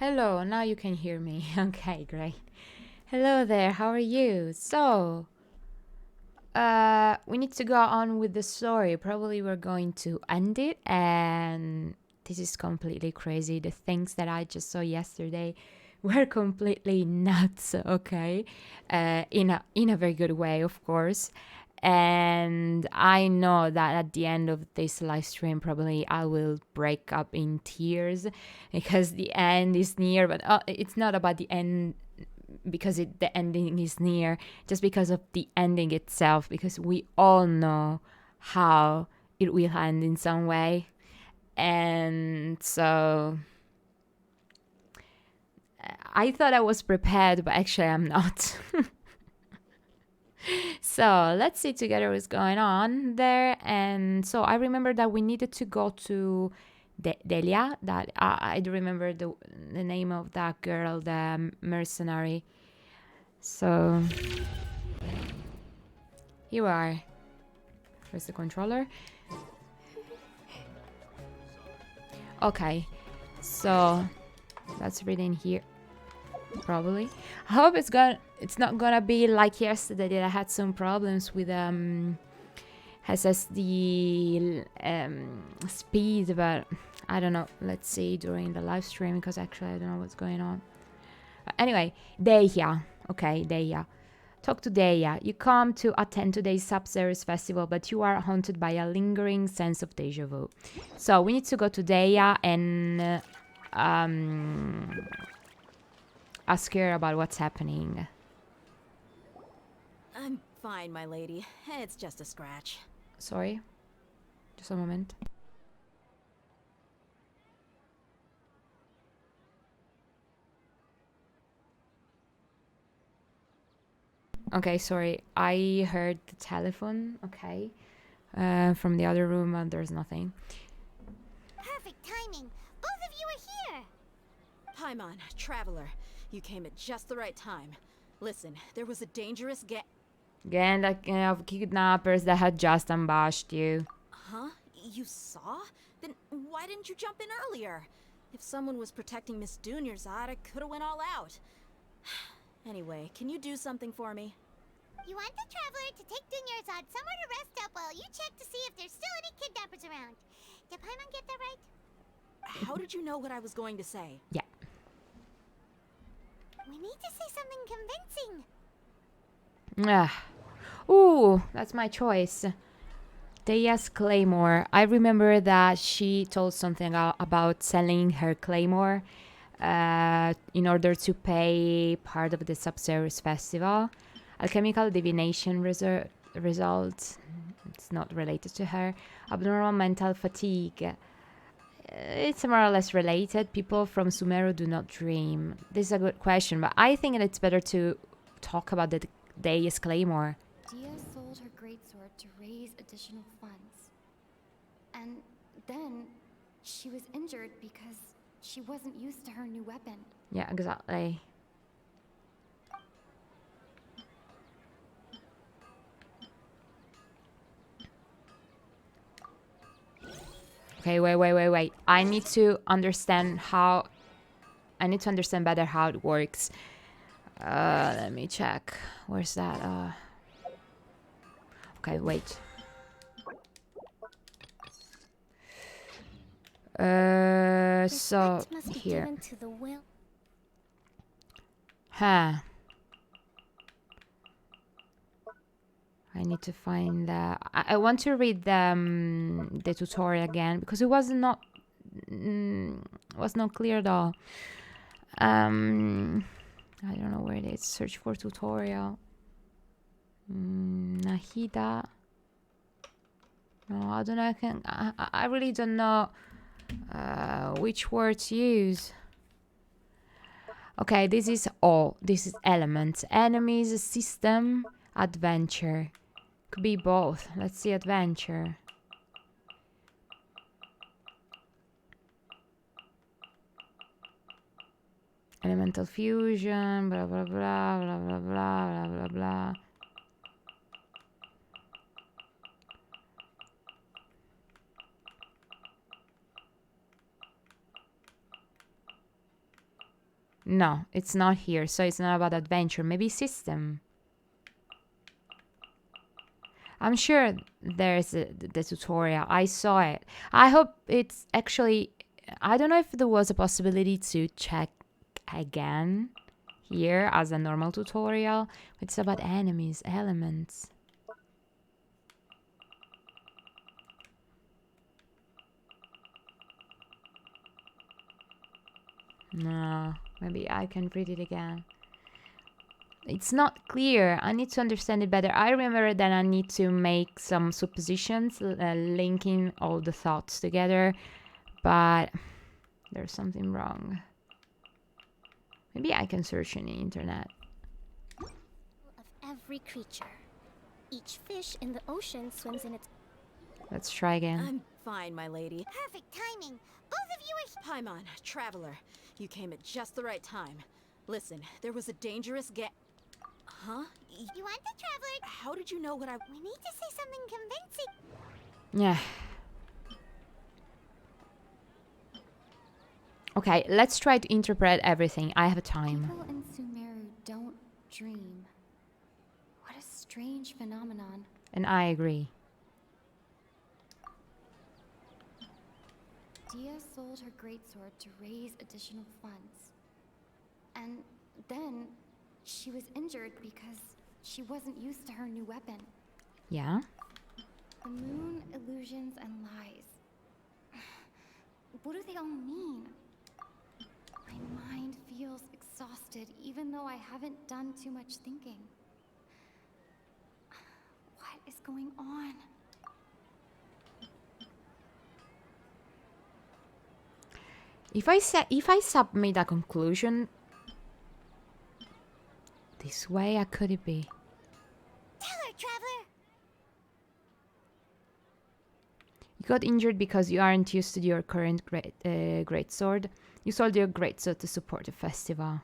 Hello, now you can hear me. Okay, great. Hello there, how are you? So, we need to go on with the story. Probably we're going to end it, and this is completely crazy. The things that I just saw yesterday were completely nuts, okay? In a very good way, of course. And I know that at the end of this live stream, probably I will break up in tears because the end is near. But it's not about the end because the ending is near, just because of the ending itself, because we all know how it will end in some way. And so I thought I was prepared, but actually I'm not. So let's see together what's going on there. And so I remember that we needed to go to Delia. That I do remember the name of that girl, the mercenary. So here we are. Where's the controller? Okay, so let's read in here. Probably. I hope it's not gonna be like yesterday that I had some problems with SSD speed, but I don't know. Let's see during the live stream, because actually I don't know what's going on. But anyway, Deia. Okay, Deia. Talk to Deia. You come to attend today's Sub-Series festival, but you are haunted by a lingering sense of deja vu. So we need to go to Deia and ask her about what's happening. I'm fine, my lady. It's just a scratch. Sorry. Just a moment. Okay, sorry. I heard the telephone. Okay. From the other room, and there's nothing. Perfect timing. Both of you are here. Paimon, traveler. You came at just the right time. Listen, there was a dangerous Gang of kidnappers that had just ambushed you. Huh? You saw? Then why didn't you jump in earlier? If someone was protecting Miss Dunyarzad, I could have went all out. Anyway, can you do something for me? You want the traveler to take Dunyarzad somewhere to rest up while you check to see if there's still any kidnappers around. Did Paimon get that right? How did you know what I was going to say? Yeah. We need to say something convincing. Ooh, that's my choice. Deia's Claymore. I remember that she told something about selling her Claymore in order to pay part of the Sub-Series festival. Alchemical divination results. It's not related to her. Abnormal mental fatigue. It's more or less related. People from Sumeru do not dream. This is a good question, but I think it's better to talk about the Deia's Claymore. Dia sold her greatsword to raise additional funds. And then she was injured because she wasn't used to her new weapon. Yeah, exactly. Okay, wait. I need to understand better how it works. Let me check. Where's that? Okay, wait. So must be here. given to the will. Huh. I need to find I want to read the tutorial again because it was not clear at all. I don't know where it is. Search for tutorial. Nahida. No, I don't know. I really don't know which word to use. Okay, this is all. This is elements, enemies, system, adventure. Could be both. Let's see adventure. Elemental fusion, blah blah blah blah blah blah blah blah blah. No, it's not here, so it's not about adventure. Maybe system. I'm sure there's the tutorial. I saw it. I hope it's actually... I don't know if there was a possibility to check again here as a normal tutorial. It's about enemies, elements. No, maybe I can read it again. It's not clear. I need to understand it better. I remember that I need to make some suppositions, linking all the thoughts together, but there's something wrong. Maybe I can search on the internet. Of every creature. Each fish in the ocean swims in its... Let's try again. I'm fine, my lady. Perfect timing. Both of you are... Paimon, traveler. You came at just the right time. Listen, there was a dangerous Huh? You want the traveler? How did you know what I... We need to say something convincing. Yeah. Okay, let's try to interpret everything. I have time. People in Sumeru don't dream. What a strange phenomenon. And I agree. Dia sold her greatsword to raise additional funds. And then she was injured because she wasn't used to her new weapon. Yeah? The moon, illusions, and lies. What do they all mean? My mind feels exhausted even though I haven't done too much thinking. What is going on? If I submit a conclusion this way, how could it be? Tell her, traveler. You got injured because you aren't used to your current greatsword. You sold your greatsword to support the festival.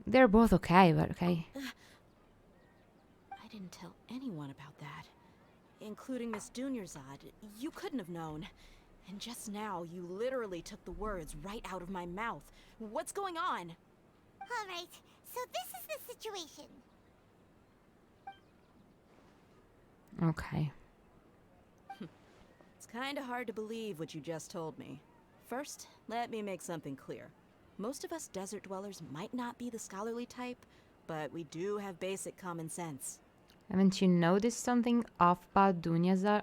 They're both okay, but okay. I didn't tell anyone about that. Including Miss Dunyarzad. You couldn't have known. And just now, you literally took the words right out of my mouth. What's going on? All right, so this is the situation. Okay. It's kinda hard to believe what you just told me. First, let me make something clear. Most of us desert dwellers might not be the scholarly type, but we do have basic common sense. Haven't you noticed something off about Dunyarzad?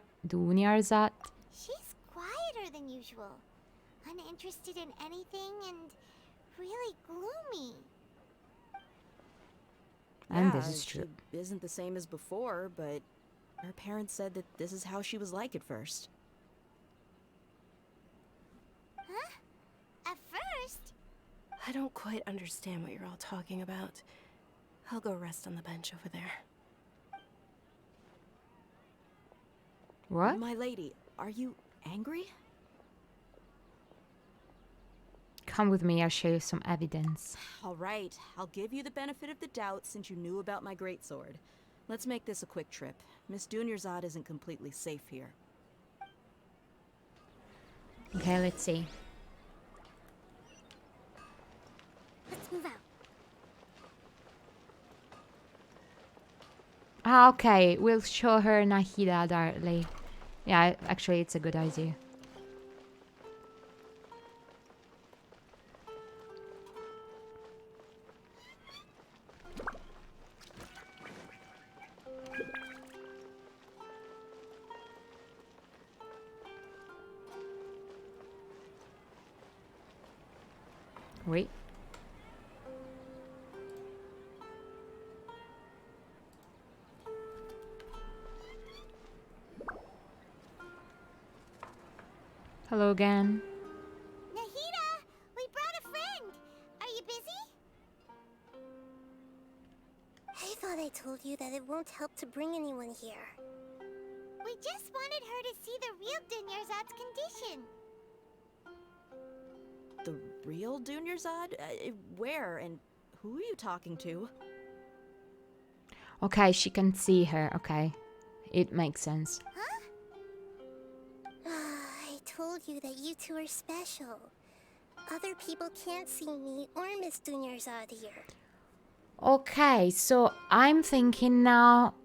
She's quieter than usual. Uninterested in anything and really gloomy. And this is she true. isn't the same as before, but her parents said that this is how she was like at first. Huh? At first? I don't quite understand what you're all talking about. I'll go rest on the bench over there. What? My lady, are you angry? Come with me, I'll show you some evidence. All right, I'll give you the benefit of the doubt since you knew about my greatsword. Let's make this a quick trip. Miss Dunyarzad isn't completely safe here. Okay, let's see. Let's move out. Ah, okay, we'll show her Nahida directly. Yeah, actually, it's a good idea. Wait. Hello again. Nahida, we brought a friend. Are you busy? I thought I told you that it won't help to bring anyone here. We just wanted her to see the real Dunyarzad's condition. The real Dunyarzad? Where and who are you talking to? Okay, she can see her. Okay. It makes sense. I told you that you two are special. other people can't see me or Miss Dunyarzad here. Okay, so I'm thinking now,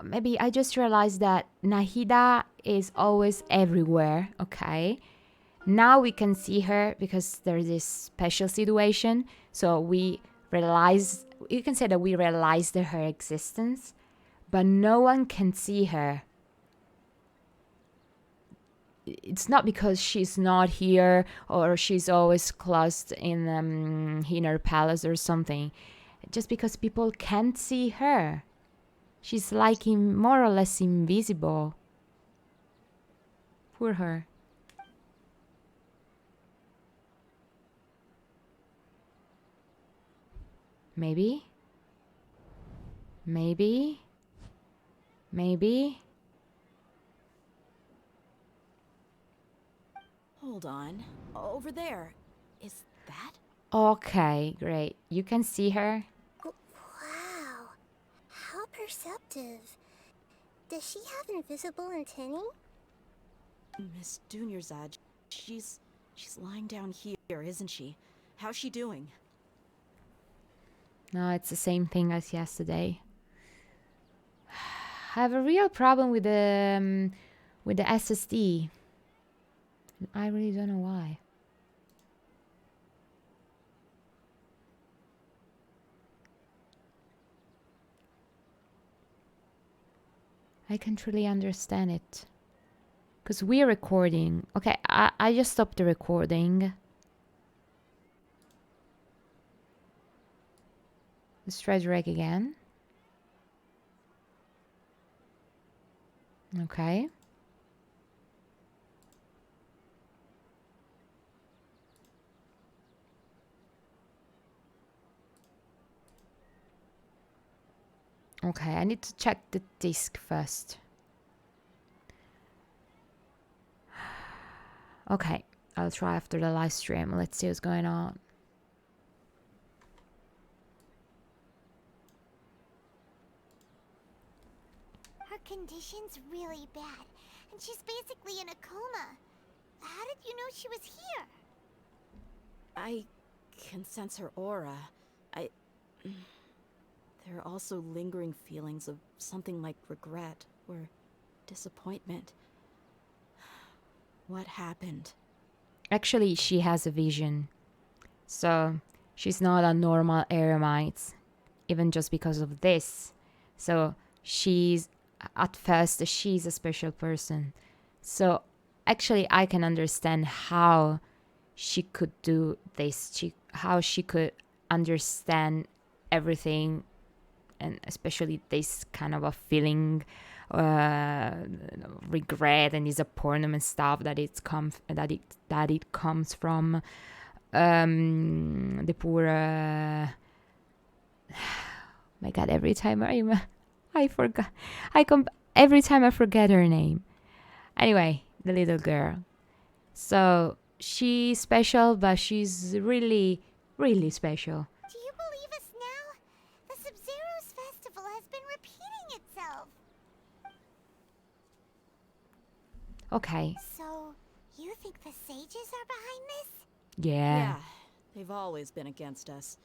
maybe I just realized that Nahida is always everywhere, okay? Now we can see her because there's this special situation. So we realize, you can say that we realized her existence, but no one can see her. It's not because she's not here or she's always closed in her palace or something. Just because people can't see her. She's like more or less invisible. Poor her. Maybe? Maybe? Maybe? Hold on. Over there. Is that? Okay, great. You can see her? Wow. How perceptive. Does she have invisible antennae? Miss Dunyarzad, she's lying down here, isn't she? How's she doing? No, it's the same thing as yesterday. I have a real problem with the SSD. I really don't know why. I can't really understand it. Because we're recording. Okay, I just stopped the recording. Let's try drag again. Okay. Okay, I need to check the disk first. Okay, I'll try after the live stream. Let's see what's going on. Her condition's really bad, and she's basically in a coma. How did you know she was here? I can sense her aura. There are also lingering feelings of something like regret or disappointment. What happened? Actually, she has a vision. So, she's not a normal eremite, even just because of this. So, at first, she's a special person. So, actually, I can understand how she could do this, how she could understand everything, and especially this kind of a feeling, regret and disappointment and stuff that it comes from the poor. My God! Every time every time I forget her name. Anyway, the little girl. So she's special, but she's really, really special. Do you believe us now? The Sub-Zero's festival has been repeating itself. Okay. So, you think the sages are behind this? Yeah. They've always been against us.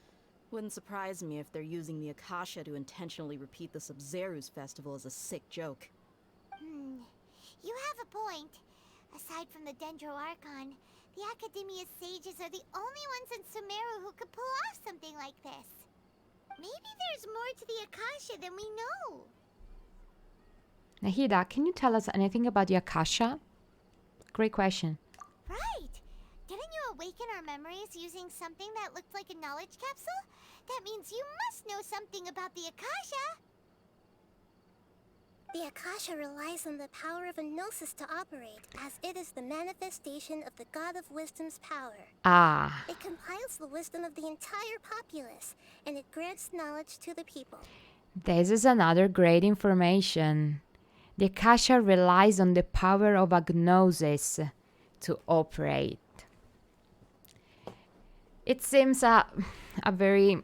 Wouldn't surprise me if they're using the Akasha to intentionally repeat the Sub-Zero's festival as a sick joke. You have a point. Aside from the Dendro Archon, the Academia's sages are the only ones in Sumeru who could pull off something like this. Maybe there's more to the Akasha than we know. Nahida, can you tell us anything about the Akasha? Great question. Right! Didn't you awaken our memories using something that looked like a knowledge capsule? That means you must know something about the Akasha! The Akasha relies on the power of a gnosis to operate, as it is the manifestation of the God of Wisdom's power. Ah. It compiles the wisdom of the entire populace, and it grants knowledge to the people. This is another great information. The Akasha relies on the power of a gnosis to operate. It seems a very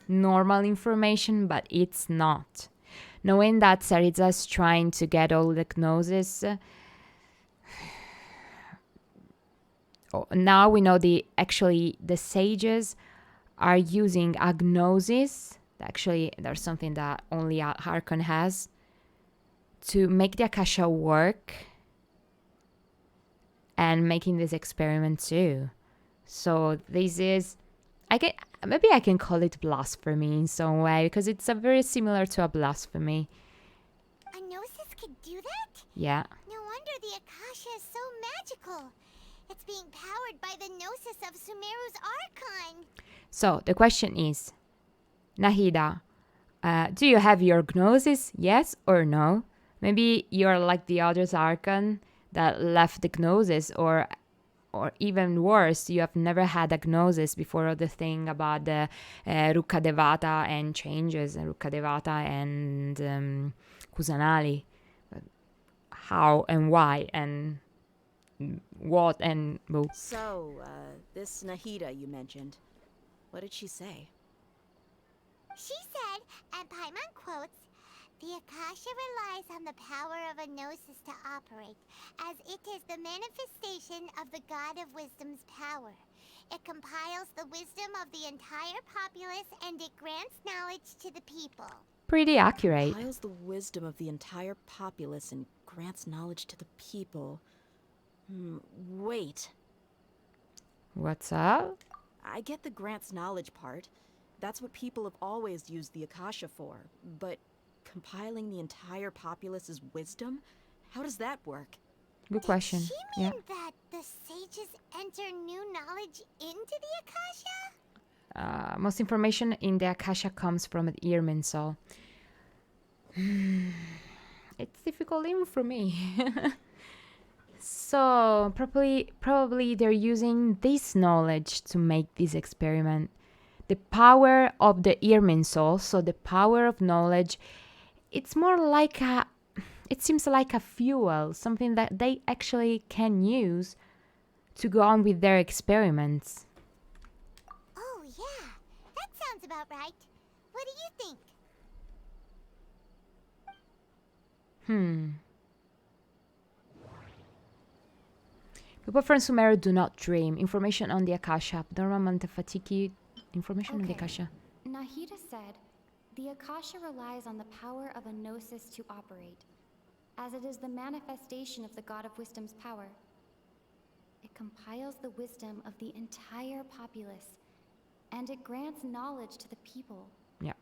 normal information, but it's not. Knowing that Saritza is trying to get all the gnosis, now we know the sages are using agnosis. Actually, there's something that only Archon has to make the Akasha work and making this experiment too. So this is, maybe I can call it blasphemy in some way, because it's a very similar to a blasphemy. A gnosis could do that? Yeah. No wonder the Akasha is so magical. It's being powered by the gnosis of Sumeru's Archon. So the question is, Nahida, do you have your gnosis? Yes or no? Maybe you're like the others Archon that left the gnosis, or even worse, you have never had a gnosis before the thing about the Rukkha Devata and changes, Rukkha Devata and Kusanali. How and why and what and... So, this Nahida you mentioned, what did she say? She said, and Paimon quotes, "The Akasha relies on the power of a gnosis to operate, as it is the manifestation of the God of Wisdom's power. It compiles the wisdom of the entire populace and it grants knowledge to the people." Pretty accurate. Compiles the wisdom of the entire populace and grants knowledge to the people. Wait. What's up? I get the grants knowledge part. That's what people have always used the Akasha for. But compiling the entire populace's wisdom? How does that work? Good question. Did she mean that the sages enter new knowledge into the Akasha? Most information in the Akasha comes from the Irmin soul. It's difficult even for me. So probably they're using this knowledge to make this experiment. The power of the Irmin soul, so the power of knowledge, it's more like it seems like a fuel, something that they actually can use to go on with their experiments. Oh yeah, that sounds about right. What do you think? People from Sumeru do not dream. Information on the Akasha. Normalmente fatichi. Information on the Akasha. Nahida said, "The Akasha relies on the power of a gnosis to operate, as it is the manifestation of the God of Wisdom's power. It compiles the wisdom of the entire populace, and it grants knowledge to the people." Yeah.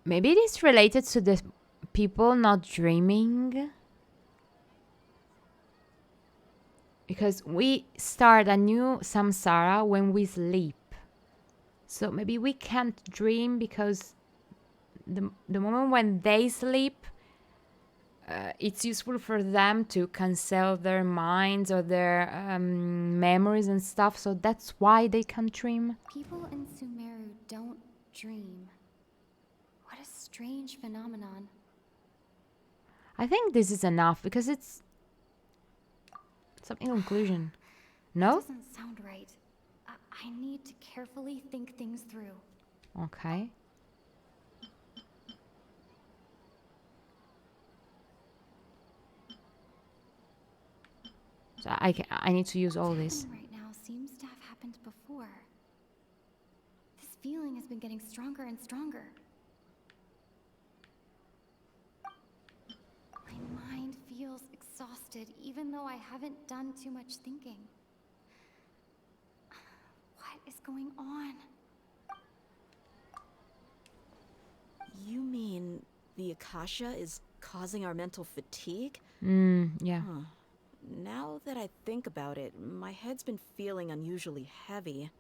Maybe it is related to the people not dreaming. Because we start a new samsara when we sleep. So maybe we can't dream because the moment when they sleep, it's useful for them to cancel their minds or their memories and stuff. So that's why they can't dream. People in Sumeru don't dream. What a strange phenomenon. I think this is enough because it's something conclusion. No? That doesn't sound right. I need to carefully think things through. Okay. So I need to use all this. What right now seems to have happened before. This feeling has been getting stronger and stronger. My mind feels exhausted, even though I haven't done too much thinking. What is going on? You mean the Akasha is causing our mental fatigue? Yeah. Huh. Now that I think about it, my head's been feeling unusually heavy.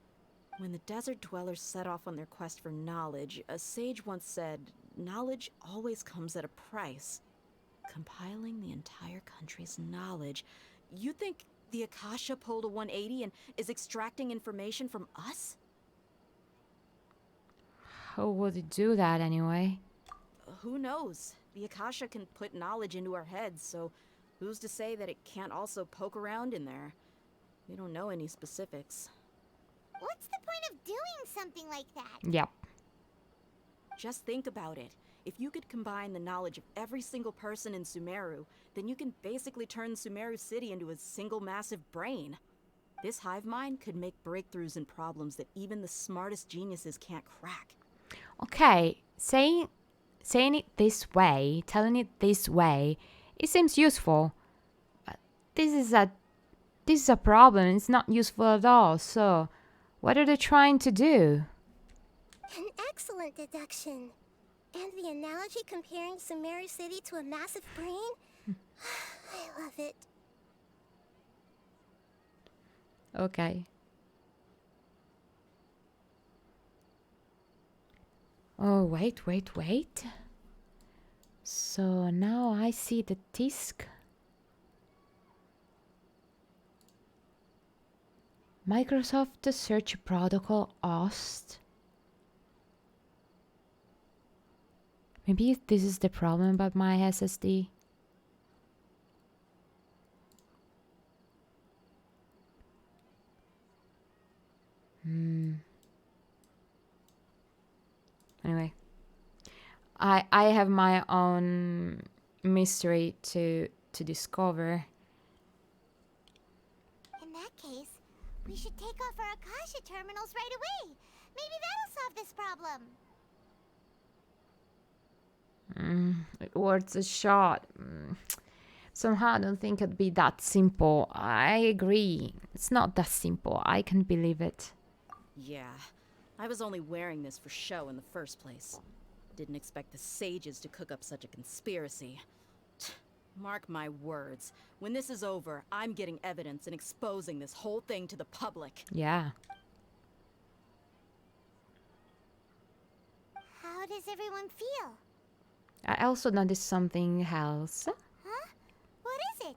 When the desert dwellers set off on their quest for knowledge, a sage once said, "Knowledge always comes at a price." Compiling the entire country's knowledge. You think the Akasha pulled a 180 and is extracting information from us? How would it do that anyway? Who knows? The Akasha can put knowledge into our heads, so who's to say that it can't also poke around in there? We don't know any specifics. What's the point of doing something like that? Yep. Just think about it. If you could combine the knowledge of every single person in Sumeru, then you can basically turn Sumeru City into a single massive brain. This hive mind could make breakthroughs in problems that even the smartest geniuses can't crack. Okay, saying it this way, telling it this way, it seems useful. But this is a problem. It's not useful at all. So, what are they trying to do? An excellent deduction. And the analogy comparing Sumeru City to a massive brain? I love it. Okay. Oh, wait. So now I see the disk. Microsoft Search Protocol host. Maybe this is the problem about my SSD. Anyway, I have my own mystery to discover. In that case, we should take off our Akasha terminals right away. Maybe that'll solve this problem. It worth a shot. Somehow I don't think it'd be that simple. I agree. It's not that simple. I can believe it. Yeah, I was only wearing this for show in the first place. Didn't expect the sages to cook up such a conspiracy. Mark my words, when this is over, I'm getting evidence and exposing this whole thing to the public. Yeah. How does everyone feel? I also noticed something else. Huh? What is it?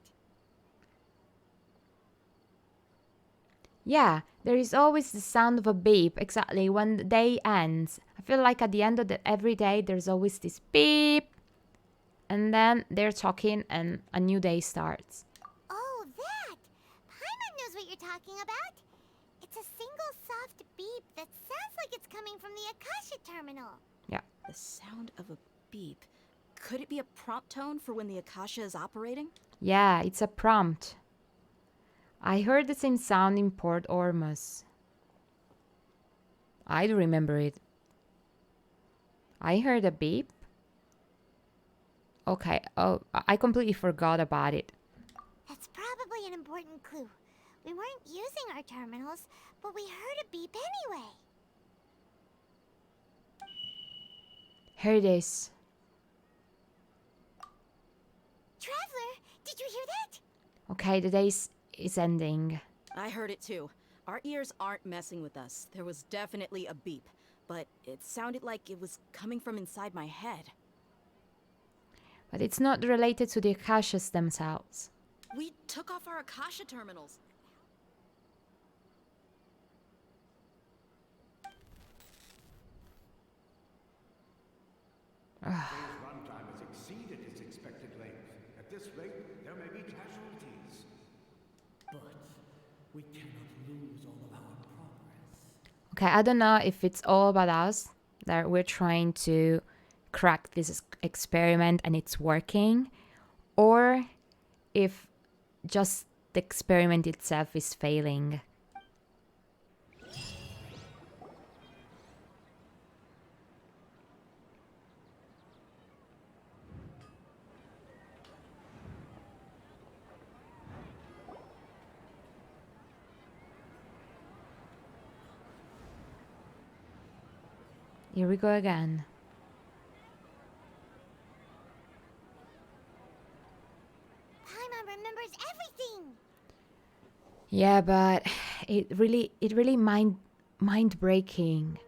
Yeah, there is always the sound of a beep exactly when the day ends. I feel like at the end of every day there's always this beep. And then they're talking and a new day starts. Oh, that! Paimon knows what you're talking about. It's a single soft beep that sounds like it's coming from the Akasha terminal. Yeah. The sound of a beep. Could it be a prompt tone for when the Akasha is operating? Yeah, it's a prompt. I heard the same sound in Port Ormus. I do remember it. I heard a beep. Okay, oh, I completely forgot about it. That's probably an important clue. We weren't using our terminals, but we heard a beep anyway. Here it is. Traveler, did you hear that? Okay, the day is ending. I heard it too. Our ears aren't messing with us. There was definitely a beep, but it sounded like it was coming from inside my head. But it's not related to the Akashas themselves. We took off our Akasha terminals. Today's runtime has exceeded its expected length. At this rate, there may be casualties. But we cannot lose all of our progress. Okay, I don't know if it's all about us, that we're trying to crack this experiment and it's working, or if just the experiment itself is failing. Here we go again. Paimon remembers everything. Yeah, but it really mind breaking.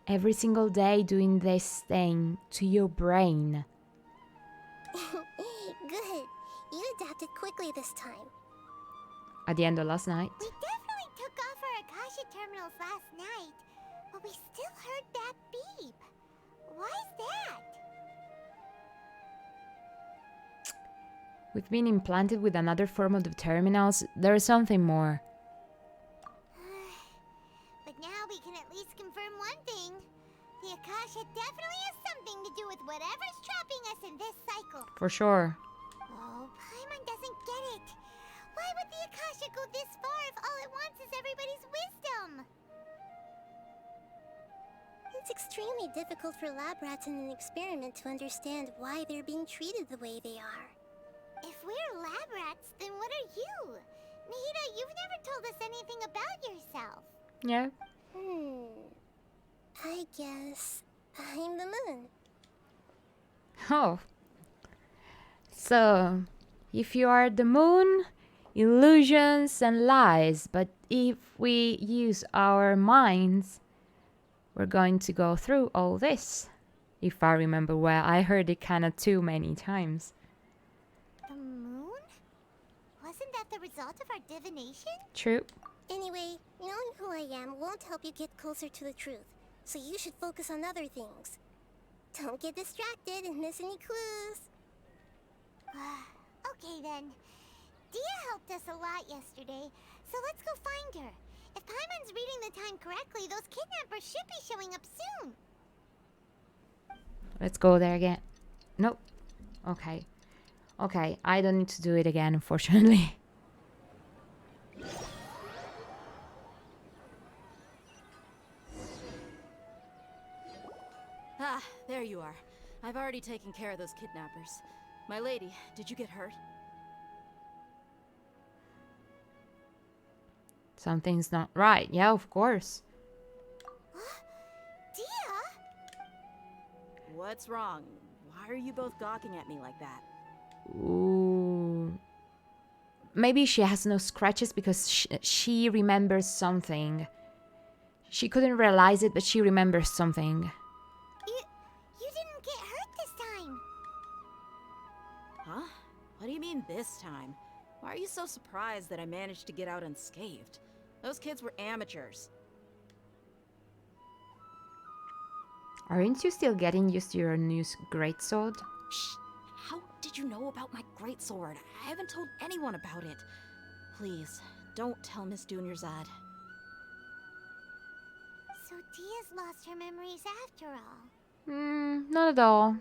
Every single day doing this thing to your brain. Good. You adapted quickly this time. At the end of last night. We definitely took off our Akasha terminals last night, but we still heard that beep. Why is that? We've been implanted with another form of the terminals. There's something more. Akasha definitely has something to do with whatever's trapping us in this cycle. For sure. Oh, Paimon doesn't get it. Why would the Akasha go this far if all it wants is everybody's wisdom? It's extremely difficult for lab rats in an experiment to understand why they're being treated the way they are. If we're lab rats, then what are you? Nahida, you've never told us anything about yourself. Yeah. I guess I'm the moon. Oh. So, if you are the moon, illusions and lies, but if we use our minds, we're going to go through all this. If I remember well, I heard it kind of too many times. The moon? Wasn't that the result of our divination? True. Anyway, knowing who I am won't help you get closer to the truth, so you should focus on other things. Don't get distracted and miss any clues. Okay then. Dia helped us a lot yesterday, so let's go find her. If Paimon's reading the time correctly, those kidnappers should be showing up soon. Let's go there again. Nope. Okay. Okay, I don't need to do it again, unfortunately. Ah, there you are. I've already taken care of those kidnappers. My lady, did you get hurt? Something's not right. Yeah, of course. Dia? What's wrong? Why are you both gawking at me like that? Ooh. Maybe she has no scratches because she remembers something. She couldn't realize it, but she remembers something. You didn't get hurt this time. Huh? What do you mean this time? Why are you so surprised that I managed to get out unscathed? Those kids were amateurs. Aren't you still getting used to your new greatsword? Shh! How did you know about my greatsword? I haven't told anyone about it. Please, don't tell Miss Dunyarzad. So Dia's lost her memories after all. Not at all.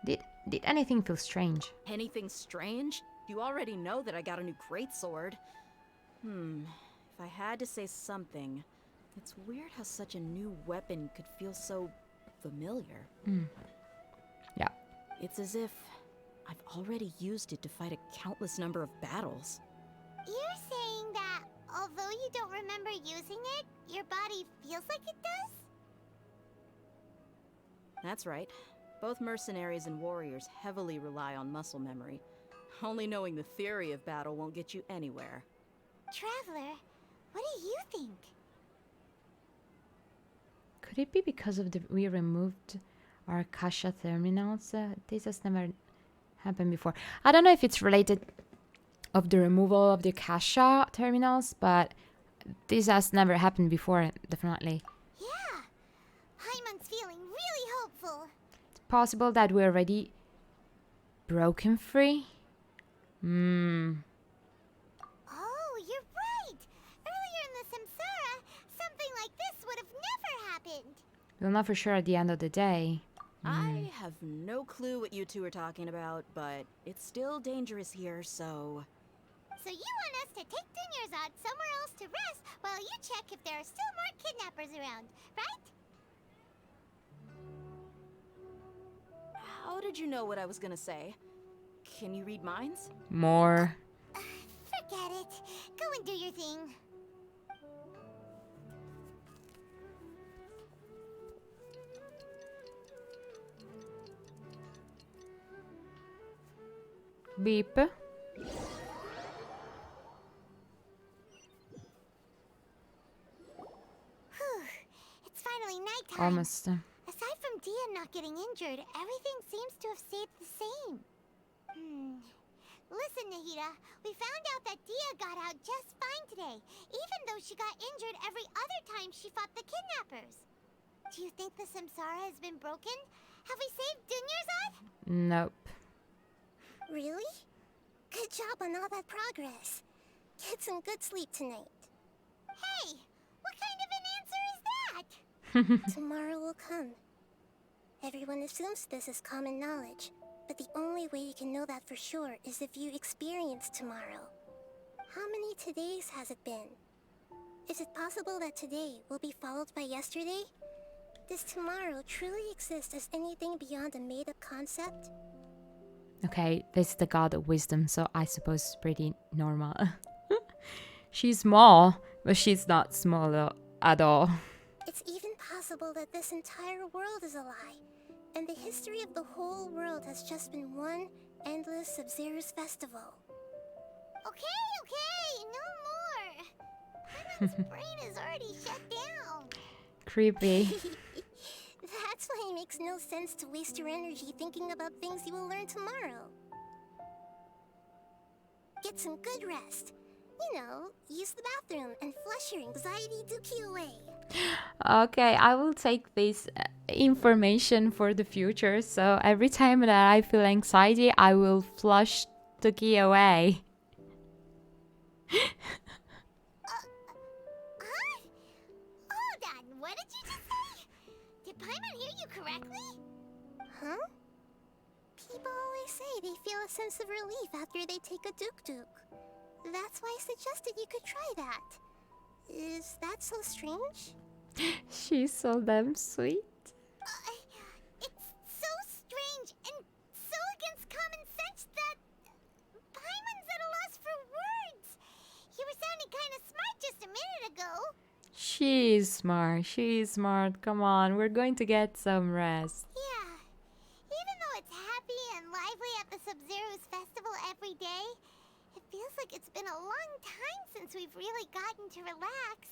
Did anything feel strange? Anything strange? You already know that I got a new greatsword. If I had to say something, it's weird how such a new weapon could feel so familiar. Yeah. It's as if I've already used it to fight a countless number of battles. You're saying that although you don't remember using it, your body feels like it does? That's right. Both mercenaries and warriors heavily rely on muscle memory. Only knowing the theory of battle won't get you anywhere. Traveler, what do you think? Could it be because of we removed our Akasha terminals? This has never happened before. I don't know if it's related of the removal of the Akasha terminals, but this has never happened before, definitely. Yeah, Paimon's feeling really hopeful. It's possible that we're already broken free? Oh, you're right! Earlier in the samsara, something like this would have never happened. We'll know for sure at the end of the day. I have no clue what you two are talking about, but it's still dangerous here, so... So you want us to take Dunyarzad somewhere else to rest while you check if there are still more kidnappers around, right? How did you know what I was gonna say? Can you read minds? More. Forget it. Go and do your thing. Beep. It's finally nighttime. Almost. Aside from Dia not getting injured, everything seems to have stayed the same. Listen, Nahida, we found out that Dia got out just fine today, even though she got injured every other time she fought the kidnappers. Do you think the samsara has been broken? Have we saved Dunyarzad? Nope. Really? Good job on all that progress. Get some good sleep tonight. Hey, what kind of an answer is that? Tomorrow will come. Everyone assumes this is common knowledge, but the only way you can know that for sure is if you experience tomorrow. How many todays has it been? Is it possible that today will be followed by yesterday? Does tomorrow truly exist as anything beyond a made-up concept? Okay, this is the god of wisdom, so I suppose it's pretty normal. She's small, but she's not small at all. It's even possible that this entire world is a lie, and the history of the whole world has just been one endless Sub-Zero's festival. Okay, no more. Paimon's brain is already shut down. Creepy. That's why it makes no sense to waste your energy thinking about things you will learn tomorrow. Get some good rest. You know, use the bathroom and flush your anxiety dookie away. Okay, I will take this information for the future. So every time that I feel anxiety, I will flush the key away. Huh? Hold on, what did you just say? Did Paimon hear you correctly? Huh? People always say they feel a sense of relief after they take a duk-duk. That's why I suggested you could try that. Is that so strange? She's so damn sweet. It's so strange and so against common sense that Paimon's at a loss for words. You were sounding kind of smart just a minute ago. She's smart. She's smart. Come on, we're going to get some rest. Yeah. Even though it's happy and lively at the Sub-Zero's festival every day, it feels like it's been a long time since we've really gotten to relax.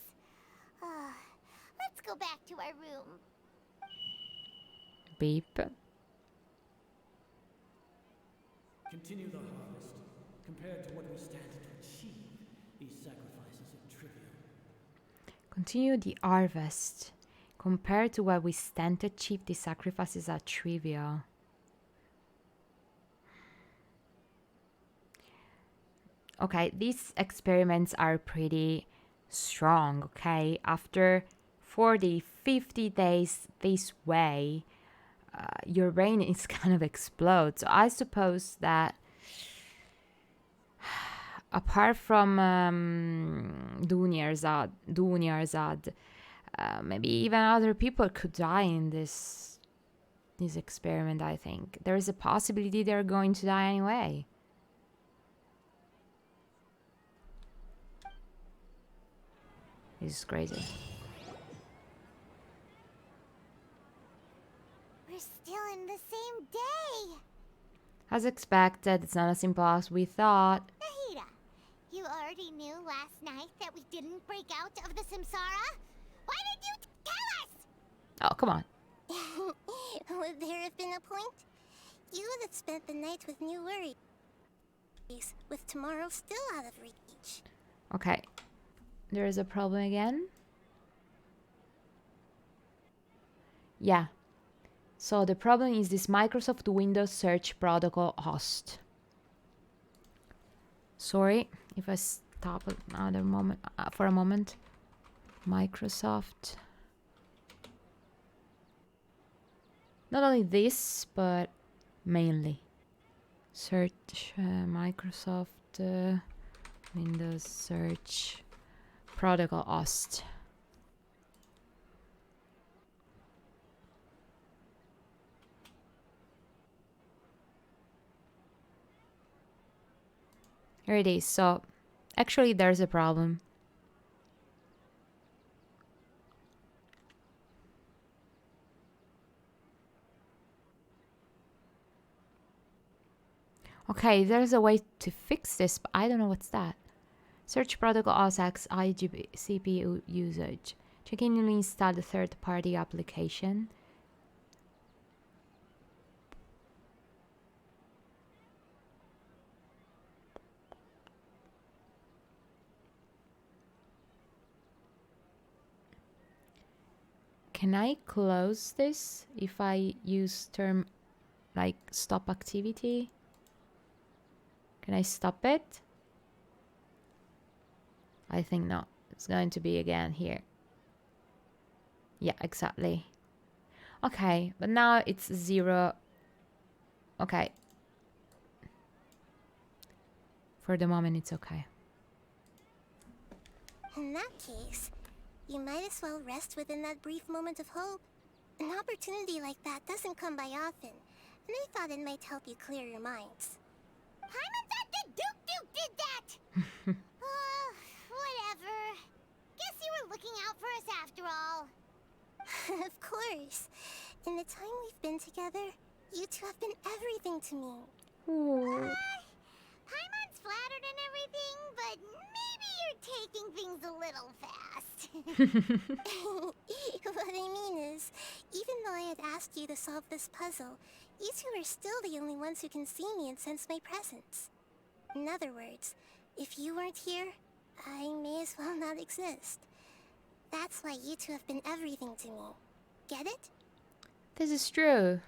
Let's go back to our room. Beep. Continue the harvest. Compared to what we stand to achieve, these sacrifices are trivial. Continue the harvest. Compared to what we stand to achieve, the sacrifices are trivial. Okay, these experiments are pretty strong, okay? After 40, 50 days this way, your brain is kind of explode. So I suppose that apart from Dunyarzad, maybe even other people could die in this experiment, I think. There is a possibility they're going to die anyway. This is crazy. We're still in the same day. As expected, it's not as simple as we thought. Nahida, you already knew last night that we didn't break out of the samsara? Why did you tell us? Oh, come on. Would there have been a point? You would have spent the night with new worries, with tomorrow still out of reach. Okay. There is a problem again. Yeah. So the problem is this Microsoft Windows Search Protocol host. Sorry if I stop another moment for a moment. Microsoft. Not only this, but mainly search Microsoft Windows Search Protocol host. Here it is. So actually there's a problem. Okay, there's a way to fix this, but I don't know what's that. Search protocol asks IGB CPU usage. Check in and install the third-party application. Can I close this if I use term like stop activity? Can I stop it? I think not. It's going to be again here. Yeah, exactly. Okay, but now it's 0. Okay. For the moment, it's okay. In that case, you might as well rest within that brief moment of hope. An opportunity like that doesn't come by often, and I thought it might help you clear your minds. Paimon thought the Duke did that! Whatever. Guess you were looking out for us after all. Of course. In the time we've been together, you two have been everything to me. Paimon's flattered and everything, but maybe you're taking things a little fast. What I mean is, even though I had asked you to solve this puzzle, you two are still the only ones who can see me and sense my presence. In other words, if you weren't here, I may as well not exist. That's why you two have been everything to me. Get it? This is true.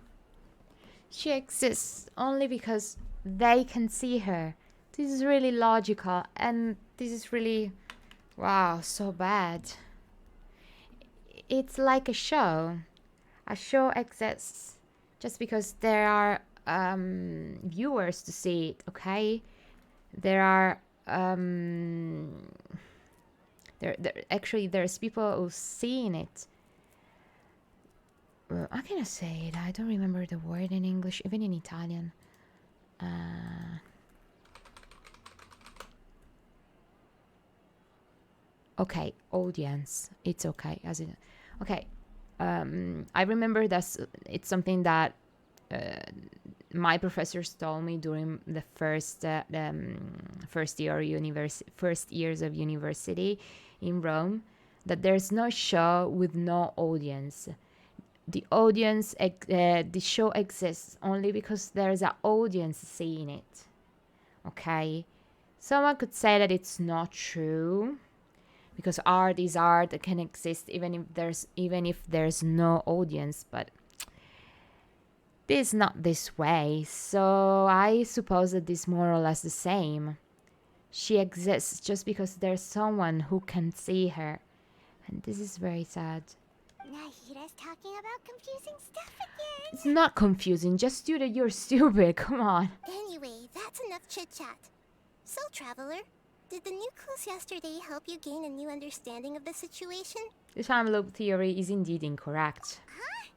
She exists only because they can see her. This is really logical, and this is really, wow, so bad. It's like a show. A show exists just because there are viewers to see it, okay? There are actually there's people who've seen it. How can I say it? I don't remember the word in English, even in Italian. Okay, audience. It's okay. As in, okay. I remember that's it's something that my professors told me during the first years of university in Rome, that there's no show with no audience. The audience, the show exists only because there's an audience seeing it. Okay, someone could say that it's not true, because art is art, it can exist even if there's no audience, but this is not this way. So I suppose that this is more or less the same. She exists just because there's someone who can see her, and this is very sad. Nahida's talking about confusing stuff again. It's not confusing, just you that you're stupid, come on. Anyway, that's enough chit-chat. So, Traveler, did the new clues yesterday help you gain a new understanding of the situation? The time loop theory is indeed incorrect. Huh?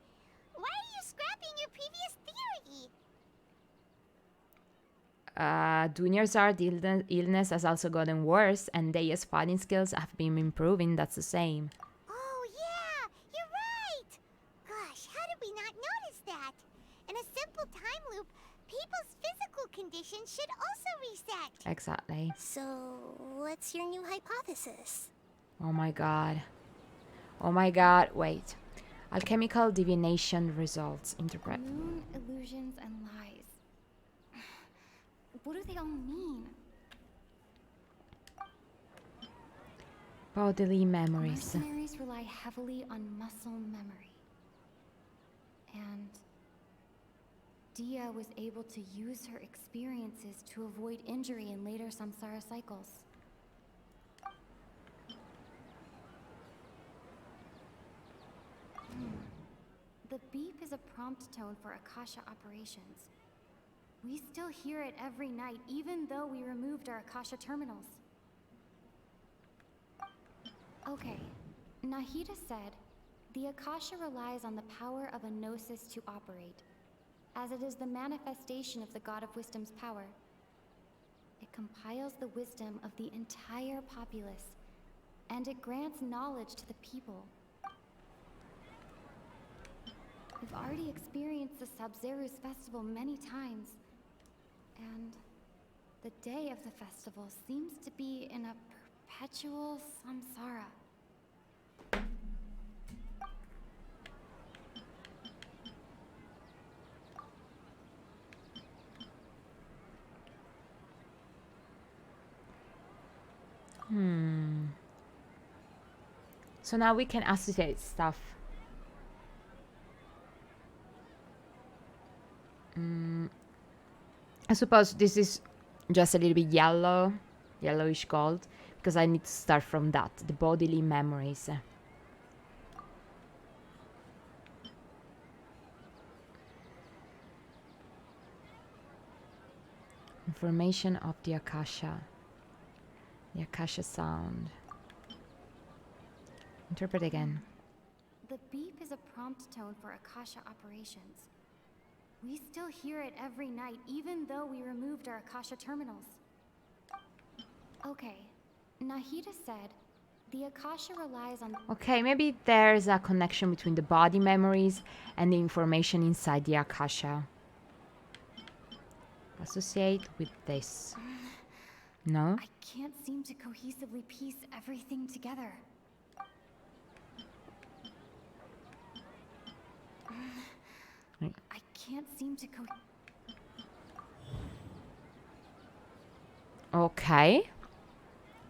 Why are you scrapping your previous theory? Dunyarzad's illness has also gotten worse, and Deia's fighting skills have been improving, that's the same. Oh yeah, you're right! Gosh, how did we not notice that? In a simple time loop, people's physical condition should also reset. Exactly. So, what's your new hypothesis? Oh my god. Oh my god, wait. Alchemical divination results. Interpret. Moon, illusions, and lies. What do they all mean? Bodily memories. Mercenaries rely heavily on muscle memory. And Dia was able to use her experiences to avoid injury in later samsara cycles. The beep is a prompt tone for Akasha operations. We still hear it every night, even though we removed our Akasha terminals. Okay, Nahida said, the Akasha relies on the power of a gnosis to operate, as it is the manifestation of the God of Wisdom's power. It compiles the wisdom of the entire populace, and it grants knowledge to the people. We've already experienced the Sabzeruz festival many times, and the day of the festival seems to be in a perpetual samsara. So now we can associate stuff. I suppose this is just a little bit yellowish gold, because I need to start from that, the bodily memories. Information of the Akasha. The Akasha sound. Interpret again. The beep is a prompt tone for Akasha operations. We still hear it every night, even though we removed our Akasha terminals. Okay, Nahida said, the Akasha relies on... Okay, maybe there's a connection between the body memories and the information inside the Akasha. Associate with this. No? I can't seem to cohesively piece everything together. I can't seem to Okay.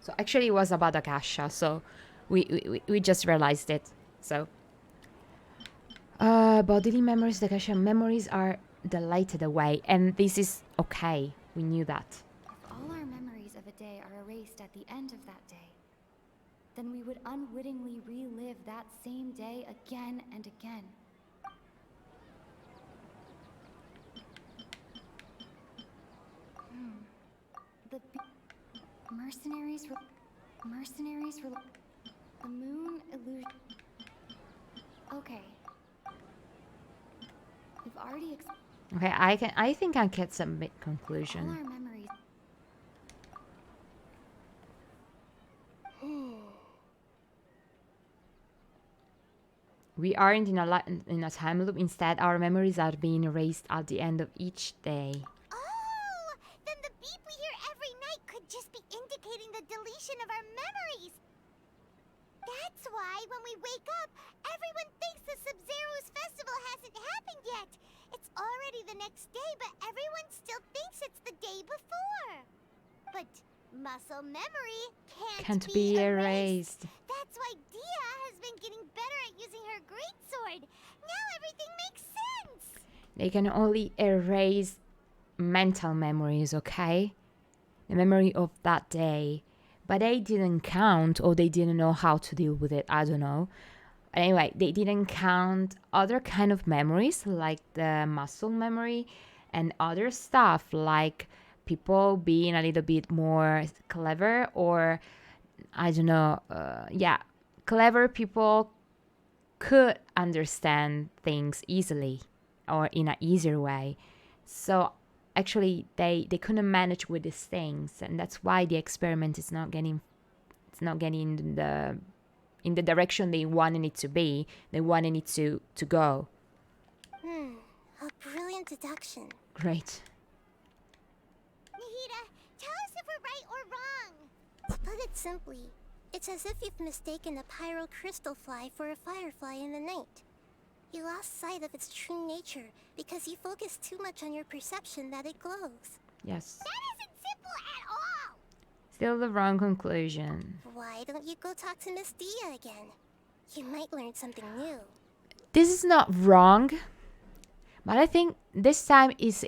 So actually it was about Akasha, so we just realized it. So bodily memories, the Akasha memories are deleted away, and this is okay. We knew that. If all our memories of a day are erased at the end of that day, then we would unwittingly relive that same day again and again. The mercenaries, the moon illusion. Okay. We've already Okay, I think I can submit all conclusion. our memories. We aren't in a time loop. Instead, our memories are being erased at the end of each day. Oh, then the beep we hear every night could just be indicating the deletion of our memories. That's why when we wake up, everyone thinks the Sub-Zero's festival hasn't happened yet. It's already the next day, but everyone still thinks it's the day before. But muscle memory can't Be erased. That's why Dia has been getting better at using her greatsword. Now everything makes sense. They can only erase mental memories, okay? The memory of that day. But they didn't count, or they didn't know how to deal with it. I don't know. Anyway, they didn't count other kind of memories, like the muscle memory and other stuff, like people being a little bit more clever, or I don't know, clever people could understand things easily or in an easier way. So actually they couldn't manage with these things, and that's why the experiment is not getting in the direction they wanted it to be. They wanted it to go. A brilliant deduction. Great. Nahida, tell us if we're right or wrong. To put it simply, it's as if you've mistaken a pyro crystal fly for a firefly in the night. You lost sight of its true nature because you focused too much on your perception that it glows. Yes. That isn't simple at all. Still the wrong conclusion. Why don't you go talk to Miss Dia again? You might learn something new. This is not wrong, but I think this time is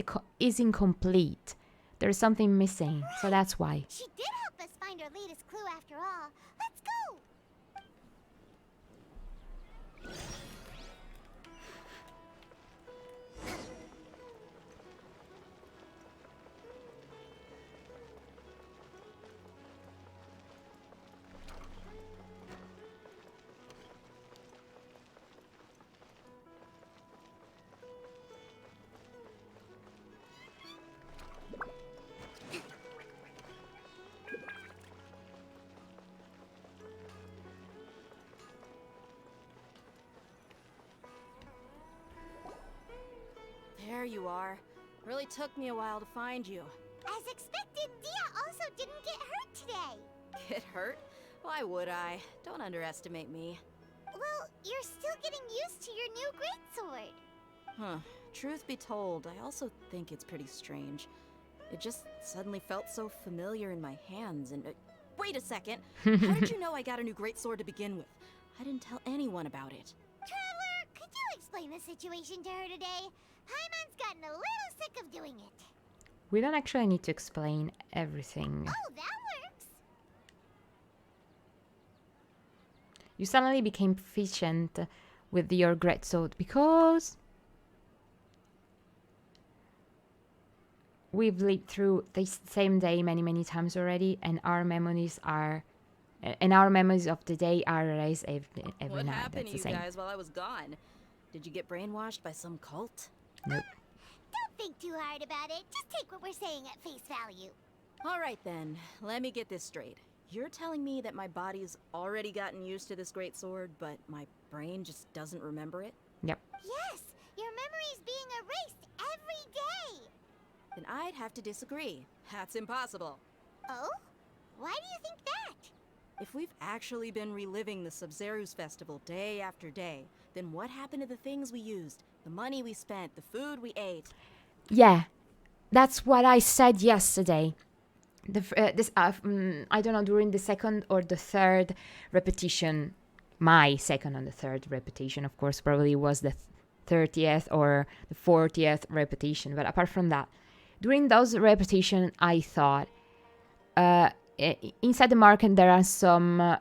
incomplete. There's something missing, so that's why. She did help us find our latest clue after all. Let's go. There you are. Really took me a while to find you. As expected, Dia also didn't get hurt today. Get hurt? Why would I? Don't underestimate me. Well, you're still getting used to your new greatsword. Huh. Truth be told, I also think it's pretty strange. It just suddenly felt so familiar in my hands, and... wait a second! How did you know I got a new greatsword to begin with? I didn't tell anyone about it. Traveler, could you explain the situation to her today? Paimon's gotten a little sick of doing it. We don't actually need to explain everything. Oh, that works. You suddenly became proficient with your greatsword because... we've lived through this same day many times already, and our memories of the day are erased every What night. happened That's to the you same. guys while I was gone? Did you get brainwashed by some cult? Nope. Don't think too hard about it. Just take what we're saying at face value. All right then, let me get this straight. You're telling me that my body's already gotten used to this great sword, but my brain just doesn't remember it? Yep. Yes, your memory's being erased every day. Then I'd have to disagree. That's impossible. Oh? Why do you think that? If we've actually been reliving the Subzeru's festival day after day, then what happened to the things we used, the money we spent, the food we ate? Yeah, that's what I said yesterday. I don't know, during the second or the third repetition, my second and the third repetition, of course, probably was the 30th or the 40th repetition. But apart from that, during those repetitions, I thought, inside the market there are some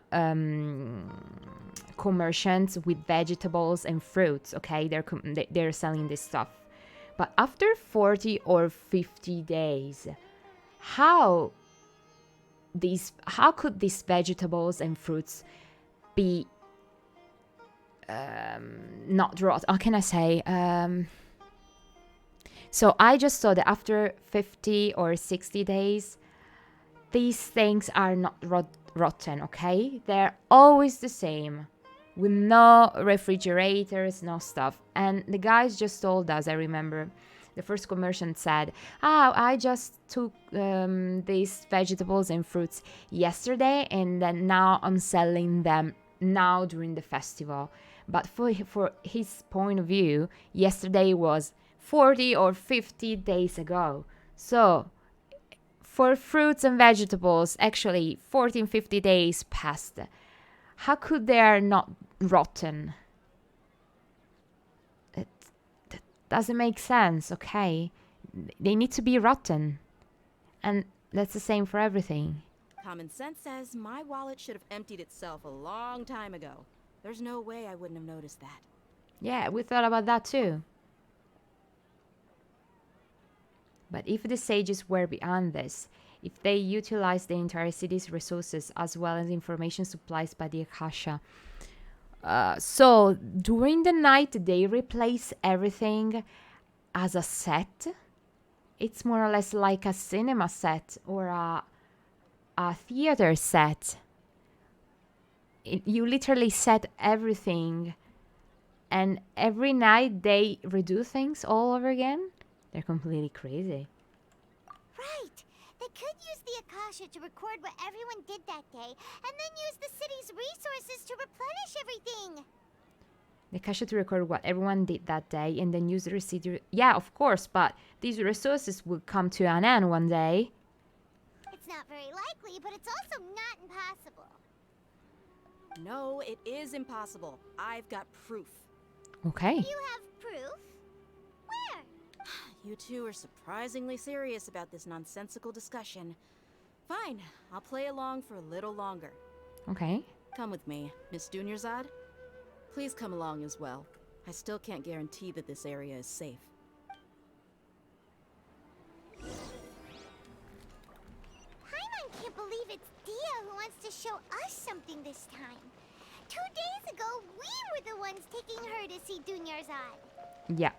commerciants with vegetables and fruits. Okay, they're selling this stuff. But after 40 or 50 days, how could these vegetables and fruits be not rot? How can I say? So I just saw that after 50 or 60 days, these things are not rotten, okay? They're always the same, with no refrigerators, no stuff. And the guys just told us, I remember, the first commercial said, I just took these vegetables and fruits yesterday, and then now I'm selling them now during the festival. But for his point of view, yesterday was 40 or 50 days ago. So for fruits and vegetables, actually 14, 50 days passed. How could they are not rotten? It doesn't make sense, okay? They need to be rotten. And that's the same for everything. Common sense says my wallet should have emptied itself a long time ago. There's no way I wouldn't have noticed that. Yeah, we thought about that too. But if the sages were beyond this, if they utilized the entire city's resources as well as information supplies by the Akasha, so during the night they replace everything as a set. It's more or less like a cinema set or a theater set. You literally set everything, and every night they redo things all over again. They're completely crazy. Right. They could use the Akasha to record what everyone did that day, and then use the city's resources to replenish everything. The Akasha to record what everyone did that day, and then use the residual. Yeah, of course, but these resources will come to an end one day. It's not very likely, but it's also not impossible. No, it is impossible. I've got proof. Okay. You have proof? Where? You two are surprisingly serious about this nonsensical discussion. Fine, I'll play along for a little longer. Okay. Come with me, Miss Dunyarzad. Please come along as well. I still can't guarantee that this area is safe. Paimon can't believe it's Dia who wants to show us something this time. 2 days ago, we were the ones taking her to see Dunyarzad. Yeah.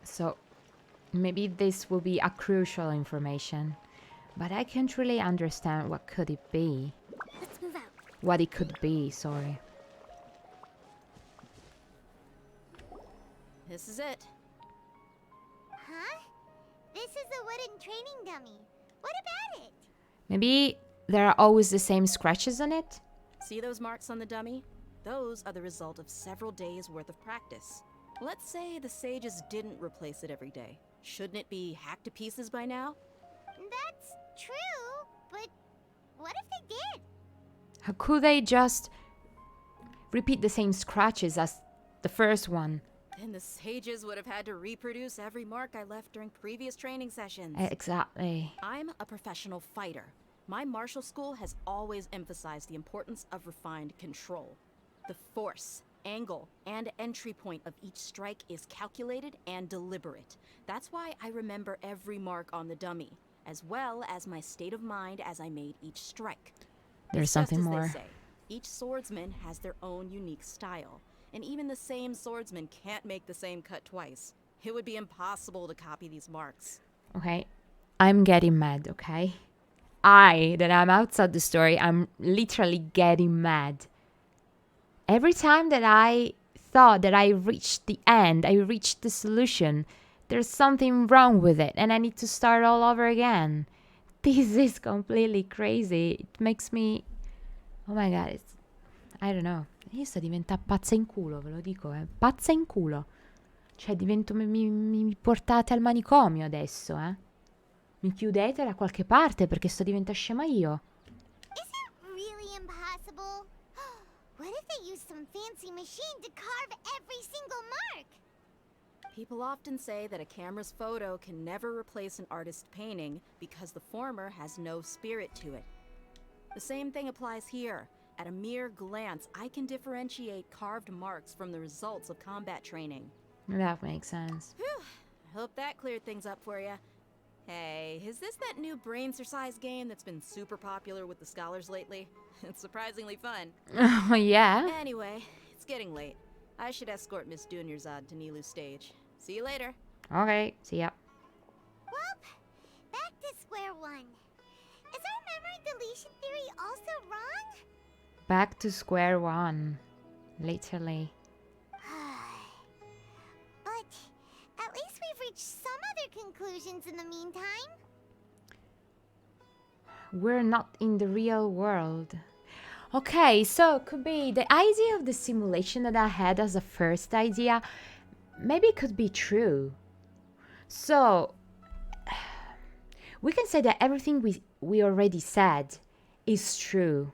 So maybe this will be a crucial information, but I can't really understand what could it be. Let's move out. What it could be, sorry. This is it. Huh? This is a wooden training dummy. What about it? Maybe there are always the same scratches on it? See those marks on the dummy? Those are the result of several days' worth of practice. Let's say the sages didn't replace it every day. Shouldn't it be hacked to pieces by now? That's true, but what if they did? How could they just repeat the same scratches as the first one? Then the sages would have had to reproduce every mark I left during previous training sessions. Exactly. I'm a professional fighter. My martial school has always emphasized the importance of refined control. The Force. angle and entry point of each strike is calculated and deliberate. That's why I remember every mark on the dummy, as well as my state of mind as I made each strike. There's It's just something as more. They say. Each swordsman has their own unique style, and even the same swordsman can't make the same cut twice. It would be impossible to copy these marks. Okay, I'm getting mad, okay? That I'm outside the story, I'm literally getting mad. Every time that I thought that I reached the end, I reached the solution, there's something wrong with it and I need to start all over again. This is completely crazy. It makes me... Oh my god, I don't know. Io sto diventando pazza in culo, ve lo dico, pazza in culo. Cioè divento... mi portate al manicomio adesso, Mi chiudete da qualche parte perché sto diventando scema io. Is it really impossible? What if they use some fancy machine to carve every single mark? People often say that a camera's photo can never replace an artist's painting because the former has no spirit to it. The same thing applies here. At a mere glance, I can differentiate carved marks from the results of combat training. That makes sense. Whew. I hope that cleared things up for you. Hey, is this that new brain exercise game that's been super popular with the scholars lately? It's surprisingly fun. Oh, yeah? Anyway, it's getting late. I should escort Miss Dunyarzad to Nilu's stage. See you later. Okay, see ya. Well, back to square one. Is our memory deletion theory also wrong? Back to square one. Literally. But at least we've reached some other conclusions in the meantime. We're not in the real world. Okay, so could be the idea of the simulation that I had as a first idea. Maybe it could be true. So we can say that everything we already said is true.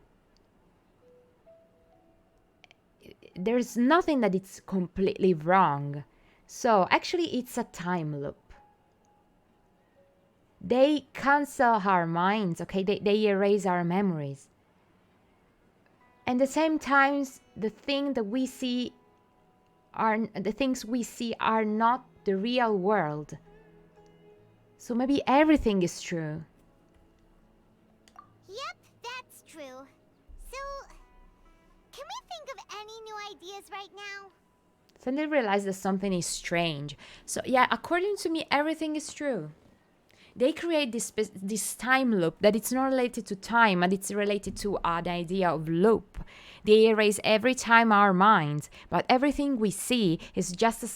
There's nothing that it's completely wrong. So actually it's a time loop. They cancel our minds, okay? They erase our memories. And at the same time, the things we see are not the real world. So maybe everything is true. Yep, that's true. So, can we think of any new ideas right now? Then they realize that something is strange. So yeah, according to me, everything is true. They create this time loop that it's not related to time, but it's related to the idea of loop. They erase every time our minds, but everything we see is just a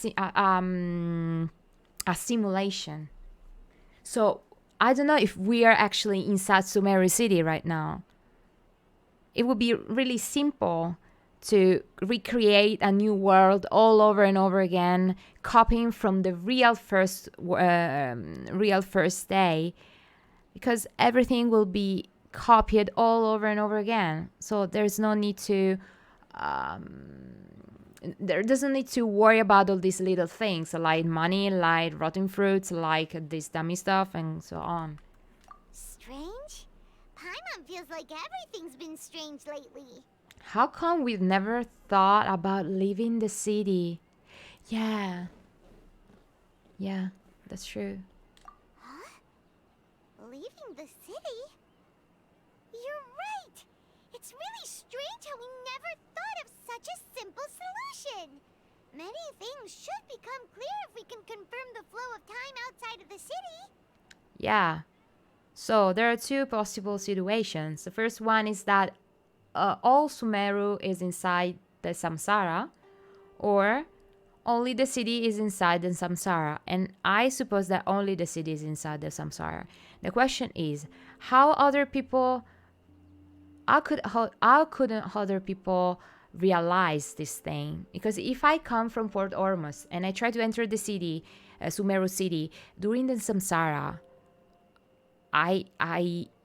simulation. So I don't know if we are actually inside Sumeru City right now. It would be really simple to recreate a new world all over and over again, copying from the real first day, because everything will be copied all over and over again. So there's no need to there doesn't need to worry about all these little things like money, like rotten fruits, like this dummy stuff, and so on. Strange? Paimon feels like everything's been strange lately. How come we've never thought about leaving the city? Yeah, that's true. Huh? Leaving the city? You're right! It's really strange how we never thought of such a simple solution! Many things should become clear if we can confirm the flow of time outside of the city. Yeah. So there are two possible situations. The first one is that all Sumeru is inside the samsara, or only the city is inside the samsara. And I suppose that only the city is inside the samsara. The question is, how couldn't other people realize this thing? Because if I come from Port Ormus and I try to enter the city, Sumeru City, during the samsara, I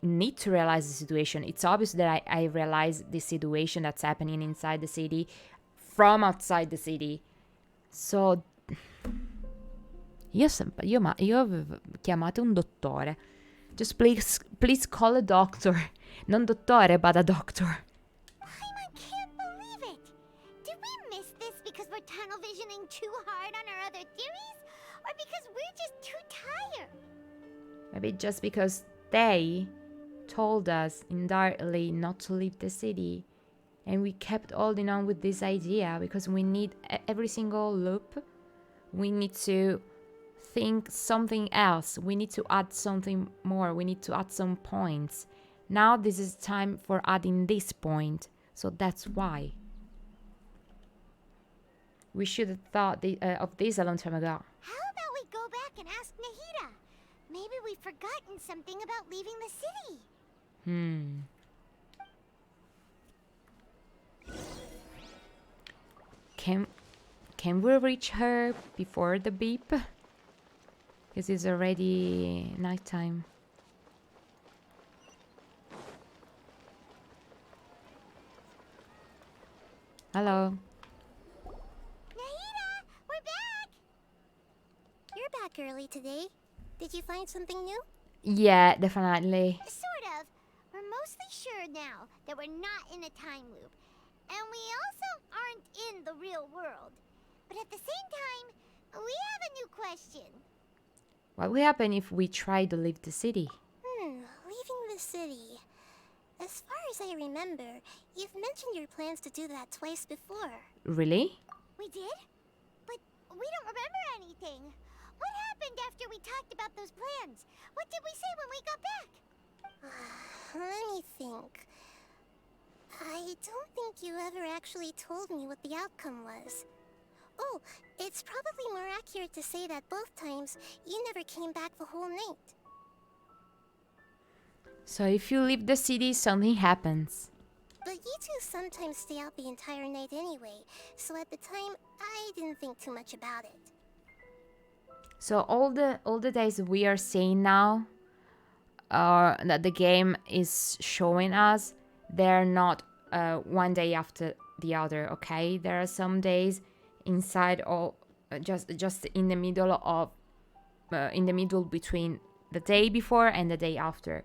need to realize the situation. It's obvious that I realize the situation that's happening inside the city from outside the city. So io avevo chiamato un dottore. Just please call a doctor. Non dottore, but a doctor. I can't believe it! Did we miss Maybe just because they told us indirectly not to leave the city, and we kept holding on with this idea because we need every single loop. We need to think something else. We need to add something more. We need to add some points. Now this is time for adding this point. So that's why. We should have thought of this a long time ago. How about we go back and ask Nahida? Maybe we've forgotten something about leaving the city. Can we reach her before the beep? Because it's already nighttime. Hello. Nahida, we're back! You're back early today. Did you find something new? Yeah, definitely. Sort of. We're mostly sure now that we're not in a time loop. And we also aren't in the real world. But at the same time, we have a new question. What will happen if we try to leave the city? Leaving the city. As far as I remember, you've mentioned your plans to do that twice before. Really? We did? But we don't remember anything. What happened after we talked about those plans? What did we say when we got back? Let me think. I don't think you ever actually told me what the outcome was. Oh, it's probably more accurate to say that both times you never came back the whole night. So if you leave the city, something happens. But you two sometimes stay out the entire night anyway, so at the time, I didn't think too much about it. So all the days we are seeing now, that the game is showing us, they're not one day after the other. Okay, there are some days inside or just in the middle of in the middle between the day before and the day after.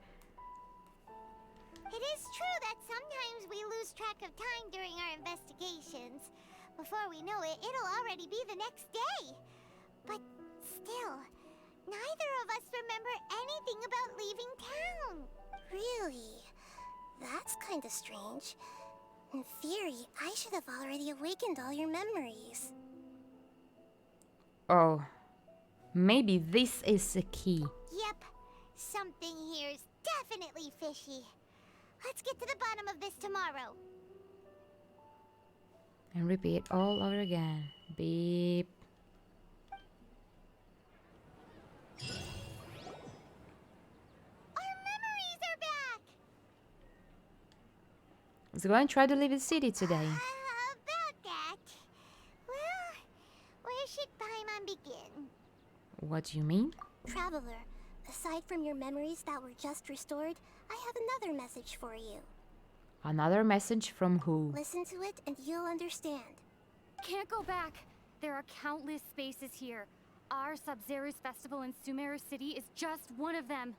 It is true that sometimes we lose track of time during our investigations. Before we know it, it'll already be the next day. But still, neither of us remember anything about leaving town. Really? That's kinda strange. In theory, I should have already awakened all your memories. Oh, maybe this is the key. Yep, something here's definitely fishy. Let's get to the bottom of this tomorrow. And repeat all over again. Beep. Our memories are back! Let's go and try to leave the city today. About that. Well, where should Paimon begin? What do you mean? Traveler, aside from your memories that were just restored, I have another message for you. Another message from who? Listen to it and you'll understand. Can't go back. There are countless spaces here. Our Sub-Zero's festival in Sumeru City is just one of them.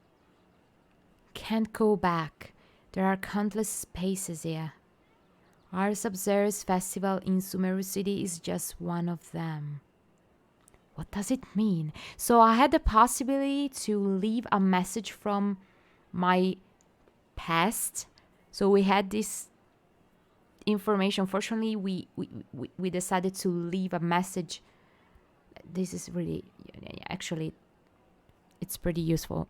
Can't go back. There are countless spaces here. Our Sub-Zero's festival in Sumeru City is just one of them. What does it mean? So I had the possibility to leave a message from my past. So we had this information. Fortunately, we decided to leave a message. This is really, actually, it's pretty useful.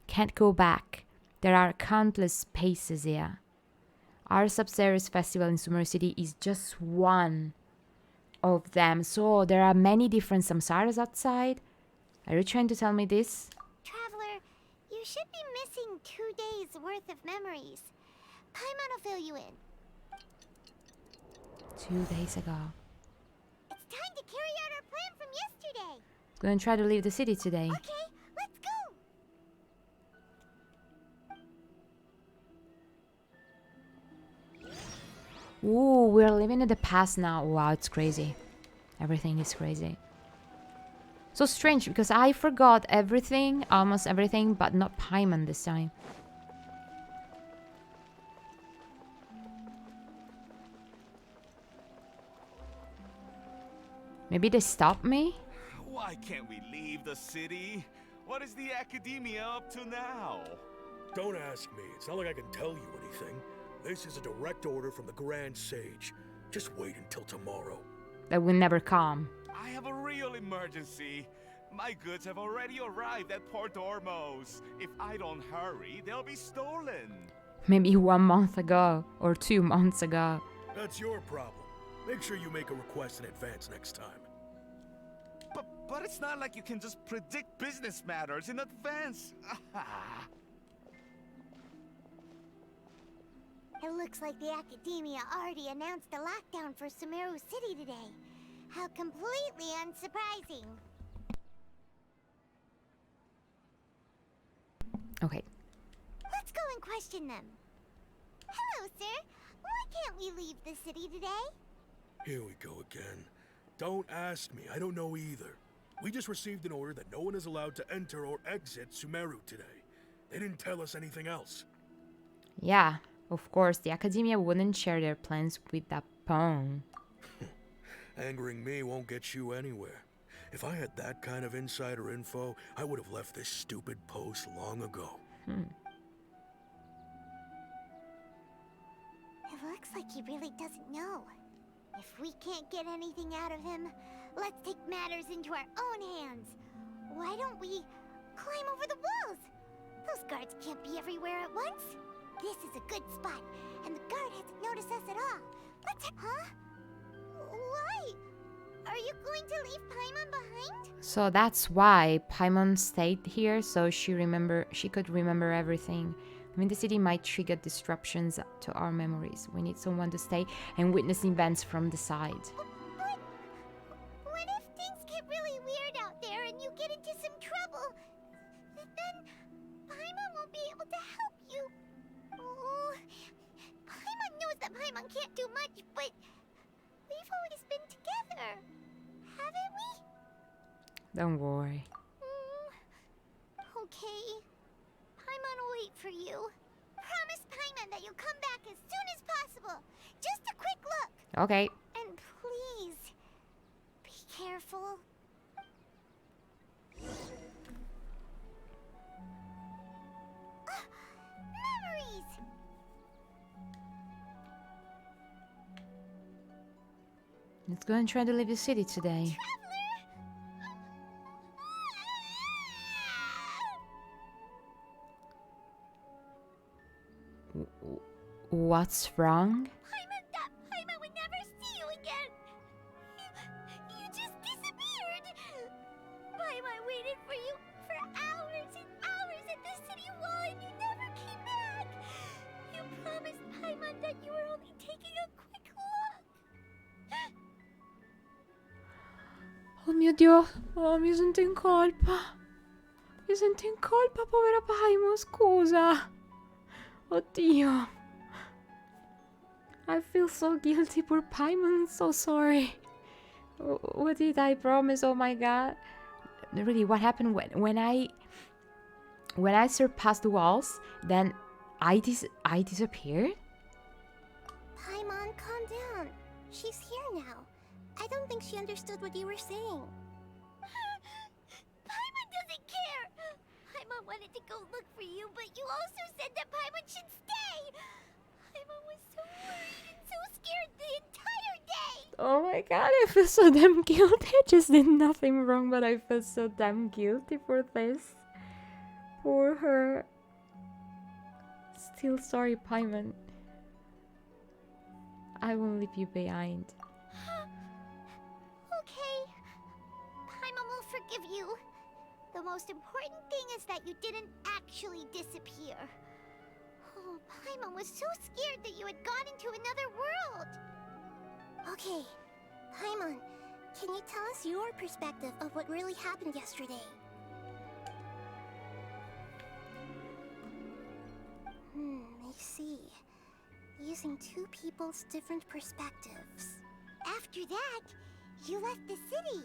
Can't go back. There are countless spaces here. Our Sub-Zero's festival in Sumeru City is just one of them. So there are many different samsaras outside. Are you trying to tell me this? Traveler, you should be missing 2 days worth of memories. Paimon will fill you in. 2 days ago. It's time to carry out our plan from yesterday. Let's go and try to leave the city today. Okay, let's go. Ooh, we're living in the past now. Wow, it's crazy. Everything is crazy. So strange because I forgot everything, almost everything, but not Paimon this time. Maybe they stopped me? Why can't we leave the city? What is the academia up to now? Don't ask me. It's not like I can tell you anything. This is a direct order from the Grand Sage. Just wait until tomorrow. That will never come. I have a real emergency. My goods have already arrived at Port Ormos. If I don't hurry, they'll be stolen. Maybe 1 month ago or 2 months ago. That's your problem. Make sure you make a request in advance next time. But it's not like you can just predict business matters in advance. It looks like the Academia already announced a lockdown for Sumeru City today. How completely unsurprising. Okay. Let's go and question them. Hello, sir. Why can't we leave the city today? Here we go again. Don't ask me. I don't know either. We just received an order that no one is allowed to enter or exit Sumeru today. They didn't tell us anything else. Yeah, of course, the Academia wouldn't share their plans with that pawn. Angering me won't get you anywhere. If I had that kind of insider info, I would have left this stupid post long ago. It looks like he really doesn't know. If we can't get anything out of him, let's take matters into our own hands. Why don't we climb over the walls? Those guards can't be everywhere at once. This is a good spot, and the guard hasn't noticed us at all. Let's... Huh? Why? Are you going to leave Paimon behind? So that's why Paimon stayed here, so she could remember everything. I mean, the city might trigger disruptions to our memories. We need someone to stay and witness events from the side. But what if things get really weird out there and you get into some trouble? Then Paimon won't be able to help you. Oh, Paimon knows that Paimon can't do much, but we've always been together, haven't we? Don't worry. Okay. Paimon will wait for you. Promise Paimon that you'll come back as soon as possible. Just a quick look. Okay. And please, be careful. Memories! Let's go and try to leave the city today. What's wrong? Paimon would never see you again. You just disappeared. Paimon waited for you for hours and hours at the city wall and you never came back. You promised Paimon that you were only taking a quick look. Oh mio Dio, oh, mi sento in colpa. Mi sento in colpa, povera Paimon, scusa. Oddio. I feel so guilty, poor Paimon, so sorry. What did I promise? Oh my god. Really, what happened when I surpassed the walls, then I disappeared? Paimon, calm down. She's here now. I don't think she understood what you were saying. Paimon doesn't care. Paimon wanted to go look for you, but you also said that Paimon should stay. Paimon was so worried and so scared the entire day. Oh my god, I feel so damn guilty. I just did nothing wrong, but I feel so damn guilty for this. Poor her. Still sorry, Paimon. I won't leave you behind. Okay. Paimon will forgive you. The most important thing is that you didn't actually disappear. Oh, Paimon was so scared that you had gone into another world. Okay, Paimon, can you tell us your perspective of what really happened yesterday? I see. Using two people's different perspectives. After that, you left the city.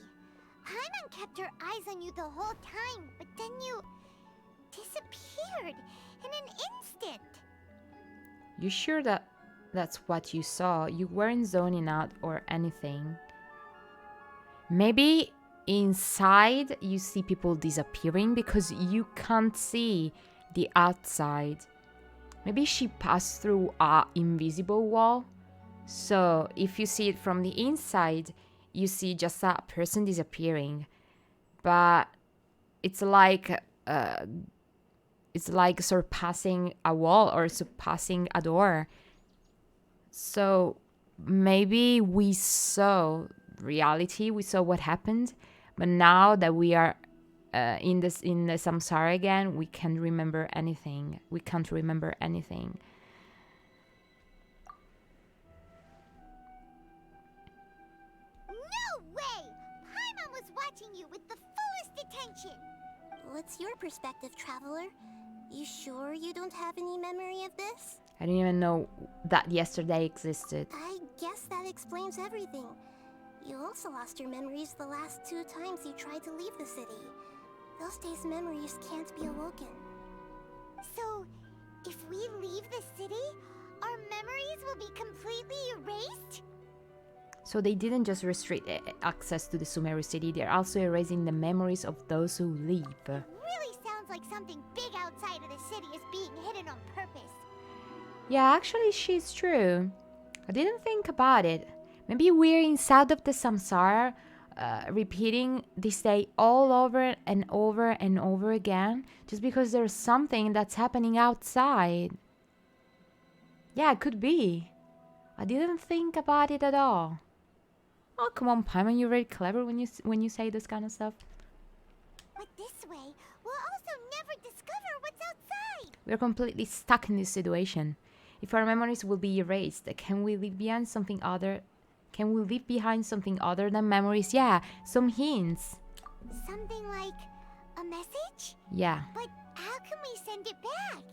Paimon kept her eyes on you the whole time, but then you disappeared in an instant. You sure that that's what you saw? You weren't zoning out or anything. Maybe inside you see people disappearing because you can't see the outside. Maybe she passed through a invisible wall. So if you see it from the inside, you see just a person disappearing. But it's like surpassing a wall or surpassing a door. So maybe we saw reality, we saw what happened, but now that we are in the samsara again, we can't remember anything. We can't remember anything. No way! Paimon was watching you with the fullest attention. What's your perspective, traveler? You sure you don't have any memory of this? I didn't even know that yesterday existed. I guess that explains everything. You also lost your memories the last 2 times you tried to leave the city. Those days' memories can't be awoken. So, if we leave the city, our memories will be completely erased? So they didn't just restrict access to the Sumeru city, they're also erasing the memories of those who leave. Really sounds like something big outside of the city is being hidden on purpose. Yeah, actually she's true. I didn't think about it. Maybe we're inside of the samsara, repeating this day all over and over and over again, just because there's something that's happening outside. Yeah, it could be. I didn't think about it at all. Oh, come on, Paimon, you're very clever when you say this kind of stuff. But this way, we'll also never discover what's outside. We're completely stuck in this situation. If our memories will be erased, can we leave behind something other? Can we leave behind something other than memories? Yeah, some hints. Something like a message? Yeah, But how can we send it back?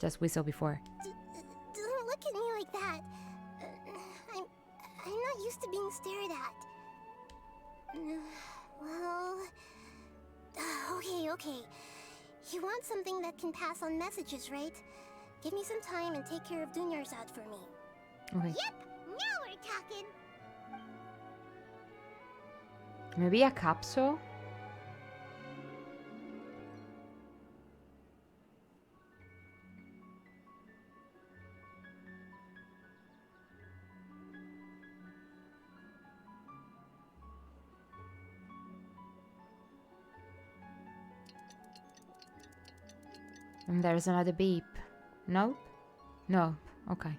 just we saw before. Don't look at me like that. I'm not used to being stared at. Well... Okay. You want something that can pass on messages, right? Give me some time and take care of Dunyarzad for me. Okay. Yep, now we're talking. Maybe a capsule? And there's another beep. Nope? No. Okay.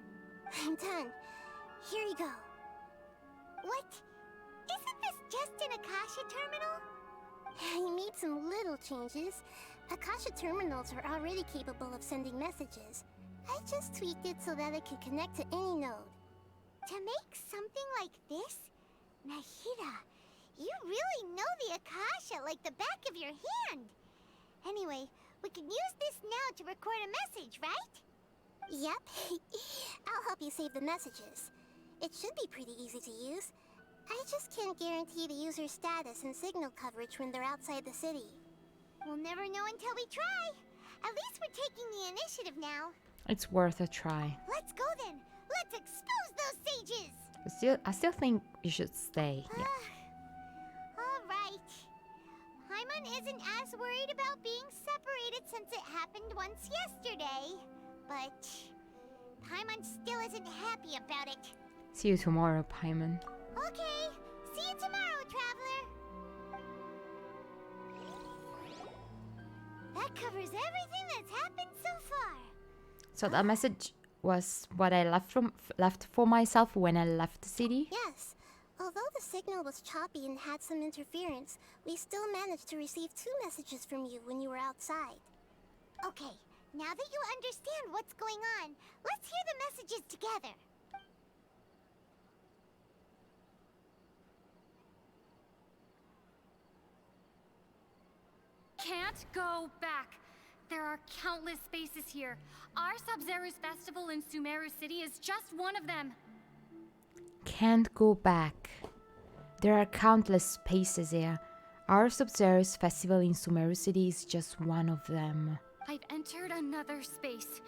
I'm done. Here you go. What? Isn't this just an Akasha terminal? You made some little changes. Akasha terminals are already capable of sending messages. I just tweaked it so that it could connect to any node. To make something like this? Nahida, you really know the Akasha like the back of your hand. Anyway, we can use this now to record a message, right? Yep. I'll help you save the messages. It should be pretty easy to use. I just can't guarantee the user's status and signal coverage when they're outside the city. We'll never know until we try. At least we're taking the initiative now. It's worth a try. Let's go then. Let's expose those sages. I still think you should stay. Yeah. All right. Paimon isn't as worried about being separated since it happened once yesterday. But Paimon still isn't happy about it. See you tomorrow, Paimon. Okay. See you tomorrow, traveler. That covers everything that's happened so far. So that message was what I left for myself when I left the city? Yes. Although the signal was choppy and had some interference, we still managed to receive 2 messages from you when you were outside. Okay, now that you understand what's going on, let's hear the messages together. Can't go back. There are countless spaces here. Our Sub-Zero's festival in Sumeru City is just one of them. Can't go back. There are countless spaces here. Our Sub-Zero's festival in Sumeru City is just one of them. I've entered another space.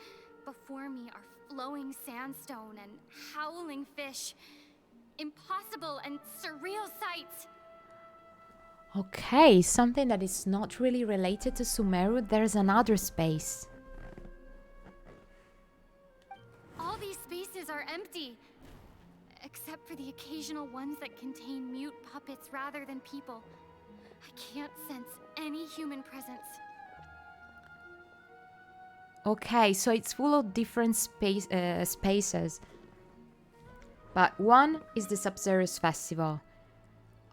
Before me are flowing sandstone and howling fish. Impossible and surreal sights. Okay, something that is not really related to Sumeru. There's another space. All these spaces are empty, except for the occasional ones that contain mute puppets rather than people. I can't sense any human presence. Okay, so it's full of different spaces. But one is the Sub-Zero's festival.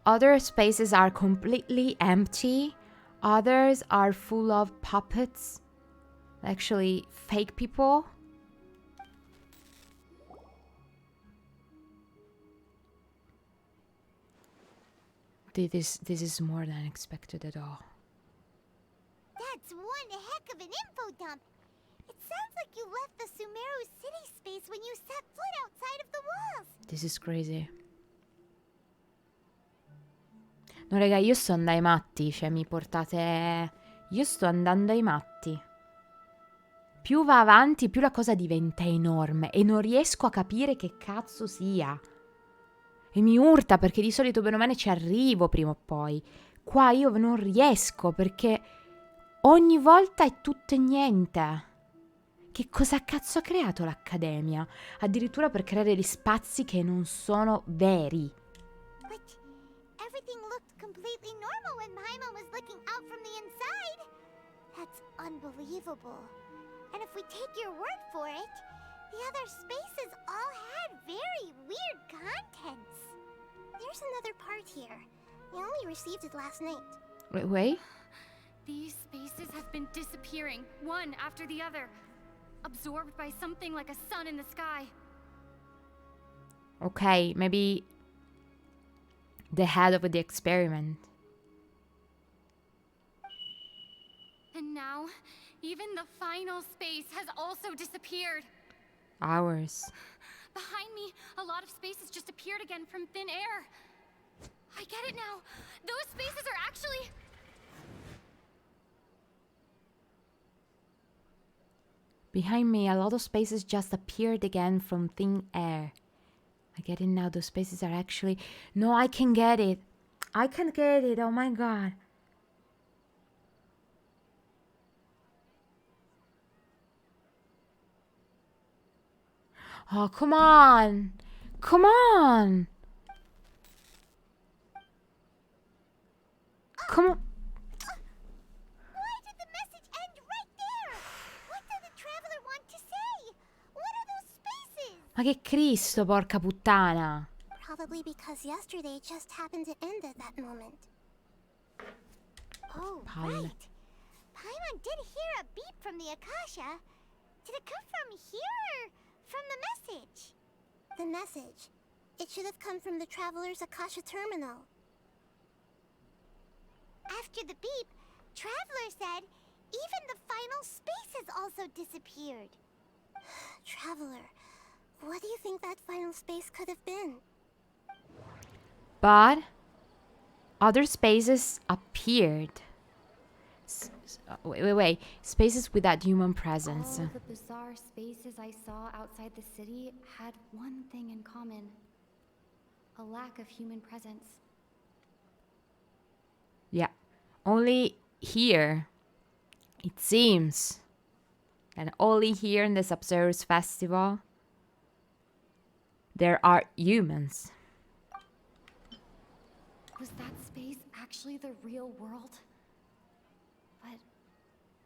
Other spaces are completely empty. Others are full of puppets. Actually, fake people. This is more than expected at all. That's one heck of an info dump. It sounds like you left the Sumeru city space when you set foot outside of the walls. This is crazy. No, raga, io sto andando ai matti. Cioè, mi portate... Io sto andando ai matti. Più va avanti, più la cosa diventa enorme. E non riesco a capire che cazzo sia. E mi urta, perché di solito bene o male ci arrivo prima o poi. Qua io non riesco, perché ogni volta è tutto e niente. Che cosa cazzo ha creato l'Accademia? Addirittura per creare gli spazi che non sono veri. But everything looked completely normal when Paimon was looking out from the inside. That's unbelievable. And if we take your word for it, the other spaces all had very weird contents. There's another part here. We only received it last night. Wait? These spaces have been disappearing, one after the other, absorbed by something like a sun in the sky. Okay, maybe the head of the experiment. And now, even the final space has also disappeared. Ours. Behind me, a lot of spaces just appeared again from thin air. I get it now. Those spaces are actually... Behind me, a lot of spaces just appeared again from thin air. I get it now. Those spaces are actually... No, I can get it. I can get it. Oh my god. Oh, come on. Come on. Come on. Why did the message end right there? What did the traveler want to say? What are those spaces? Ma che Cristo, porca puttana. Probably because yesterday just happened to end at that moment. Oh, Palle. right. Paimon did hear a beep from the Akasha. Did it come from here or from the message? The message. It should have come from the Traveler's Akasha terminal. After the beep, Traveler said even the final spaces also disappeared. Traveler, what do you think that final space could have been? But other spaces appeared. Wait. Spaces without human presence. All the bizarre spaces I saw outside the city had one thing in common. A lack of human presence. Yeah. Only here, it seems, and only here in the Sub-Zero's festival, there are humans. Was that space actually the real world? But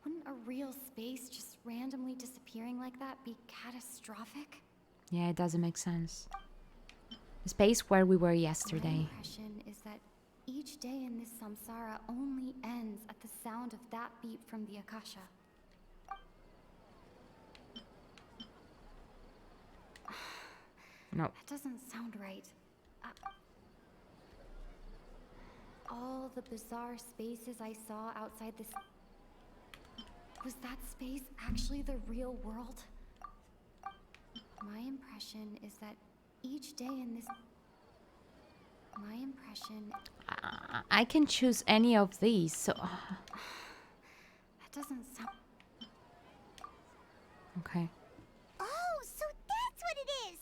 wouldn't a real space just randomly disappearing like that be catastrophic? Yeah, it doesn't make sense. The space where we were My yesterday. impression is that each day in this samsara only ends at the sound of that beep from the Akasha. No. That doesn't sound right. All the bizarre spaces I saw outside this... Was that space actually the real world? My impression is that each day in this... My impression... I can choose any of these, so... That doesn't sound... Okay. Oh, so that's what it is!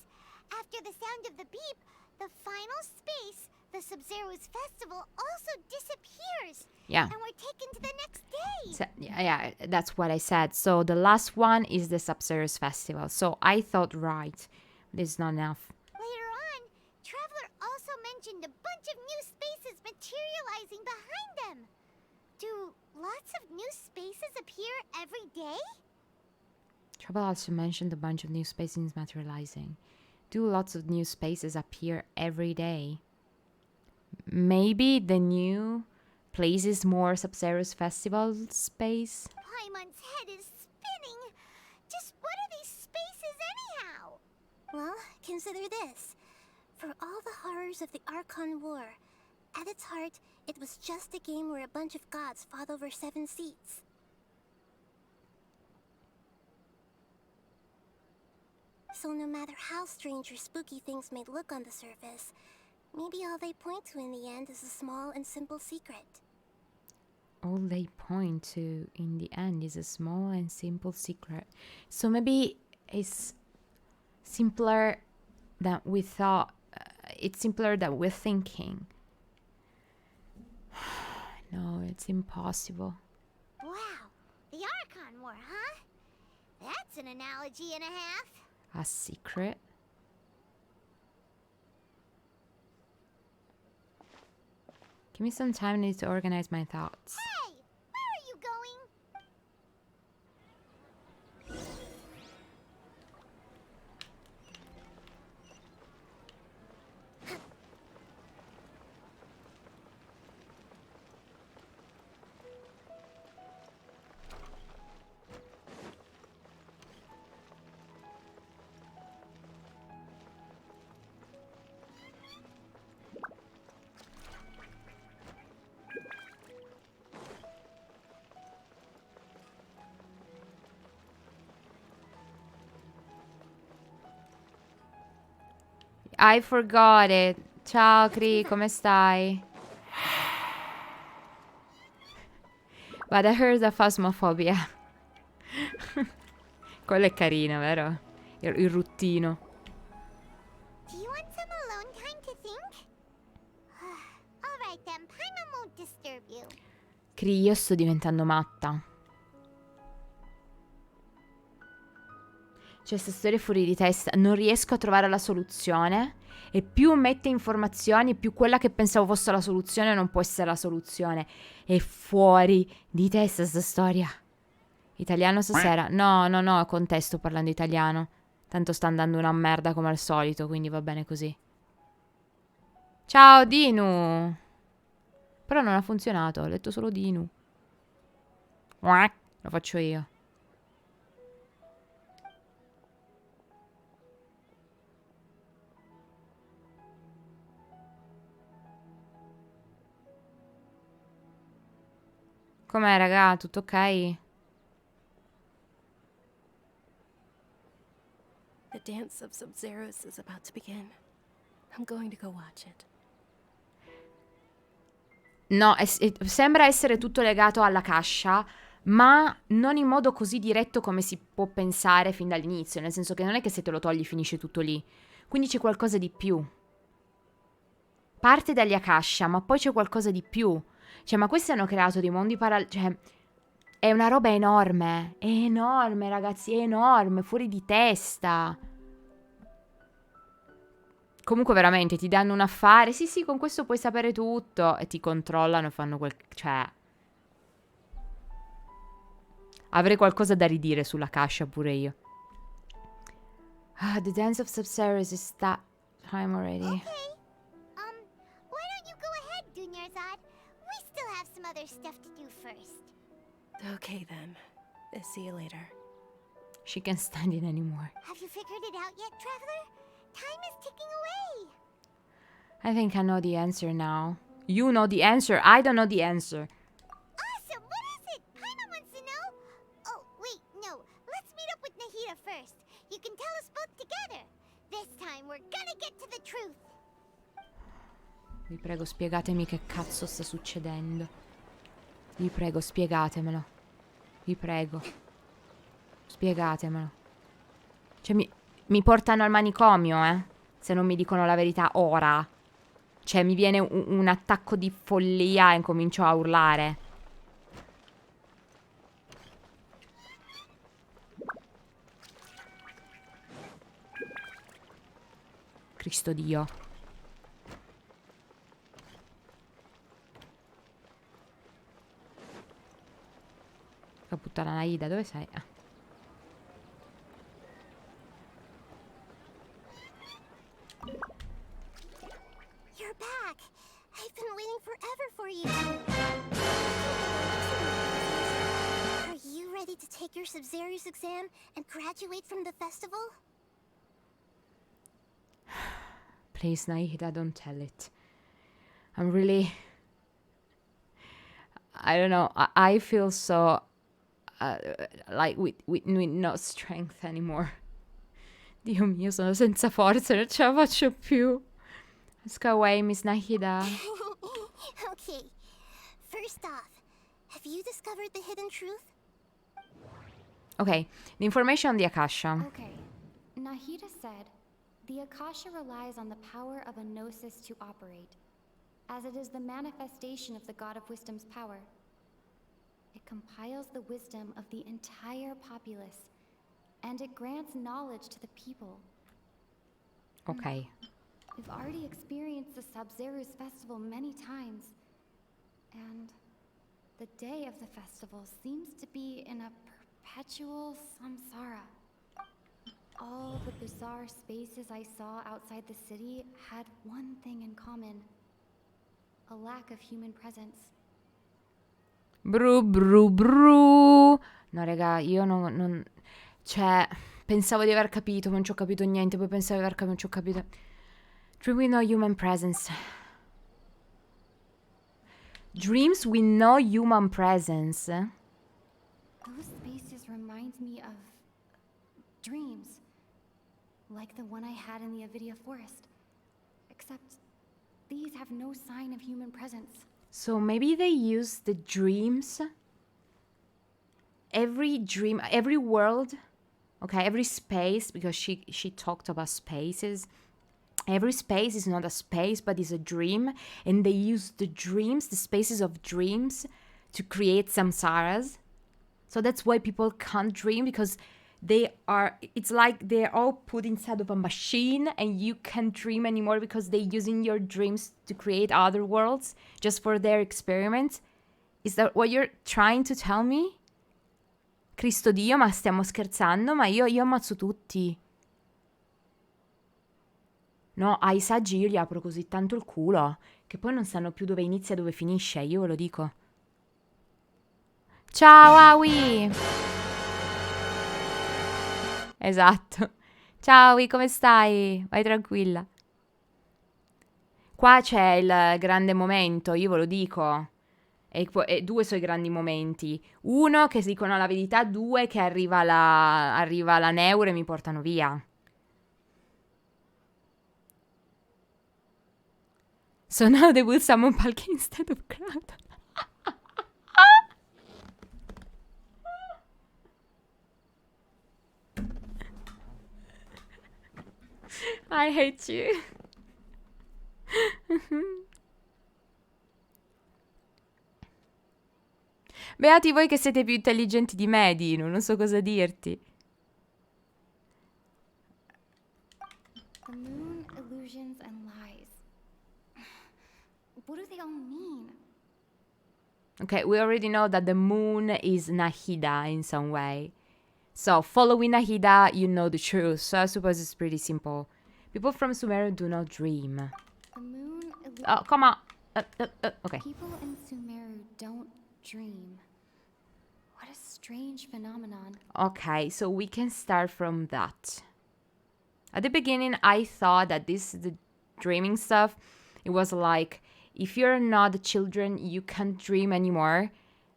After the sound of the beep, the final space, the Sub-Zero's festival also disappears. Yeah. And we're taken to the next day. So, yeah, that's what I said. So the last one is the Sub-Zero's festival. So I thought right. This is not enough. Later on, Traveler also mentioned a bunch of new spaces materializing behind them. Do lots of new spaces appear every day? Trouble also mentioned a bunch of new spaces materializing. Do lots of new spaces appear every day? Maybe the new place is more Sub-Zero's festival space? Paimon's head is spinning. Just what are these spaces anyhow? Well, consider this. For all the horrors of the Archon War, at its heart, it was just a game where a bunch of gods fought over 7 seats. So no matter how strange or spooky things may look on the surface, maybe all they point to in the end is a small and simple secret. All they point to in the end is a small and simple secret. So maybe it's simpler than we thought. It's simpler than we're thinking. No, it's impossible. Wow, the Archon War, huh? That's an analogy and a half. A secret? Give me some time, I need to organize my thoughts. Hey, where are you going? I forgot it. Ciao Cri, come stai? But I heard the phasmophobia. Quello è carino, vero? Il ruttino. Do you want some alone time to think? Alright then, Paimon won't disturb you. Cri, io sto diventando matta. Cioè, questa storia è fuori di testa. Non riesco a trovare la soluzione. E più mette informazioni, più quella che pensavo fosse la soluzione non può essere la soluzione. È fuori di testa sta storia. Italiano stasera? No, con te sto parlando italiano. Tanto sta andando una merda come al solito, quindi va bene così. Ciao, Dinu! Però non ha funzionato, ho letto solo Dinu. Lo faccio io. Com'è, raga? Tutto ok? The dance of Sub-Zeros is about to begin. I'm going to go watch it. No, sembra essere tutto legato alla cascia, ma non in modo così diretto come si può pensare fin dall'inizio, nel senso che non è che se te lo togli finisce tutto lì. Quindi c'è qualcosa di più. Parte dagli Akasha, ma poi c'è qualcosa di più. Cioè, ma questi hanno creato dei mondi paralleli. Cioè, è una roba enorme. È enorme, ragazzi, è enorme, fuori di testa. Comunque, veramente, ti danno un affare. Sì, con questo puoi sapere tutto. E ti controllano e fanno quel... Cioè... Avrei qualcosa da ridire sulla cascia pure io. The dance of Sub-Zeros is that time already. Okay. Why don't you go ahead, Dunyarzad? We still have some other stuff to do first. Okay then. See you later. She can't stand it anymore. Have you figured it out yet, Traveler? Time is ticking away. I think I know the answer now. You know the answer. I don't know the answer. Awesome! What is it? Paimon wants to know. Oh, wait, no. Let's meet up with Nahida first. You can tell us both together. This time we're gonna get to the truth. Vi prego, spiegatemi che cazzo sta succedendo. Vi prego, spiegatemelo. Vi prego. Spiegatemelo. Cioè, mi portano al manicomio, se non mi dicono la verità ora. Cioè, mi viene un attacco di follia e comincio a urlare. Cristo Dio. Che puttana Nahida, dove sei? Ah. You're back. I've been waiting forever for you. Are you ready to take your Subzerius exam and graduate from the festival? Please, Nahida, don't tell it. I'm really... I don't know. I feel so... like with no strength anymore. Dio mio, sono senza forza, non ce la faccio più. Let's go away, Miss Nahida. Okay. First off, have you discovered the hidden truth? Okay, the information on the Akasha. Okay. Nahida said, the Akasha relies on the power of a gnosis to operate, as it is the manifestation of the God of Wisdom's power. It compiles the wisdom of the entire populace, and it grants knowledge to the people. Okay. We've already experienced the Sabzerus festival many times, and the day of the festival seems to be in a perpetual samsara. All the bizarre spaces I saw outside the city had one thing in common: a lack of human presence. Bru bru bru. No, raga, io non... Cioè, pensavo di aver capito, ma non ci ho capito niente. Poi pensavo di aver capito, non ci ho capito. Dream with no human presence. Dreams with no human presence. Those spaces remind me of dreams, like the one I had in the Avidia forest. Except these have no sign of human presence. So maybe they use the dreams. Every dream, every world, okay, every space, because she talked about spaces. Every space is not a space, but is a dream. And they use the dreams, the spaces of dreams, to create samsaras. So that's why people can't dream, because it's like they're all put inside of a machine and you can't dream anymore because they're using your dreams to create other worlds just for their experiments. Is that what you're trying to tell me? Cristo Dio, ma stiamo scherzando? Ma io ammazzo tutti. No, ai saggi io gli apro così tanto il culo che poi non sanno più dove inizia e dove finisce, io ve lo dico. Ciao, Awi! Esatto. Ciao, Awi, come stai? Vai tranquilla. Qua c'è il grande momento, io ve lo dico. E due sono i grandi momenti. Uno, che si dicono la verità. Due, che arriva la neuro e mi portano via. So now they will summon Palki instead of Crowd. I hate you. Beati voi che siete più intelligenti di me, Dino, non so cosa dirti. The moon, illusions, and lies. What do they all mean? Okay, we already know that the moon is Nahida in some way. So, following Nahida, you know the truth. So, I suppose it's pretty simple. People from Sumeru do not dream. The moon, Oh, come on. Okay. People in Sumeru don't dream. What a strange phenomenon. Okay, so we can start from that. At the beginning, I thought that the dreaming stuff, it was like, if you're not children, you can't dream anymore,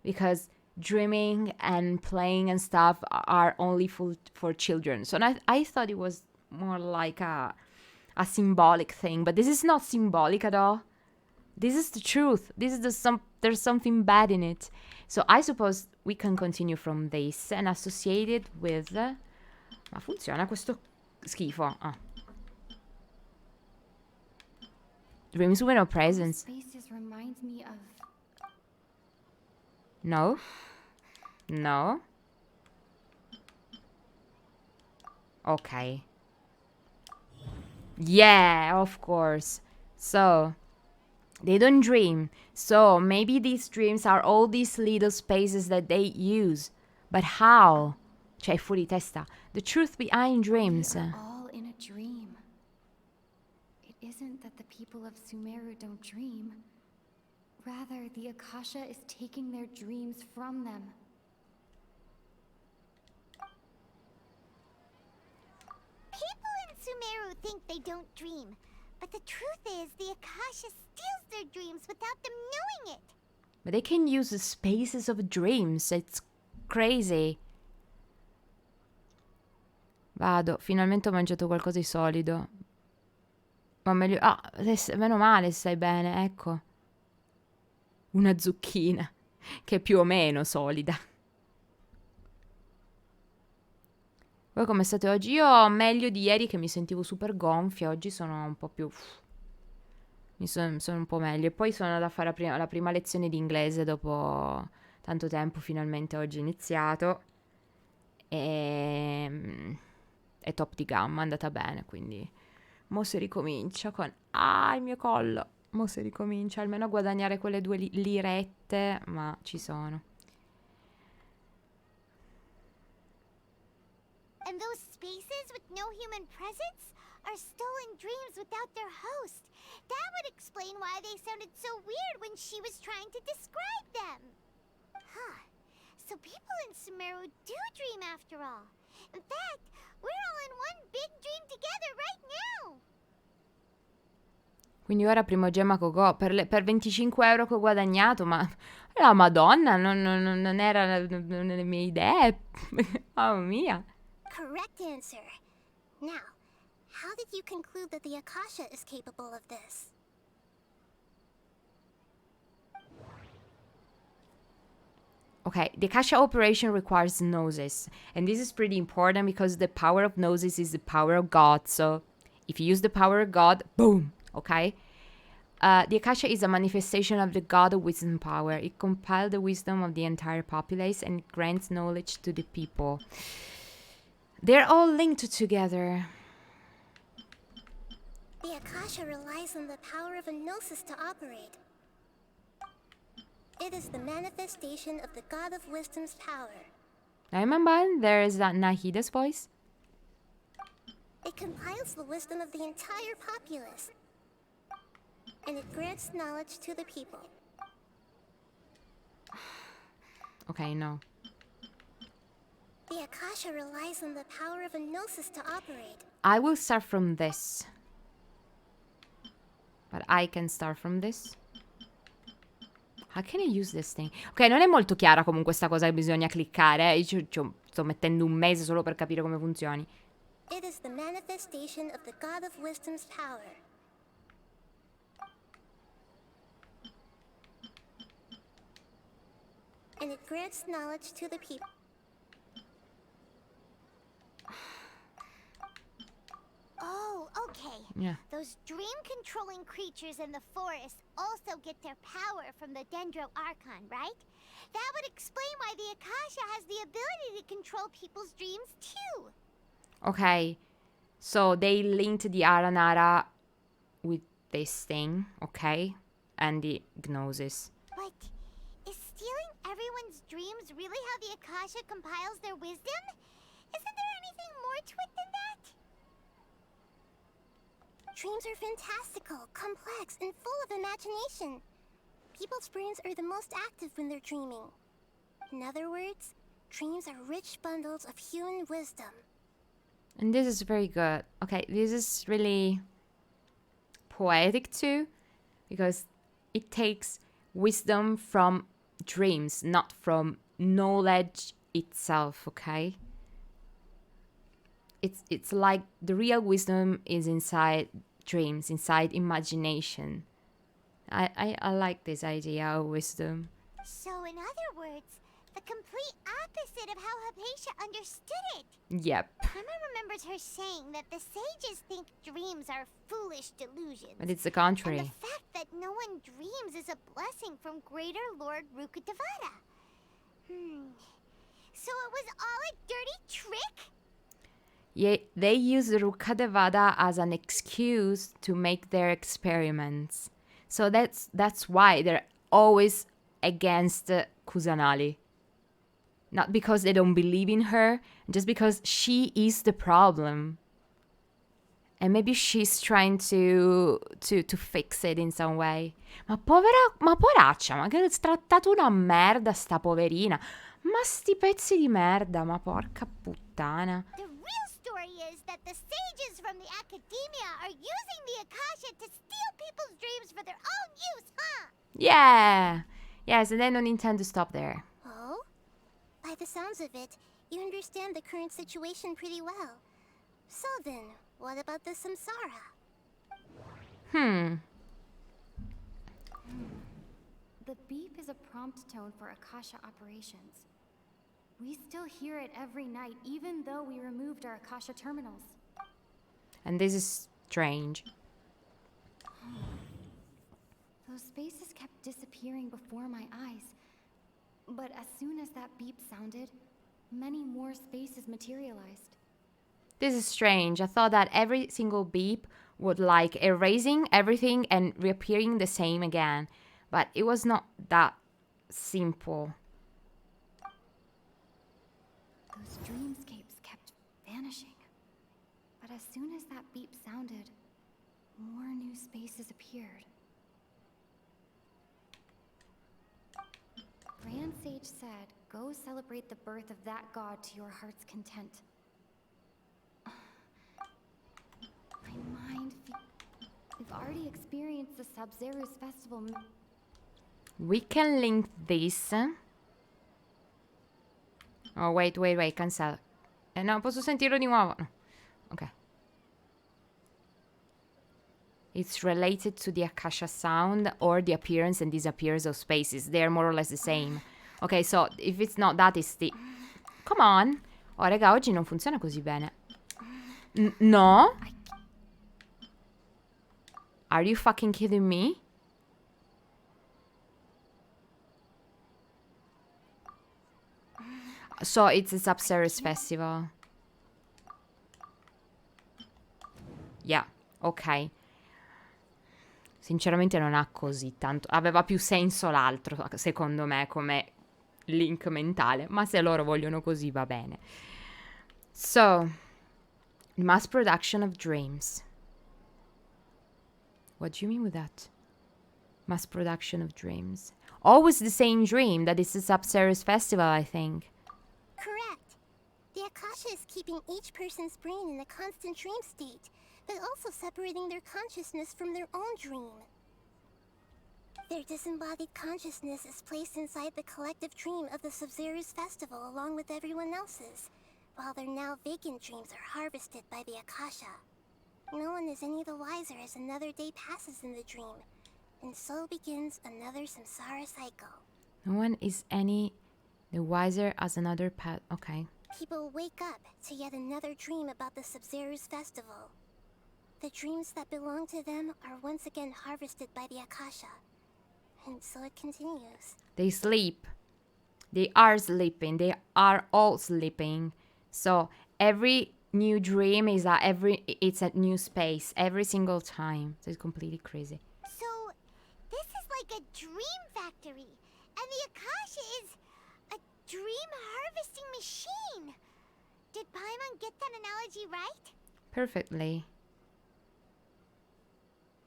because dreaming and playing and stuff are only for children. So I thought it was more like a symbolic thing, but this is not symbolic at all. This is the truth. There's something bad in it. So I suppose we can continue from this and associate it with... Ma funziona questo schifo? Ah. Dreams with no presence. Spaces reminds me of... No? No? Okay. Yeah, of course. So, they don't dream. So, maybe these dreams are all these little spaces that they use. But how? Cioè, fuori testa. The truth behind dreams. We are all in a dream. It isn't that the people of Sumeru don't dream. Rather, the Akasha is taking their dreams from them. People in Sumeru think they don't dream, but the truth is the Akasha steals their dreams without them knowing it. But they can use the spaces of dreams. It's crazy. Vado, finalmente ho mangiato qualcosa di solido. Ma meglio... Ah, meno male, stai bene, ecco. Una zucchina, che è più o meno solida. Voi come state oggi? Io meglio di ieri che mi sentivo super gonfia. Oggi sono un po' più... sono un po' meglio. E poi sono da fare la prima lezione di inglese dopo tanto tempo. Finalmente oggi ho iniziato. E... è top di gamma, è andata bene, quindi... Mo si ricomincia con... Ah, il mio collo! Mo si ricomincia almeno a guadagnare quelle 2 lirette, ma ci sono. And those spaces with no human presence are stolen dreams without their host. That would explain why they sounded so weird when she was trying to describe them. Huh. So people in Sumeru do dream after all. In fact, we're all in one big dream together right now. Quindi ora primo gemma Coco per 25 euro che ho guadagnato, ma la Madonna, non era nelle mie idee. Mamma mia. Correct answer. Now, how did you conclude that the Akasha is capable of this? Okay, the Akasha operation requires gnosis. And this is pretty important because the power of gnosis is the power of God. So if you use the power of God, boom, okay? The Akasha is a manifestation of the God of wisdom power. It compiles the wisdom of the entire populace and it grants knowledge to the people. They're all linked together. The Akasha relies on the power of a gnosis to operate. It is the manifestation of the God of Wisdom's power. I remember there's that Nahida's voice. It compiles the wisdom of the entire populace. And it grants knowledge to the people. Okay, no. The Akasha relies on the power of a gnosis to operate. I will start from this. But I can start from this. How can I use this thing? Ok, non è molto chiara comunque sta cosa che bisogna cliccare. Io sto mettendo un mese solo per capire come funzioni. It is the manifestation of the God of Wisdom's power. And it grants knowledge to the people. Oh, okay. Yeah. Those dream-controlling creatures in the forest also get their power from the Dendro Archon, right? That would explain why the Akasha has the ability to control people's dreams too. Okay. So they linked the Aranara with this thing, okay? And the Gnosis. But is stealing everyone's dreams really how the Akasha compiles their wisdom? Isn't there anything more to it than that? Dreams are fantastical, complex, and full of imagination. People's brains are the most active when they're dreaming. In other words, dreams are rich bundles of human wisdom. And this is very good. Okay, this is really poetic too, because it takes wisdom from dreams, not from knowledge itself, okay? It's like the real wisdom is inside dreams, inside imagination. I like this idea of wisdom. So in other words, The complete opposite of how Hypatia understood it. Yep. Emma remembers her saying that the sages think dreams are foolish delusions. But it's the And contrary. the fact that no one dreams is a blessing from Greater Lord Rukkhadevata. So it was all a dirty trick? Yeah, they use Rukkhadevata as an excuse to make their experiments. So that's why they're always against Kusanali. Not because they don't believe in her, just because she is the problem. And maybe she's trying to fix it in some way. Ma poraccia, ma che trattato una merda sta poverina. Ma sti pezzi di merda, ma porca puttana. The real story is that the sages from the academia are using the Akasha to steal people's dreams for their own use, huh? Yeah! Yes, and they don't intend to stop there. Oh? By the sounds of it, you understand the current situation pretty well. So then, what about the samsara? The beep is a prompt tone for Akasha operations. We still hear it every night, even though we removed our Akasha terminals. And this is strange. Those spaces kept disappearing before my eyes. But as soon as that beep sounded, many more spaces materialized. This is strange. I thought that every single beep would like erasing everything and reappearing the same again. But it was not that simple. Those dreamscapes kept vanishing. But as soon as that beep sounded, more new spaces appeared. Grand Sage said, "Go celebrate the birth of that god to your heart's content." My mind... We've already experienced the Sub-Zero's festival. We can link this. Oh, wait, cancel. No, posso sentirlo di nuovo? No. Ok. It's related to the Akasha sound or the appearance and disappearance of spaces. They're more or less the same. Ok, so if it's not that, it's the... Come on! Oh, raga, oggi non funziona così bene. No? Are you fucking kidding me? So it's a Sub-Zero's festival. Yeah, ok. Sinceramente non ha così tanto... Aveva più senso l'altro, secondo me, come link mentale. Ma se loro vogliono così, va bene. So, mass production of dreams. What do you mean with that? Mass production of dreams. Always the same dream, that is the Sub-Zero's festival, I think. Correct. The Akasha is keeping each person's brain in a constant dream state, but also separating their consciousness from their own dream. Their disembodied consciousness is placed inside the collective dream of the Sub-Zero's festival along with everyone else's, while their now vacant dreams are harvested by the Akasha. No one is any the wiser as another day passes in the dream, and so begins another samsara cycle. No one is any the wiser as another path. Okay. People wake up to yet another dream about the Sub-Zero's festival. The dreams that belong to them are once again harvested by the Akasha. And so it continues. They sleep. They are sleeping. They are all sleeping. So every new dream is it's a new space every single time. So it's completely crazy. So, this is like a dream factory, and the Akasha is a dream harvesting machine. Did Paimon get that analogy right? Perfectly.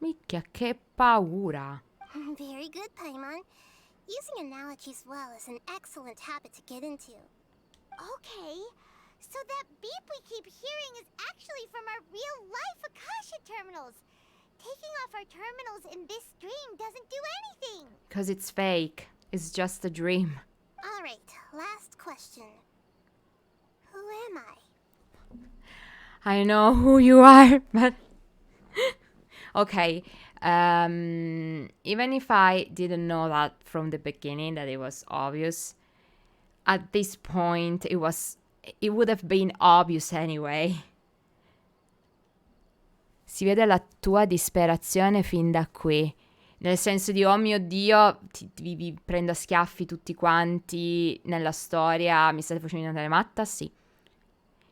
Micchia, che paura. Very good, Paimon. Using analogies well is an excellent habit to get into. Okay, so that beep we keep hearing is actually from our real-life Akasha terminals. Taking off our terminals in this dream doesn't do anything. Because it's fake. It's just a dream. Alright, last question. Who am I? I know who you are, but... Okay. Even if I didn't know that from the beginning, that it was obvious, at this point it would have been obvious anyway. Si vede la tua disperazione fin da qui. Nel senso di, oh mio Dio, vi prendo a schiaffi tutti quanti nella storia, mi state facendo diventare matta? Sì.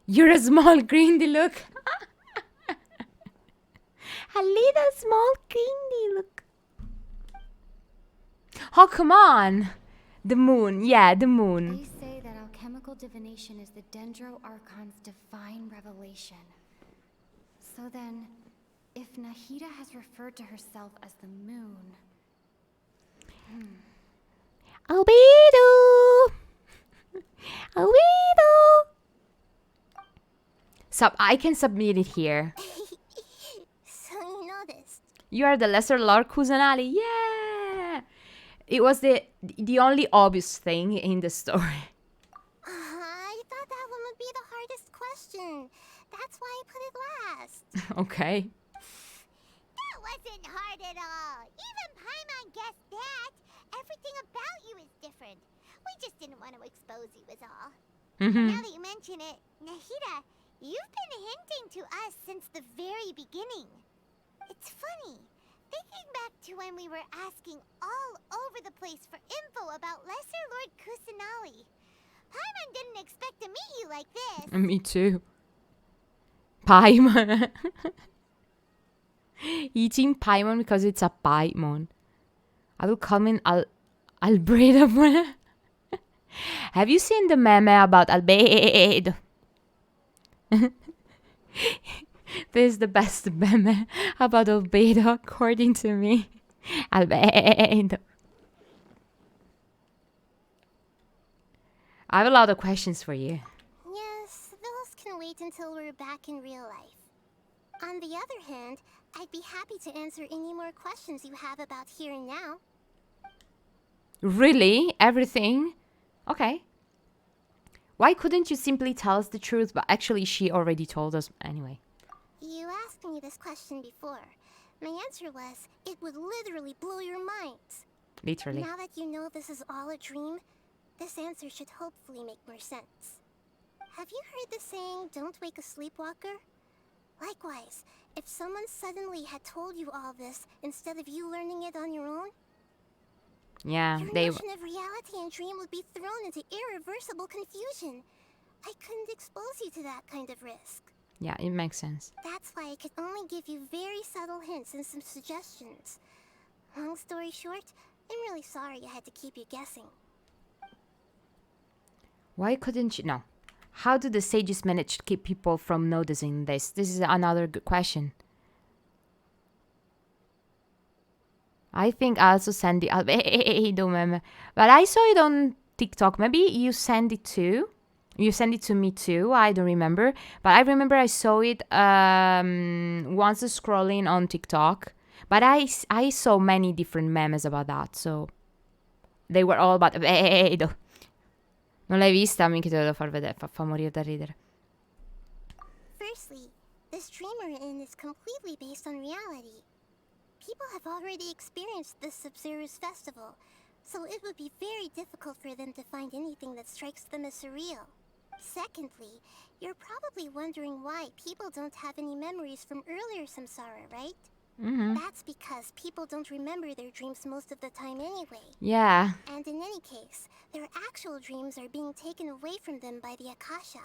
You're a small grindy look. A little small grindy look. Oh, come on. The moon. Yeah, the moon. They say that alchemical divination is the Dendro Archon's divine revelation. So then, if Nahida has referred to herself as the moon... Albedo! Albedo! I can submit it here. So you noticed. You are the lesser Lord Kusanali. Yeah! It was the only obvious thing in the story. I thought that one would be the hardest question. That's why I put it last. Okay. That wasn't hard at all. Even Paimon guessed that. Everything about you is different. We just didn't want to expose you is all. Now that you mention it, Nahida, you've been hinting to us since the very beginning. It's funny. Thinking back to when we were asking all over the place for info about Lesser Lord Kusanali. Paimon didn't expect to meet you like this. Me too. Paimon. Eating Paimon because it's a Paimon. I will come in Albedo. Have you seen the meme about Albedo? This is the best meme about Albedo, according to me. Albedo. I have a lot of questions for you. Yes, those can wait until we're back in real life. On the other hand, I'd be happy to answer any more questions you have about here and now. Really? Everything? Okay. Why couldn't you simply tell us the truth? But actually, she already told us anyway. You asked me this question before. My answer was, it would literally blow your minds. Literally. Now that you know this is all a dream, this answer should hopefully make more sense. Have you heard the saying, don't wake a sleepwalker? Likewise, if someone suddenly had told you all this instead of you learning it on your own, Yeah, your notion of reality and dream would be thrown into irreversible confusion. I couldn't expose you to that kind of risk. Yeah, it makes sense. That's why I could only give you very subtle hints and some suggestions. Long story short, I'm really sorry I had to keep you guessing. Why couldn't you? No. How do the sages manage to keep people from noticing this? This is another good question. I think I also sent it. Albedo meme, but I saw it on TikTok. Maybe you sent it too. You sent it to me too. I don't remember, but I remember I saw it once scrolling on TikTok. But I saw many different memes about that, so they were all about Albedo. Non l'hai vista? Minchia, te la devo far vedere. Fa morire da ridere. Firstly, this dream we're in is completely based on reality. People have already experienced this Sumeru's festival, so it would be very difficult for them to find anything that strikes them as surreal. Secondly, you're probably wondering why people don't have any memories from earlier samsara, right? That's because people don't remember their dreams most of the time anyway. Yeah. And in any case, their actual dreams are being taken away from them by the Akasha.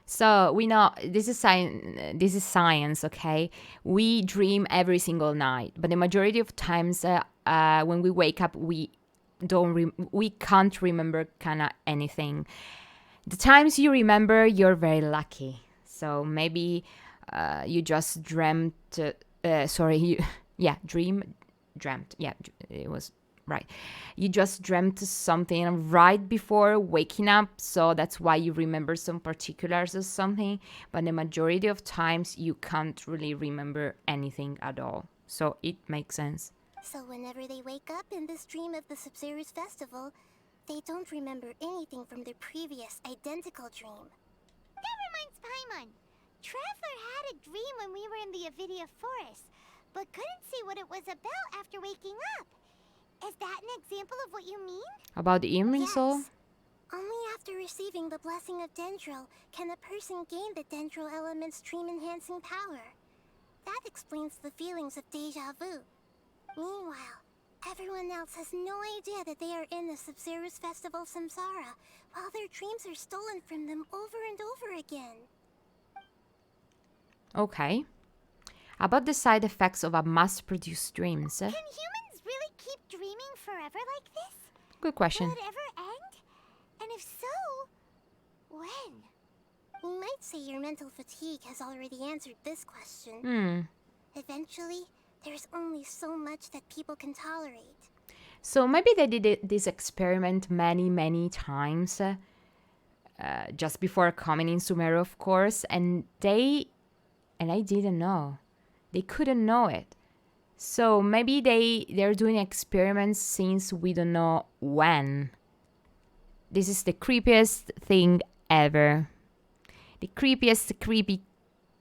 So we know this is science, okay? We dream every single night, but the majority of times when we wake up, we can't remember kinda anything. The times you remember, you're very lucky. So maybe you just dreamt. Dreamt. Yeah, it was right. You just dreamt something right before waking up, so that's why you remember some particulars or something. But the majority of times, you can't really remember anything at all. So it makes sense. So whenever they wake up in this dream of the Sumeru's festival, they don't remember anything from their previous identical dream. That reminds Paimon. Traveler had a dream when we were in the Avidia forest, but couldn't see what it was about after waking up. Is that an example of what you mean? About the earring soul? Yes. Only after receiving the blessing of Dendro can a person gain the Dendro element's dream-enhancing power. That explains the feelings of deja vu. Meanwhile, everyone else has no idea that they are in the Sumeru's festival samsara, while their dreams are stolen from them over and over again. Okay. About the side effects of a mass-produced dreams. Can humans really keep dreaming forever like this? Good question. Will it ever end? And if so, when? We might say your mental fatigue has already answered this question. Eventually, there's only so much that people can tolerate. So maybe they did this experiment many times, just before coming in Sumeru, of course, and I didn't know. They couldn't know it. So maybe they're doing experiments since we don't know when. This is the creepiest thing ever. The creepiest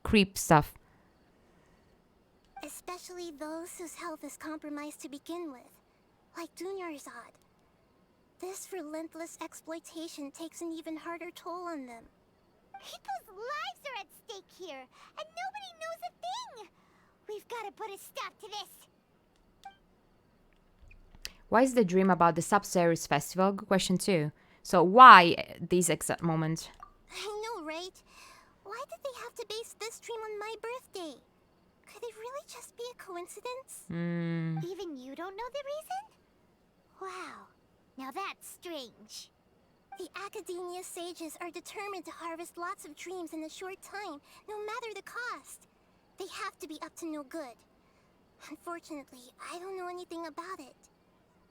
creep stuff. Especially those whose health is compromised to begin with, like Dunyarzad. This relentless exploitation takes an even harder toll on them. People's lives are at stake here, and nobody knows a thing! We've got to put a stop to this! Why is the dream about the Sub-Series festival? Good question too. So why this exact moment? I know, right? Why did they have to base this dream on my birthday? Could it really just be a coincidence? Even you don't know the reason? Wow, now that's strange. The Academia sages are determined to harvest lots of dreams in a short time, no matter the cost. They have to be up to no good. Unfortunately, I don't know anything about it.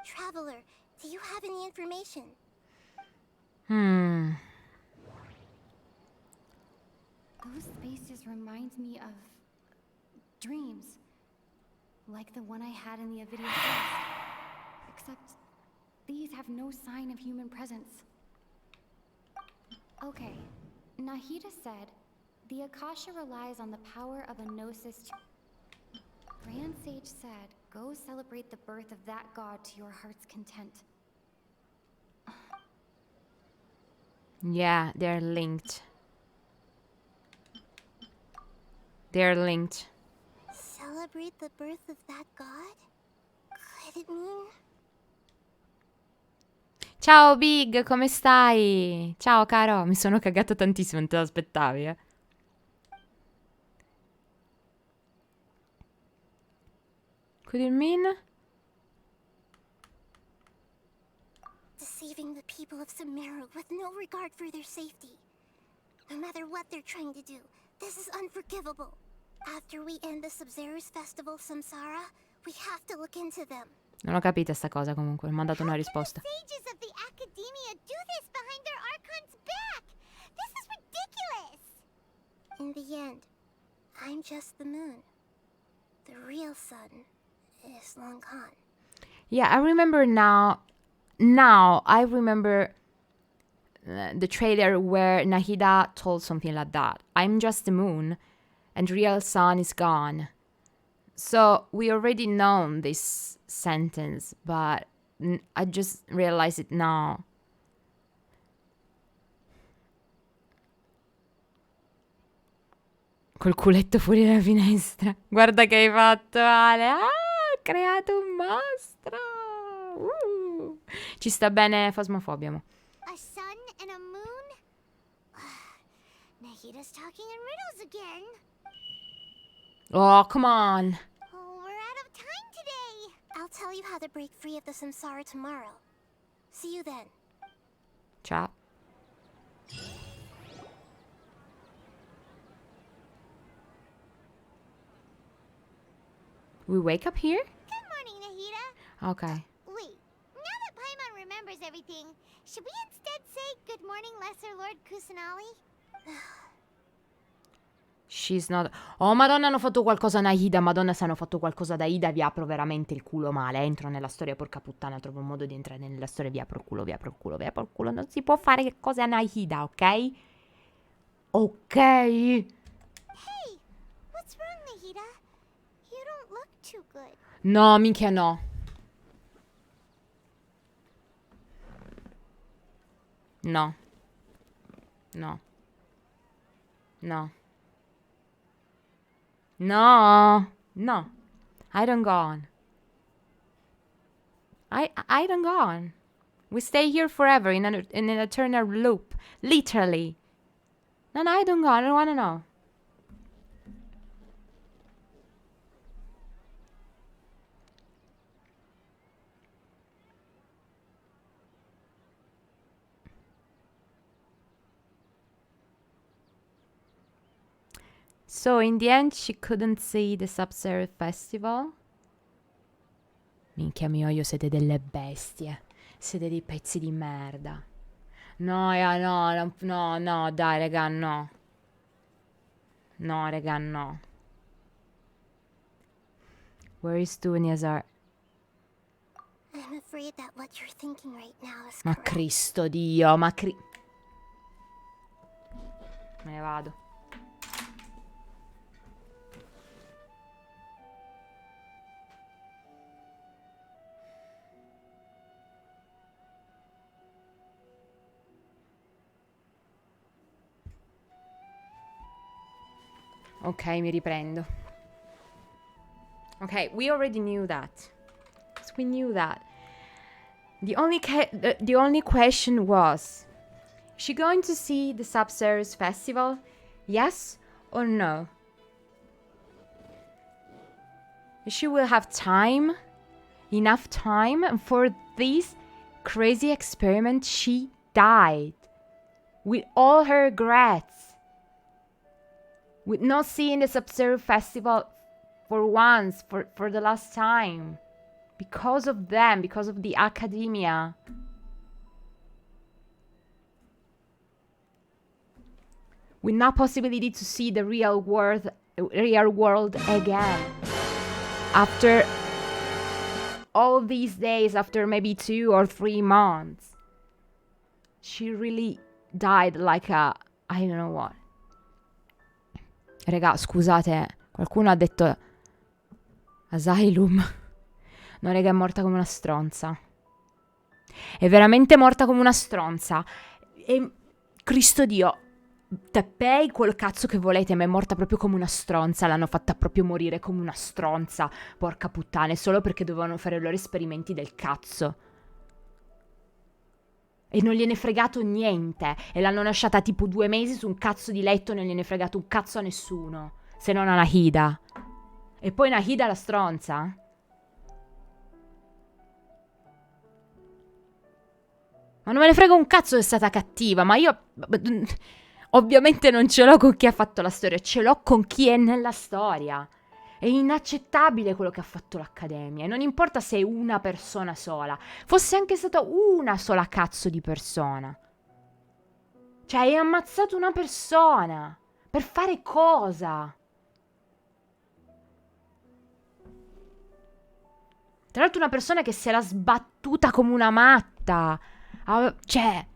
Traveler, do you have any information? Those spaces remind me of dreams. Like the one I had in the Avidia Forest. Except these have no sign of human presence. Okay, Nahida said, the Akasha relies on the power of a gnosis to... Grand Sage said, go celebrate the birth of that god to your heart's content. Yeah, they're linked. They're linked. Celebrate the birth of that god? Could it mean... Ciao Big, come stai? Ciao caro, mi sono cagato tantissimo, non te l'aspettavi, eh? Could it mean? Deceiving the people of Sumeru with no regard for their safety. No matter what they're trying to do, this is unforgivable. After we end the Sub-Zero's festival Samsara, we have to look into them. Non ho capito sta cosa comunque, ho mandato una risposta. How can the sages of the Academia do this behind their Archon's back? This is ridiculous! In the end, I'm just the moon. The real sun is long gone. Yeah, I remember now I remember the trailer where Nahida told something like that. I'm just the moon and real sun is gone. So we already know this sentence, but I just realized it now. Col culetto fuori dalla finestra. Guarda che hai fatto, Ale. Ah, ho creato un mostro. Ci sta bene Phasmophobia. Mo. A sun and a moon? Nahida's talking in riddles again. Oh, come on. Oh, we're out of time today. I'll tell you how to break free of the samsara tomorrow. See you then. Ciao. We wake up here? Good morning, Nahida. Okay. Wait, now that Paimon remembers everything, should we instead say good morning, Lesser Lord Kusanali? She's not... Oh, madonna, hanno fatto qualcosa a Nahida. Madonna, se hanno fatto qualcosa da Ida, vi apro veramente il culo male. Entro nella storia, porca puttana, trovo un modo di entrare nella storia. Vi apro il culo, vi apro il culo, vi apro il culo. Non si può fare cose a Nahida, ok? Ok? Hey, what's wrong, Nahida? You don't look too good. No, minchia no. No. No. No. No. No. I don't go on. I don't go on. We stay here forever in an eternal loop. Literally. No, I don't go. I don't want to know. So in the end she couldn't see the Samsara festival. Minchia mio, siete delle bestie. Siete dei pezzi di merda. No, no, dai, raga, no. No, raga, no. Where is Dunyazar? I'm afraid that what you're thinking right now is Ma correct. Cristo Dio, me ne vado. Ok, mi riprendo. Okay, we already knew that. We knew that. The only question was, is she going to see the Samsara festival? Yes or no? She will have time, enough time, and for this crazy experiment she died. With all her regrets. With not seeing the Samsara festival for once, for the last time. Because of them, because of the academia. With no possibility to see the real world again. After all these days, after maybe 2 or 3 months. She really died like a... I don't know what. Raga, scusate, qualcuno ha detto Asylum. No, raga, è morta come una stronza. È veramente morta come una stronza. E Cristo Dio, Teppei quel cazzo che volete, ma è morta proprio come una stronza. L'hanno fatta proprio morire come una stronza. Porca puttana, solo perché dovevano fare i loro esperimenti del cazzo. E non gliene è fregato niente. E l'hanno lasciata tipo 2 mesi su un cazzo di letto. Non gliene è fregato un cazzo a nessuno. Se non a Nahida. E poi Nahida la stronza. Ma non me ne frega un cazzo che è stata cattiva. Ma io... Ovviamente non ce l'ho con chi ha fatto la storia. Ce l'ho con chi è nella storia. È inaccettabile quello che ha fatto l'Accademia. E non importa se è una persona sola. Fosse anche stata una sola cazzo di persona. Cioè, hai ammazzato una persona. Per fare cosa? Tra l'altro una persona che se l'ha sbattuta come una matta. Cioè...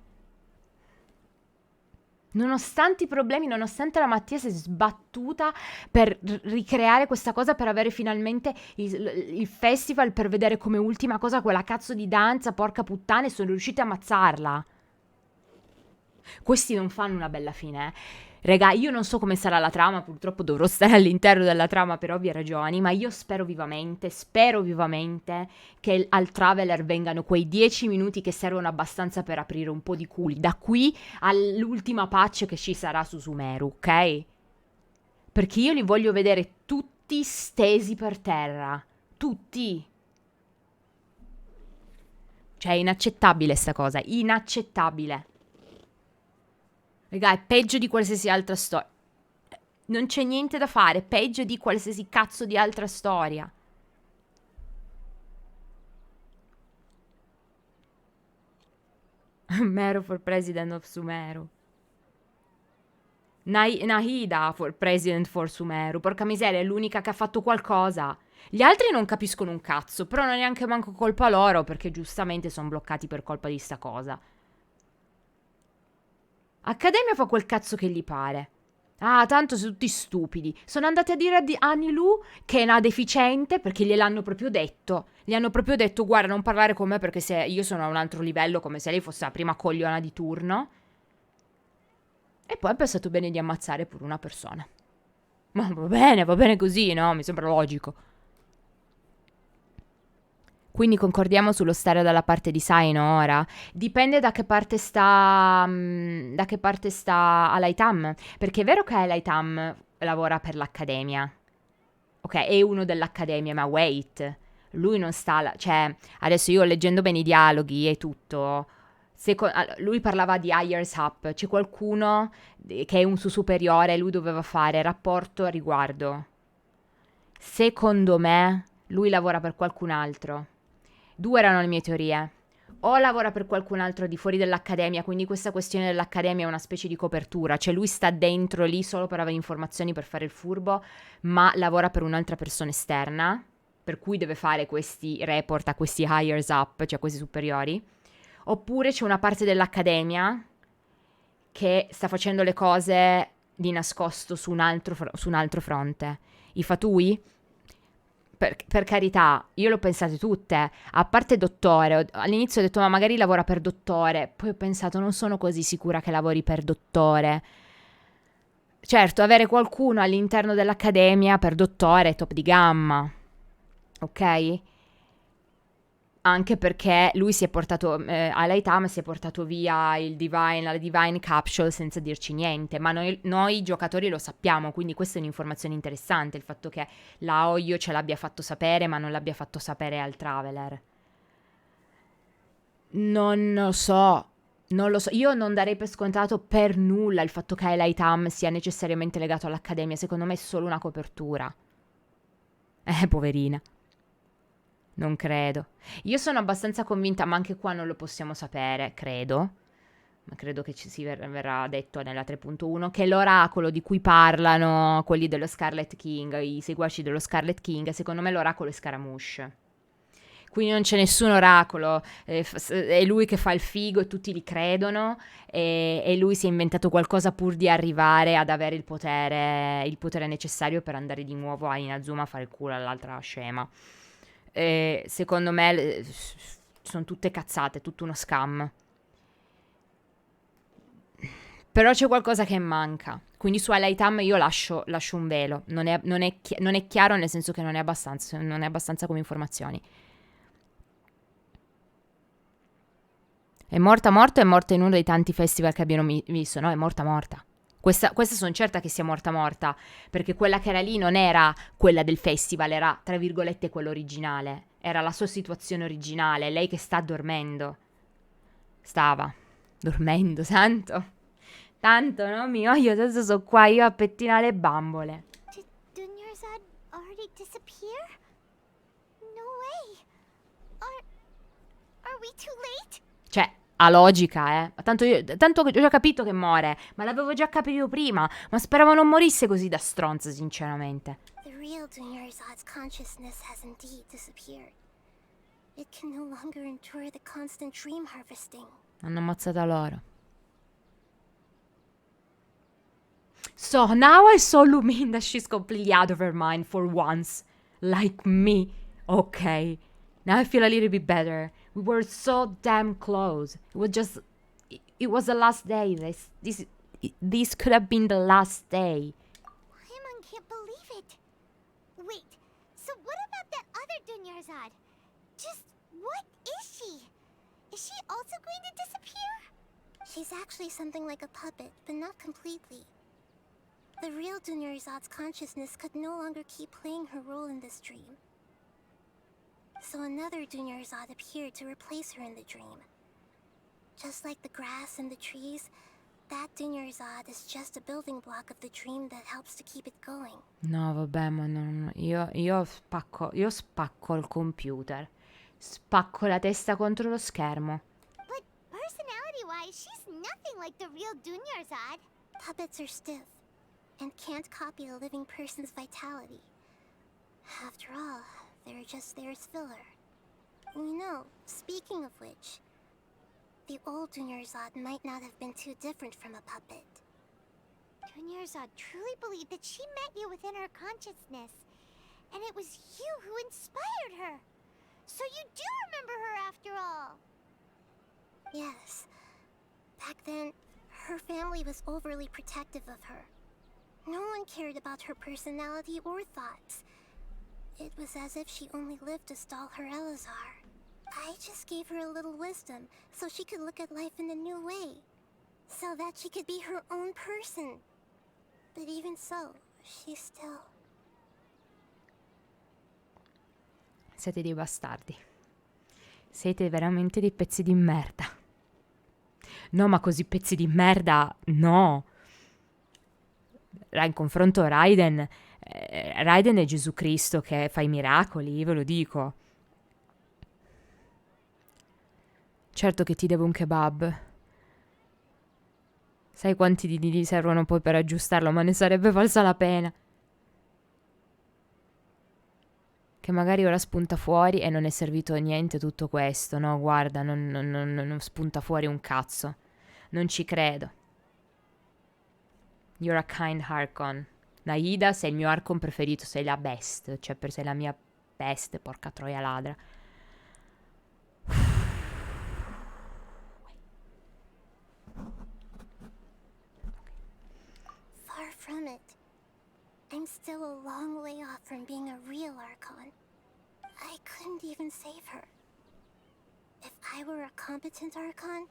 Nonostante i problemi, nonostante la Mattia si è sbattuta per ricreare questa cosa, per avere finalmente il festival, per vedere come ultima cosa quella cazzo di danza, porca puttana, e sono riusciti a ammazzarla. Questi non fanno una bella fine, eh. Raga, io non so come sarà la trama, purtroppo dovrò stare all'interno della trama per ovvie ragioni, ma io spero vivamente che al Traveler vengano quei 10 minuti che servono abbastanza per aprire un po' di culi, da qui all'ultima patch che ci sarà su Sumeru, ok? Perché io li voglio vedere tutti stesi per terra, tutti. Cioè, è inaccettabile sta cosa, inaccettabile. Raga, è peggio di qualsiasi altra storia. Non c'è niente da fare, peggio di qualsiasi cazzo di altra storia. Meru for president of Sumeru. Nahida for president for Sumeru. Porca miseria, è l'unica che ha fatto qualcosa. Gli altri non capiscono un cazzo, però non è neanche manco colpa loro, perché giustamente sono bloccati per colpa di sta cosa. Accademia fa quel cazzo che gli pare. Ah, tanto sono tutti stupidi. Sono andati a dire a Anilu che è una deficiente perché gliel'hanno proprio detto. Gli hanno proprio detto, guarda, non parlare con me perché se io sono a un altro livello, come se lei fosse la prima cogliona di turno. E poi ha pensato bene di ammazzare pure una persona. Ma va bene così, no? Mi sembra logico. Quindi concordiamo sullo stare dalla parte di Saino ora? Dipende da che parte sta. Da che parte sta Alaitam. Perché è vero che Alaitam lavora per l'accademia. Ok, è uno dell'accademia, ma wait. Lui non sta. Cioè, adesso io leggendo bene i dialoghi e tutto. Lui parlava di Hires Up. C'è qualcuno che è un suo superiore. Lui doveva fare rapporto a riguardo. Secondo me, lui lavora per qualcun altro. Due erano le mie teorie. O lavora per qualcun altro di fuori dell'accademia, quindi questa questione dell'accademia è una specie di copertura, cioè lui sta dentro lì solo per avere informazioni, per fare il furbo, ma lavora per un'altra persona esterna, per cui deve fare questi report a questi hires up, cioè questi superiori. Oppure c'è una parte dell'accademia che sta facendo le cose di nascosto su un altro fronte. I fatui? Per carità, io l'ho pensate tutte, a parte dottore, all'inizio ho detto ma magari lavora per dottore, poi ho pensato non sono così sicura che lavori per dottore. Certo, avere qualcuno all'interno dell'accademia per dottore è top di gamma, ok? Anche perché lui si è portato, all'Aitam si è portato via la Divine Capsule senza dirci niente, ma noi giocatori lo sappiamo, quindi questa è un'informazione interessante, il fatto che la Oyo ce l'abbia fatto sapere, ma non l'abbia fatto sapere al Traveler. Non lo so, io non darei per scontato per nulla il fatto che l'Aitam sia necessariamente legato all'Accademia, secondo me è solo una copertura. Poverina. Non credo. Io sono abbastanza convinta, ma anche qua non lo possiamo sapere, credo. Ma credo che ci verrà detto nella 3.1 che l'oracolo di cui parlano quelli dello Scarlet King, i seguaci dello Scarlet King, secondo me l'oracolo è Scaramouche. Quindi non c'è nessun oracolo, è lui che fa il figo e tutti gli credono e lui si è inventato qualcosa pur di arrivare ad avere il potere necessario per andare di nuovo a Inazuma a fare il culo all'altra scema. Secondo me sono tutte cazzate, tutto uno scam. Però c'è qualcosa che manca. Quindi su Alaitam io lascio un velo. Non è chiaro, nel senso che non è abbastanza come informazioni. È morta in uno dei tanti festival che abbiamo visto, no? È morta. Questa sono certa che sia morta, perché quella che era lì non era quella del festival, era, tra virgolette, quella originale. Era la sua situazione originale, lei che sta dormendo. Stava dormendo, tanto, no? Io adesso sono qua, io a pettinare le bambole. Did Dunyarzad already disappear? No way. Are we too late? Cioè, ha logica, Tanto ho già capito che muore, ma l'avevo già capito prima, ma speravo non morisse così da stronza, sinceramente. The real Dunyarzad's consciousness has indeed disappeared. It can no longer endure the constant dream harvesting. Hanno ammazzato loro. So, now I saw Luminda, she's completely out of her mind for once. Like me. Okay. Now I feel a little bit better. We were so damn close. It was the last day. This could have been the last day. Paimon can't believe it. Wait, so what about that other Dunyarzad? Just what is she? Is she also going to disappear? She's actually something like a puppet, but not completely. The real Dunyarzad's consciousness could no longer keep playing her role in this dream. So another Dunyarzad appeared to replace her in the dream. Just like the grass and the trees, that Dunyarzad is just a building block of the dream that helps to keep it going. No, vabbè, ma no. Io spacco il computer. Spacco la testa contro lo schermo. But personality-wise, she's nothing like the real Dunyarzad. Puppets are stiff and can't copy a living person's vitality. After all, they're just there as filler. You know, speaking of which, the old Dunyarzad might not have been too different from a puppet. Dunyarzad truly believed that she met you within her consciousness, and it was you who inspired her. So you do remember her after all. Yes. Back then, her family was overly protective of her. No one cared about her personality or thoughts. It was as if she only lived to stall her Elazar. I just gave her a little wisdom so she could look at life in a new way. So that she could be her own person. But even so, she still... Siete dei bastardi. Siete veramente dei pezzi di merda. No, ma così pezzi di merda, no. In confronto a Raiden, Raiden è Gesù Cristo che fa i miracoli, ve lo dico. Certo che ti devo un kebab. Sai quanti dinini servono poi per aggiustarlo, ma ne sarebbe valsa la pena. Che magari ora spunta fuori e non è servito a niente tutto questo, no? Guarda, non spunta fuori un cazzo. Non ci credo. You're a kind Archon. Nahida, sei il mio Archon preferito, sei la best. Cioè, sei la mia best, porca troia ladra. Far from it. I'm still a long way off from being a real Archon. I couldn't even save her. If I were a competent Archon,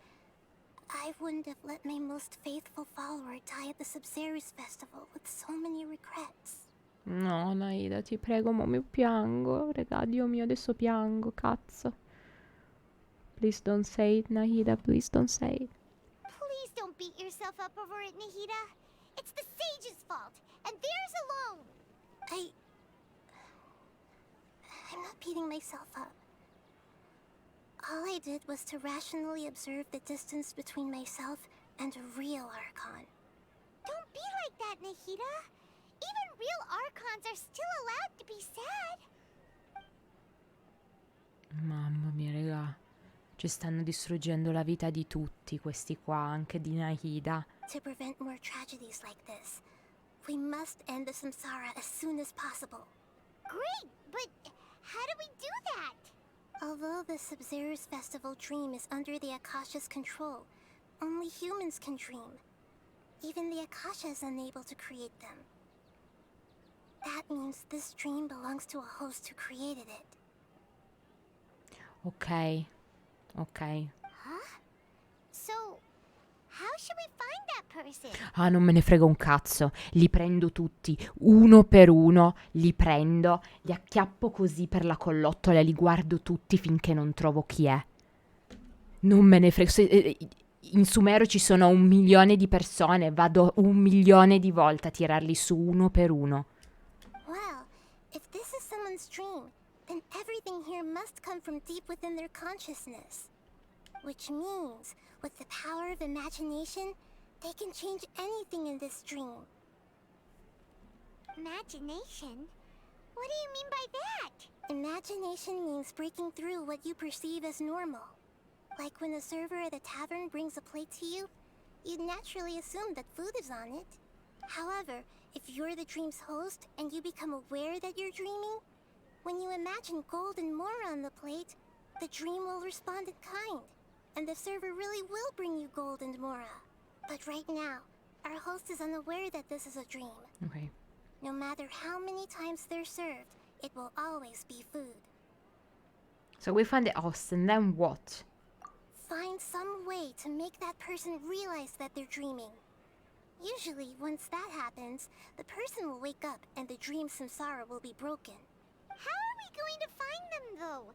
I wouldn't have let my most faithful follower die at the Subzerus festival with so many regrets. No, Nahida, ti prego, mo mi piango. Regà, Dio mio, adesso piango, cazzo. Please don't say it, Nahida, please don't say it. Please don't beat yourself up over it, Nahida. It's the sage's fault, and theirs alone. I'm not beating myself up. All I did was to rationally observe the distance between myself and a real Archon. Don't be like that, Nahida. Even real Archons are still allowed to be sad. Mamma mia, regà. Ci stanno distruggendo la vita di tutti questi qua, anche di Nahida. To prevent more tragedies like this, we must end the samsara as soon as possible. Great, but how do we do that? Although the Subzerus festival dream is under the Akasha's control, only humans can dream. Even the Akasha is unable to create them. That means this dream belongs to a host who created it. Ok. Huh? So, how should we find that person? Ah, non me ne frega un cazzo. Li prendo tutti, uno per uno, li prendo, li acchiappo così per la collottola e li guardo tutti finché non trovo chi è. Non me ne frega. In Sumeru ci sono 1 milione di persone, vado 1 milione di volte a tirarli su uno per uno. Well, if this is someone's dream, then everything here must come from deep within their consciousness. Which means, with the power of imagination, they can change anything in this dream. Imagination? What do you mean by that? Imagination means breaking through what you perceive as normal. Like when a server at a tavern brings a plate to you, you'd naturally assume that food is on it. However, if you're the dream's host and you become aware that you're dreaming, when you imagine gold and more on the plate, the dream will respond in kind, and the server really will bring you gold and mora. But right now, our host is unaware that this is a dream. Ok. No matter how many times they're served, it will always be food. So we find the host and then what? Find some way to make that person realize that they're dreaming. Usually, once that happens, the person will wake up and the dream samsara will be broken. How are we going to find them, though?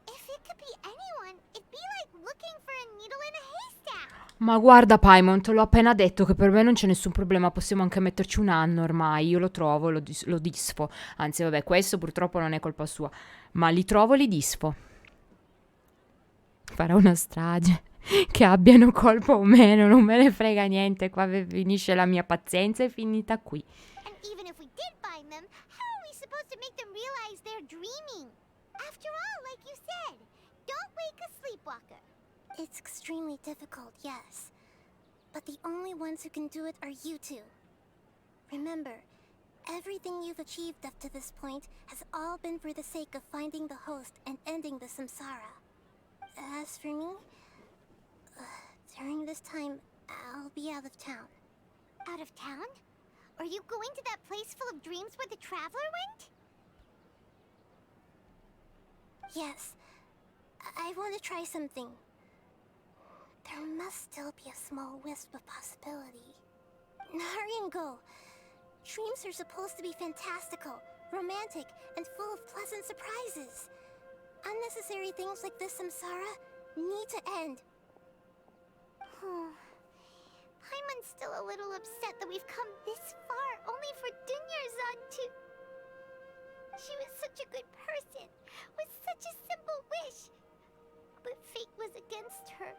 If it could be anyone, it'd be like looking for a needle in a haystack. Ma guarda Paimon, te l'ho appena detto che per me non c'è nessun problema, possiamo anche metterci 1 anno ormai, io lo trovo, lo disfo. Anzi vabbè, questo purtroppo non è colpa sua, ma li trovo, li disfo. Farò una strage, che abbiano colpa o meno, non me ne frega niente, qua finisce la mia pazienza, è finita qui. And even if we did find them, how are we supposed to make them realize they're dreaming? After all, like you said, don't wake a sleepwalker. It's extremely difficult, yes. But the only ones who can do it are you two. Remember, everything you've achieved up to this point has all been for the sake of finding the host and ending the samsara. As for me, during this time, I'll be out of town. Out of town? Are you going to that place full of dreams where the traveler went? Yes. I want to try something. There must still be a small wisp of possibility. Hurry and go. Dreams are supposed to be fantastical, romantic, and full of pleasant surprises. Unnecessary things like this samsara need to end. Paimon's still a little upset that we've come this far only for Dunyarzad to... She was such a good person, with such a simple wish. But fate was against her.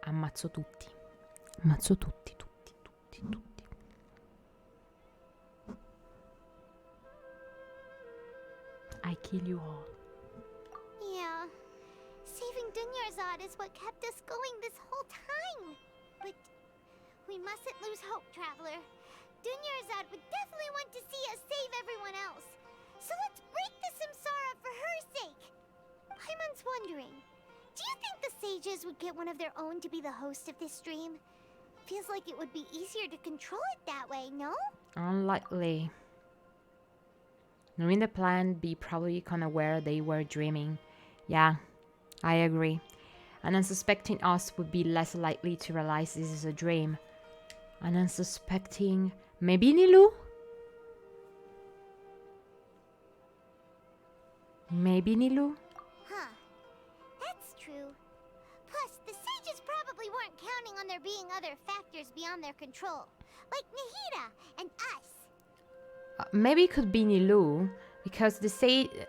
Ammazzo tutti. Ammazzo tutti. I kill you all. Yeah. Saving Dunyarzad is what kept us going this whole time. But we mustn't lose hope, Traveler. Dunyarzad would definitely want to see us save everyone else. So let's break the samsara for her sake. Paimon's wondering, do you think the sages would get one of their own to be the host of this dream? Feels like it would be easier to control it that way, no? Unlikely. Knowing the plan, be probably kind of where they were dreaming. Yeah, I agree. An unsuspecting us would be less likely to realize this is a dream. An unsuspecting... Maybe Nilou? Maybe Nilou? Huh. That's true. Plus, the sages probably weren't counting on there being other factors beyond their control. Like Nahida and us. Maybe it could be Nilou, because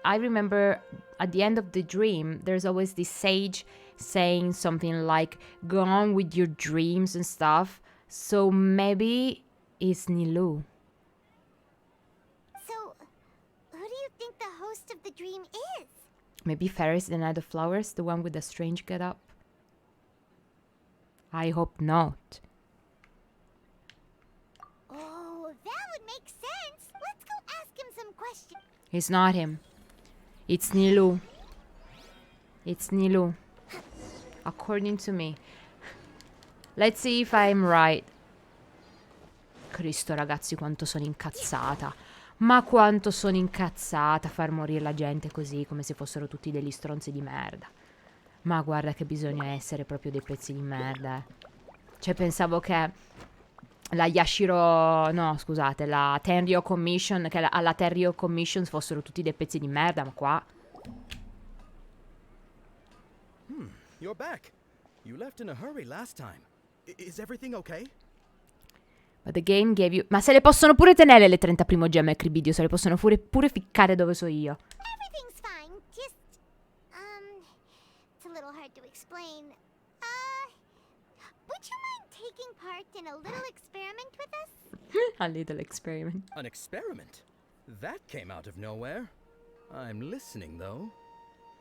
I remember at the end of the dream, there's always this sage saying something like, go on with your dreams and stuff. So maybe it's Nilou. So, who do you think the host of the dream is? Maybe Ferris the Night of Flowers, the one with the strange get-up? I hope not. Oh, that would make sense. Let's go ask him some questions. It's not him. It's Nilou. It's Nilou. According to me. Let's see if I'm right. Cristo ragazzi, quanto sono incazzata. Ma quanto sono incazzata a far morire la gente così, come se fossero tutti degli stronzi di merda. Ma guarda che bisogna essere proprio dei pezzi di merda. Cioè pensavo che la Yashiro... No, scusate, la Tenryo Commission, che alla Tenryo Commission fossero tutti dei pezzi di merda, ma qua... You're back. You left in a hurry last time. Is everything okay? But the game gave you... Ma se le possono pure tenere le 30 primogemme Cribidio, se le possono pure ficcare dove so io. Everything's fine. Just, it's a little hard to explain. Would you mind taking part in a little experiment with us? A little experiment. An experiment? That came out of nowhere. I'm listening, though.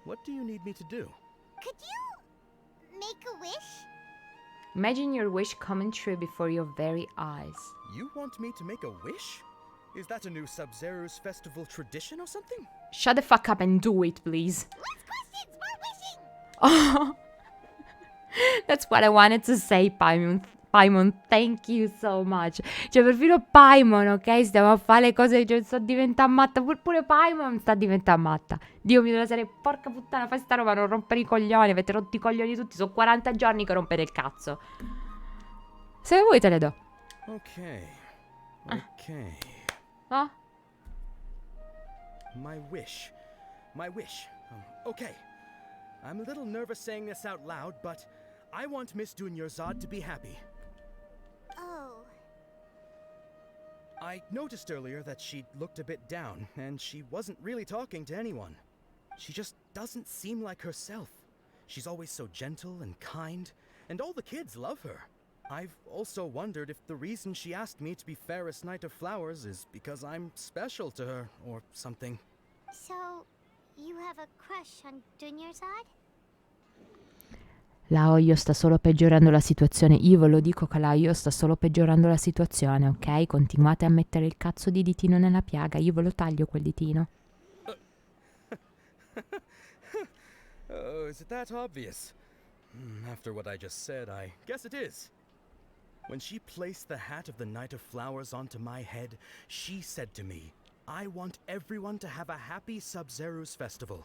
What do you need me to do? Could you make a wish? Imagine your wish coming true before your very eyes. You want me to make a wish? Is that a new Sub-Zero's festival tradition or something? Shut the fuck up and do it, please. Less questions, more wishing! Oh, that's what I wanted to say, Paimon. Paimon, thank you so much. Cioè, perfino Paimon, ok? Stiamo a fare le cose, cioè, sto diventando matta. Pure Paimon sta diventando matta. Dio mio, della serie, porca puttana, fai sta roba, non rompere i coglioni. Avete rotto i coglioni tutti. Sono 40 giorni che rompere il cazzo. Se vuoi te le do. Ok. Oh? My wish. Okay. I'm a little nervous saying this out loud, but I want Miss Dunyarzad to be happy. Oh. I noticed earlier that she looked a bit down, and she wasn't really talking to anyone. She just doesn't seem like herself. She's always so gentle and kind, and all the kids love her. I've also wondered if the reason she asked me to be Fairest Knight of Flowers is because I'm special to her, or something. So, you have a crush on Dunyarzad? La Oyo sta solo peggiorando la situazione. Io ve lo dico che la Oyo sta solo peggiorando la situazione, ok? Continuate a mettere il cazzo di ditino nella piaga. Io ve lo taglio quel ditino. Oh, is it that obvious? After what I just said, I guess it is. When she placed the hat of the Knight of Flowers onto my head, she said to me, I want everyone to have a happy Sub-Zeru's festival.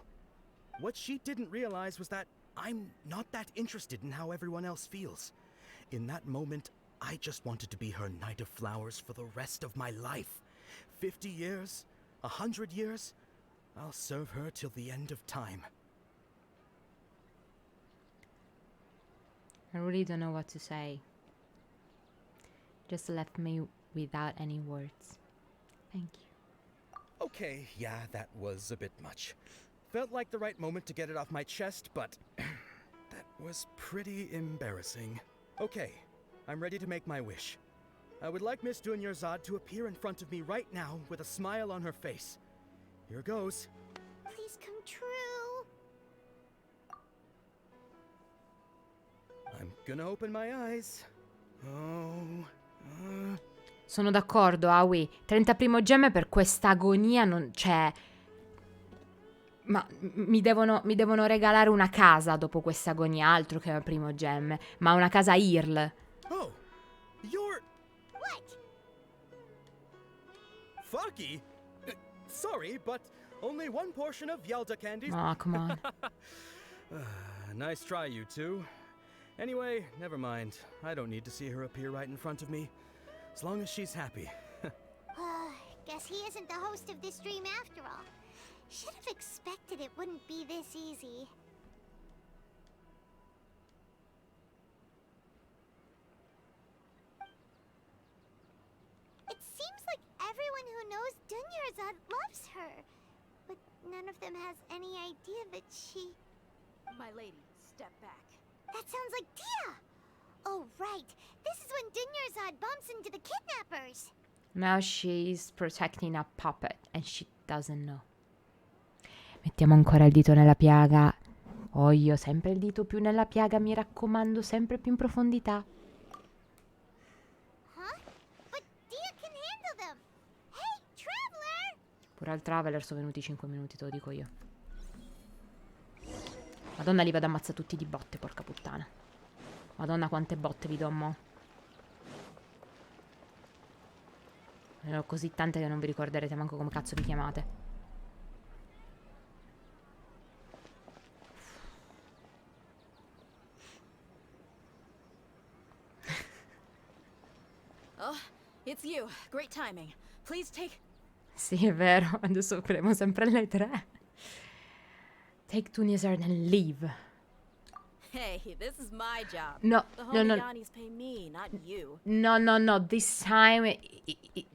What she didn't realize was that I'm not that interested in how everyone else feels. In that moment, I just wanted to be her Knight of Flowers for the rest of my life. 50 years, 100 years, I'll serve her till the end of time. I really don't know what to say. Just left me without any words. Thank you. Okay, yeah, that was a bit much. Felt like the right moment to get it off my chest, but that was pretty embarrassing. Okay, I'm ready to make my wish. I would like Miss Dunyarzad to appear in front of me right now with a smile on her face. Here goes. Please come true. I'm gonna open my eyes. Oh, Sono d'accordo, Aoi. 30 primogemme per questa agonia non c'è. Ma mi devono regalare una casa dopo questa agonia, altro che una primogemme. Ma una casa IRL. Oh, you're... What? Foggy? Sorry, but only one portion of Yalda candies. Oh, come on. Nice try, you two. Anyway, never mind. I don't need to see her appear right in front of me. As long as she's happy. Guess he isn't the host of this stream after all. Should have expected it wouldn't be this easy. It seems like everyone who knows Dunyarzad loves her. But none of them has any idea that she... My lady, step back. That sounds like Dia! Oh, right. This is when Dunyarzad bumps into the kidnappers. Now she's protecting a puppet and she doesn't know. Mettiamo ancora il dito nella piaga. Oh, io sempre il dito più nella piaga, mi raccomando, sempre più in profondità. Huh? But Dia can handle them. Hey, Traveler! Pure al Traveler sono venuti 5 minuti, te lo dico io. Madonna, li vado a ammazzare tutti di botte, porca puttana. Madonna, quante botte vi do mo'. Ne ho così tante che non vi ricorderete manco come cazzo vi chiamate. Oh, it's you. Great timing. Please take... Sì, è vero. Adesso faremo sempre le 3. Take Dunyarzad and leave. Hey, this is my job. No, the no. Yannis pay me, not you. No. This time...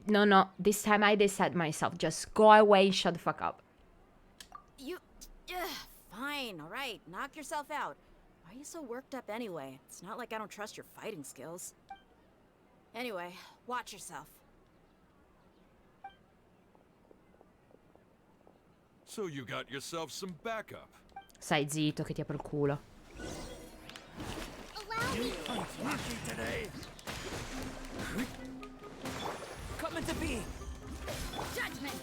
No. This time I decide myself. Just go away and shut the fuck up. You... fine, alright. Knock yourself out. Why are you so worked up anyway? It's not like I don't trust your fighting skills. Anyway, watch yourself. So you got yourself some backup. Stai zitto che ti apro il culo. Allow me. Lucky today. Come to be. Judgment.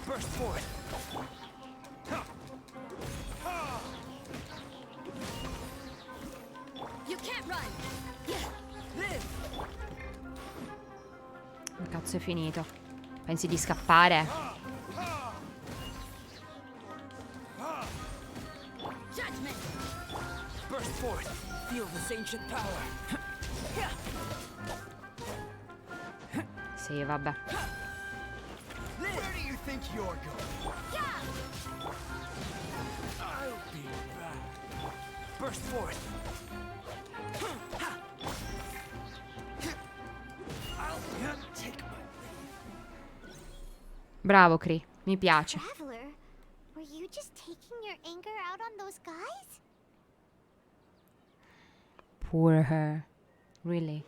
Burst forth. You can't run. Live. Il cazzo è finito. Pensi di scappare? Judgment. Burst forth. Feel this ancient power. Sì, vabbè. Where do you think you're going? I'll be back. Burst forth. I'll take my leave. Bravo, Cree. Mi piace. Traveler, were you just taking your anger out on those guys? Poor her. Really?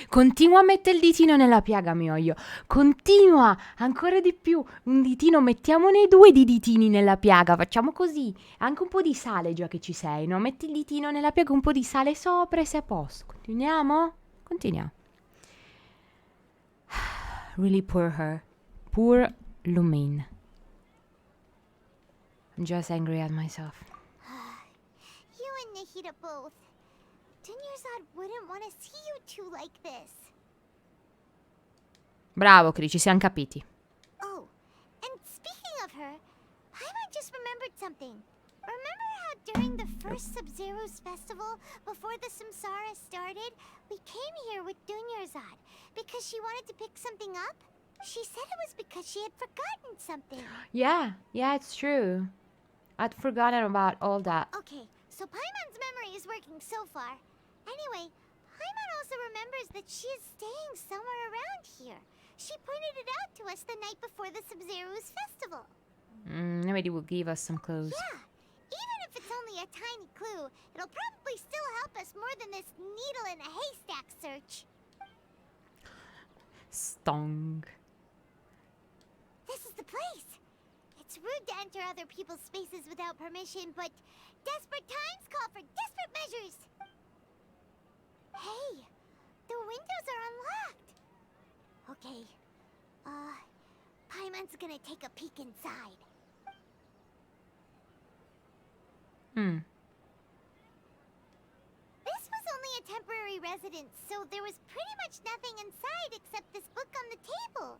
Continua a mettere il ditino nella piaga, mioglio. Continua, ancora di più. Un ditino, mettiamone 2 di ditini nella piaga. Facciamo così. Anche un po' di sale, già che ci sei, no? Metti il ditino nella piaga, un po' di sale sopra e sei a posto. Continuiamo? Continuiamo. Really poor her. Poor Lumin. I'm just angry at myself. You and Nahida both. Dunyarzad wouldn't want to see you two like this. Bravo, Cri, ci siamo capiti. Oh, and speaking of her, Paimon just remembered something. Remember how during the first Sub-Zero's festival, before the samsara started, we came here with Dunyarzad because she wanted to pick something up? She said it was because she had forgotten something. Yeah, it's true. I'd forgotten about all that. Okay, so Paimon's memory is working so far. Anyway, Paimon also remembers that she is staying somewhere around here. She pointed it out to us the night before the Sub-Zero's festival. Nobody will give us some clues. Yeah, even if it's only a tiny clue, it'll probably still help us more than this needle in a haystack search. Stung. This is the place. It's rude to enter other people's spaces without permission, but desperate times call for desperate measures. Hey, the windows are unlocked. Okay, Paimon's gonna take a peek inside. This was only a temporary residence, so there was pretty much nothing inside except this book on the table.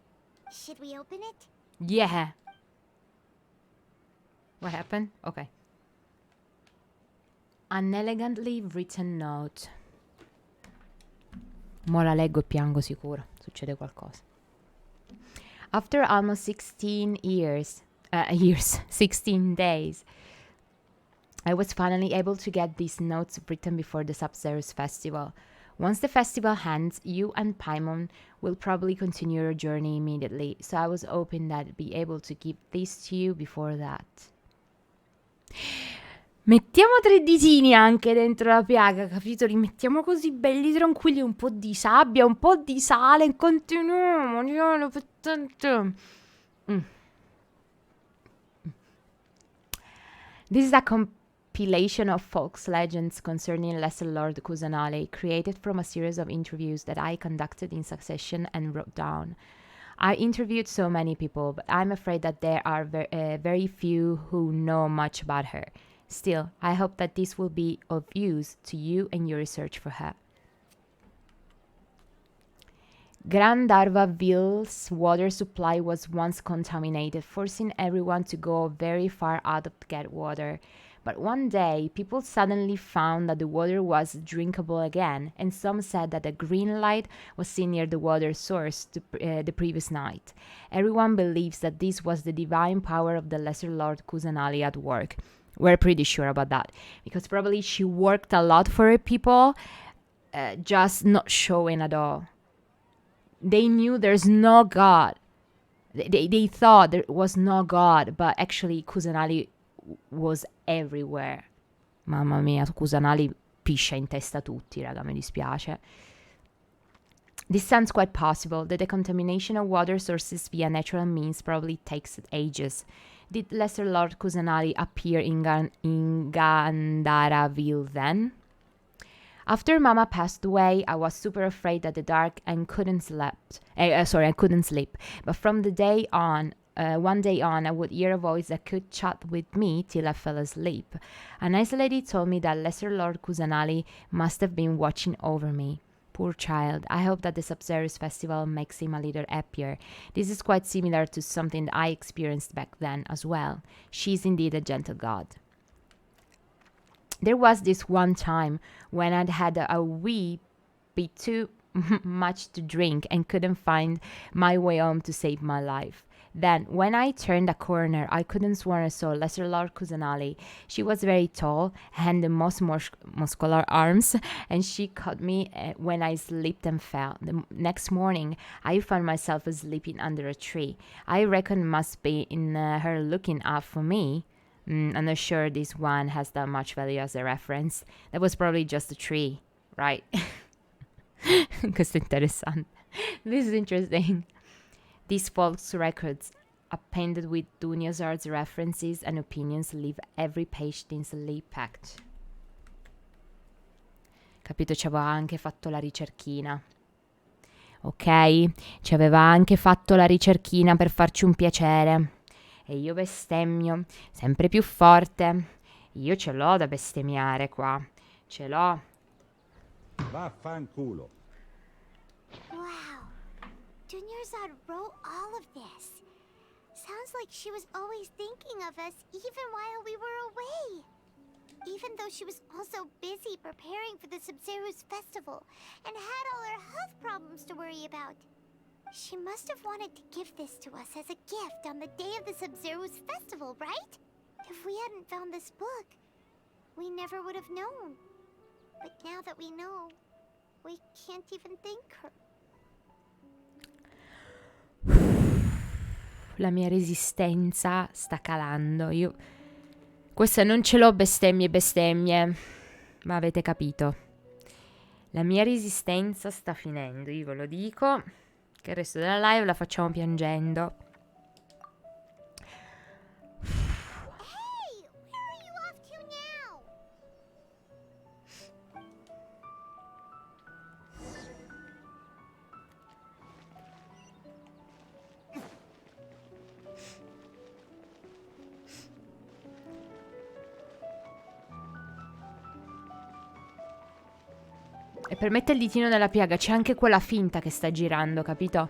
Should we open it? Yeah. What happened? Okay. An elegantly written note. Mo la leggo e piango sicuro. Succede qualcosa. After almost 16 days, I was finally able to get these notes written before the Sub-Zero's festival. Once the festival ends, you and Paimon will probably continue your journey immediately, so I was hoping that I'd be able to give this to you before that. Mettiamo 3 ditini anche dentro la piaga, capito? Li mettiamo così belli tranquilli, un po' di sabbia, un po' di sale e continuiamo. This is a compilation of folks legends concerning Lesser Lord Kusanale, created from a series of interviews that I conducted in succession and wrote down. I interviewed so many people, but I'm afraid that there are very few who know much about her. Still, I hope that this will be of use to you and your research for her. Grandarvaville's water supply was once contaminated, forcing everyone to go very far out to get water. But one day, people suddenly found that the water was drinkable again, and some said that a green light was seen near the water source the previous night. Everyone believes that this was the divine power of the Lesser Lord Kusanali at work. We're pretty sure about that, because probably she worked a lot for her people, just not showing at all. They knew there's no God. They thought there was no God, but actually Kusanali was everywhere. Mamma mia, Kusanali piscia in testa a tutti, raga, mi dispiace. This sounds quite possible. The decontamination of water sources via natural means probably takes ages. Did Lesser Lord Kusanali appear in Gandaraville then? After Mama passed away, I was super afraid that the dark and couldn't sleep. But from the day on, one day on, I would hear a voice that could chat with me till I fell asleep. A nice lady told me that Lesser Lord Kusanali must have been watching over me. Poor child. I hope that the Sub-Zero's festival makes him a little happier. This is quite similar to something that I experienced back then as well. She is indeed a gentle god. There was this one time when I'd had a wee bit too much to drink and couldn't find my way home to save my life. Then, when I turned a corner, I couldn't swear I saw Lesser Lord Kusanali. She was very tall, had the most muscular arms, and she caught me when I slipped and fell. The next morning, I found myself sleeping under a tree. I reckon must be in her looking out for me. I'm not sure this one has that much value as a reference. That was probably just a tree, right? Questo è interessante. This is interesting. These false records, appended with Dunyarzad's references and opinions, leave every page densely packed. Capito? Ci aveva anche fatto la ricerchina. Ok? Ci aveva anche fatto la ricerchina per farci un piacere. E io bestemmio, sempre più forte. Io ce l'ho da bestemmiare qua. Ce l'ho. Vaffanculo. Wow. Dunyarzad wrote all of this. Sounds like she was always thinking of us even while we were away. Even though she was also busy preparing for the Subzeru's festival and had all her health problems to worry about. She must have wanted to give this to us as a gift on the day of the Subzeru's festival, right? If we hadn't found this book, we never would have known. But now that we know, we can't even thank her. La mia resistenza sta calando. Io questa non ce l'ho bestemmie, ma avete capito. La mia resistenza sta finendo, io ve lo dico, che il resto della live la facciamo piangendo. Hey, where are you off to now? E per mettere il ditino nella piaga c'è anche quella finta che sta girando, capito?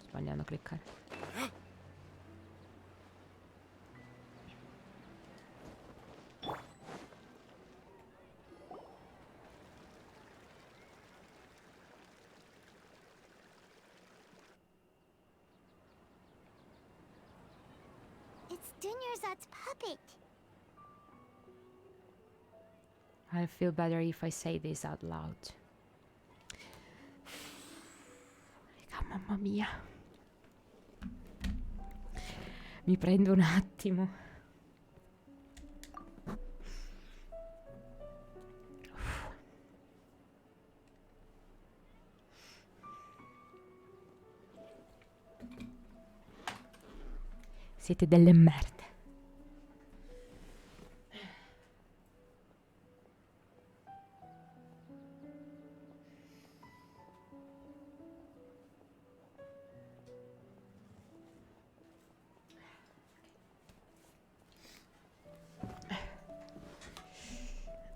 Sbagliando a cliccare. It's Dunyarzad's puppet. I'll feel better if I say this out loud. Mamma mia. Mi prendo un attimo. Siete delle merde.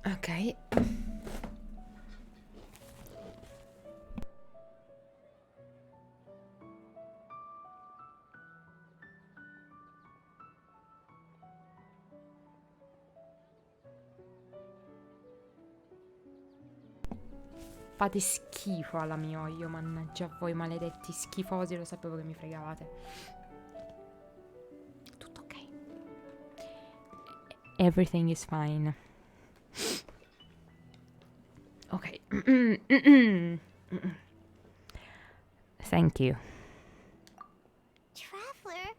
Ok. Fate schifo alla mia olio, mannaggia a voi maledetti schifosi, lo sapevo che mi fregavate. Tutto ok. Everything is fine. Ok. Thank you. Traveler?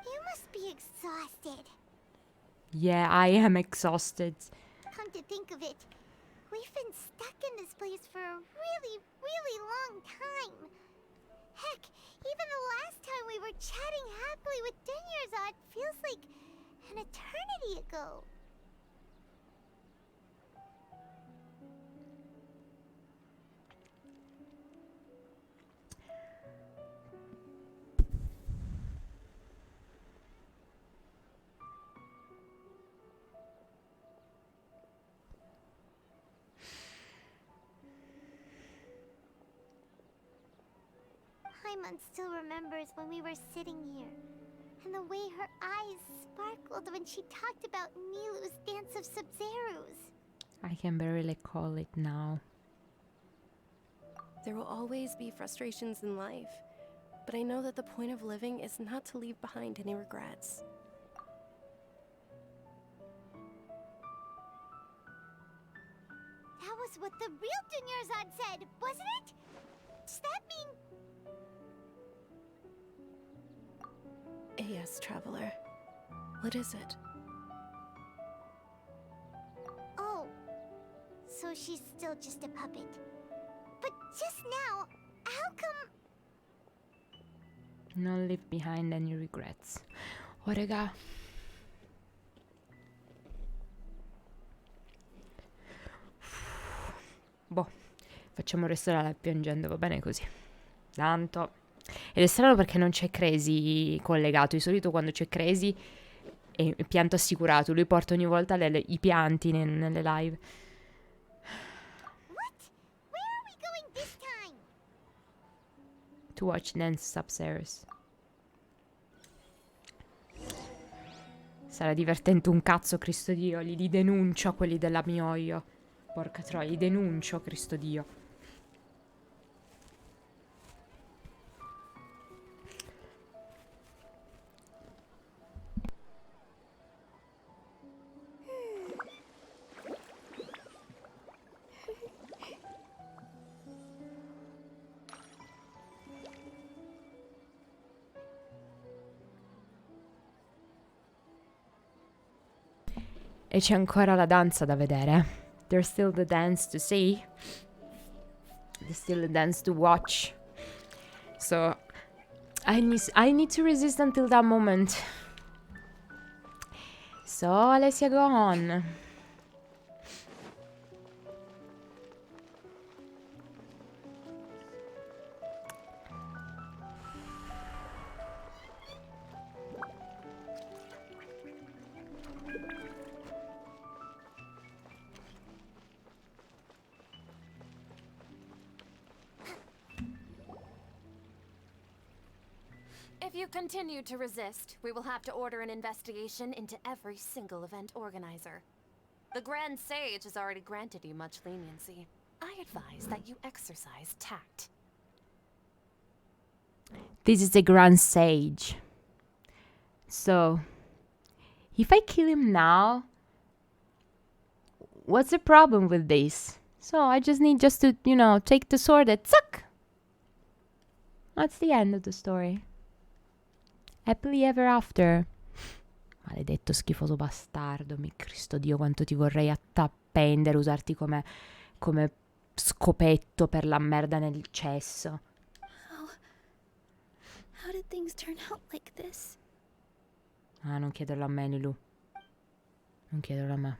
You must be exhausted. Yeah, I am exhausted. Come to think of it, we've been stuck in this place for a really, really long time. Heck, even the last time we were chatting happily with Dunyarzad feels like an eternity ago. Paimon still remembers when we were sitting here, and the way her eyes sparkled when she talked about Nilu's dance of Subzerus. I can barely call it now. There will always be frustrations in life, but I know that the point of living is not to leave behind any regrets. That was what the real Dunyarzad said, wasn't it? Does that mean... Yes, Traveler. What is it? Oh, so she's still just a puppet. But just now, how come... Non leave behind any regrets. Oh, raga. Boh, facciamo il resto della live piangendo, va bene così. Tanto. Ed è strano perché non c'è Crazy collegato. Di solito quando c'è Crazy è pianto assicurato. Lui porta ogni volta i pianti nelle live. What? Where are we going this time? To watch dance upstairs. Sarà divertente un cazzo, Cristo Dio. Li denuncio a quelli della Mioio. Porca troia, li denuncio, Cristo Dio. E c'è ancora la danza da vedere. There's still the dance to see. There's still the dance to watch. So I need to resist until that moment. So Alessia, go on. If you continue to resist, we will have to order an investigation into every single event organizer. The Grand Sage has already granted you much leniency. I advise that you exercise tact. This is the Grand Sage. So, if I kill him now, what's the problem with this? So I just need to, you know, take the sword and suck. That's the end of the story. Happily ever after. Maledetto schifoso bastardo, mi Cristo Dio quanto ti vorrei appendere, usarti come scopetto per la merda nel cesso. How did things turn out like this? Ah, non chiederlo a me, Lilu. Non chiederlo a me.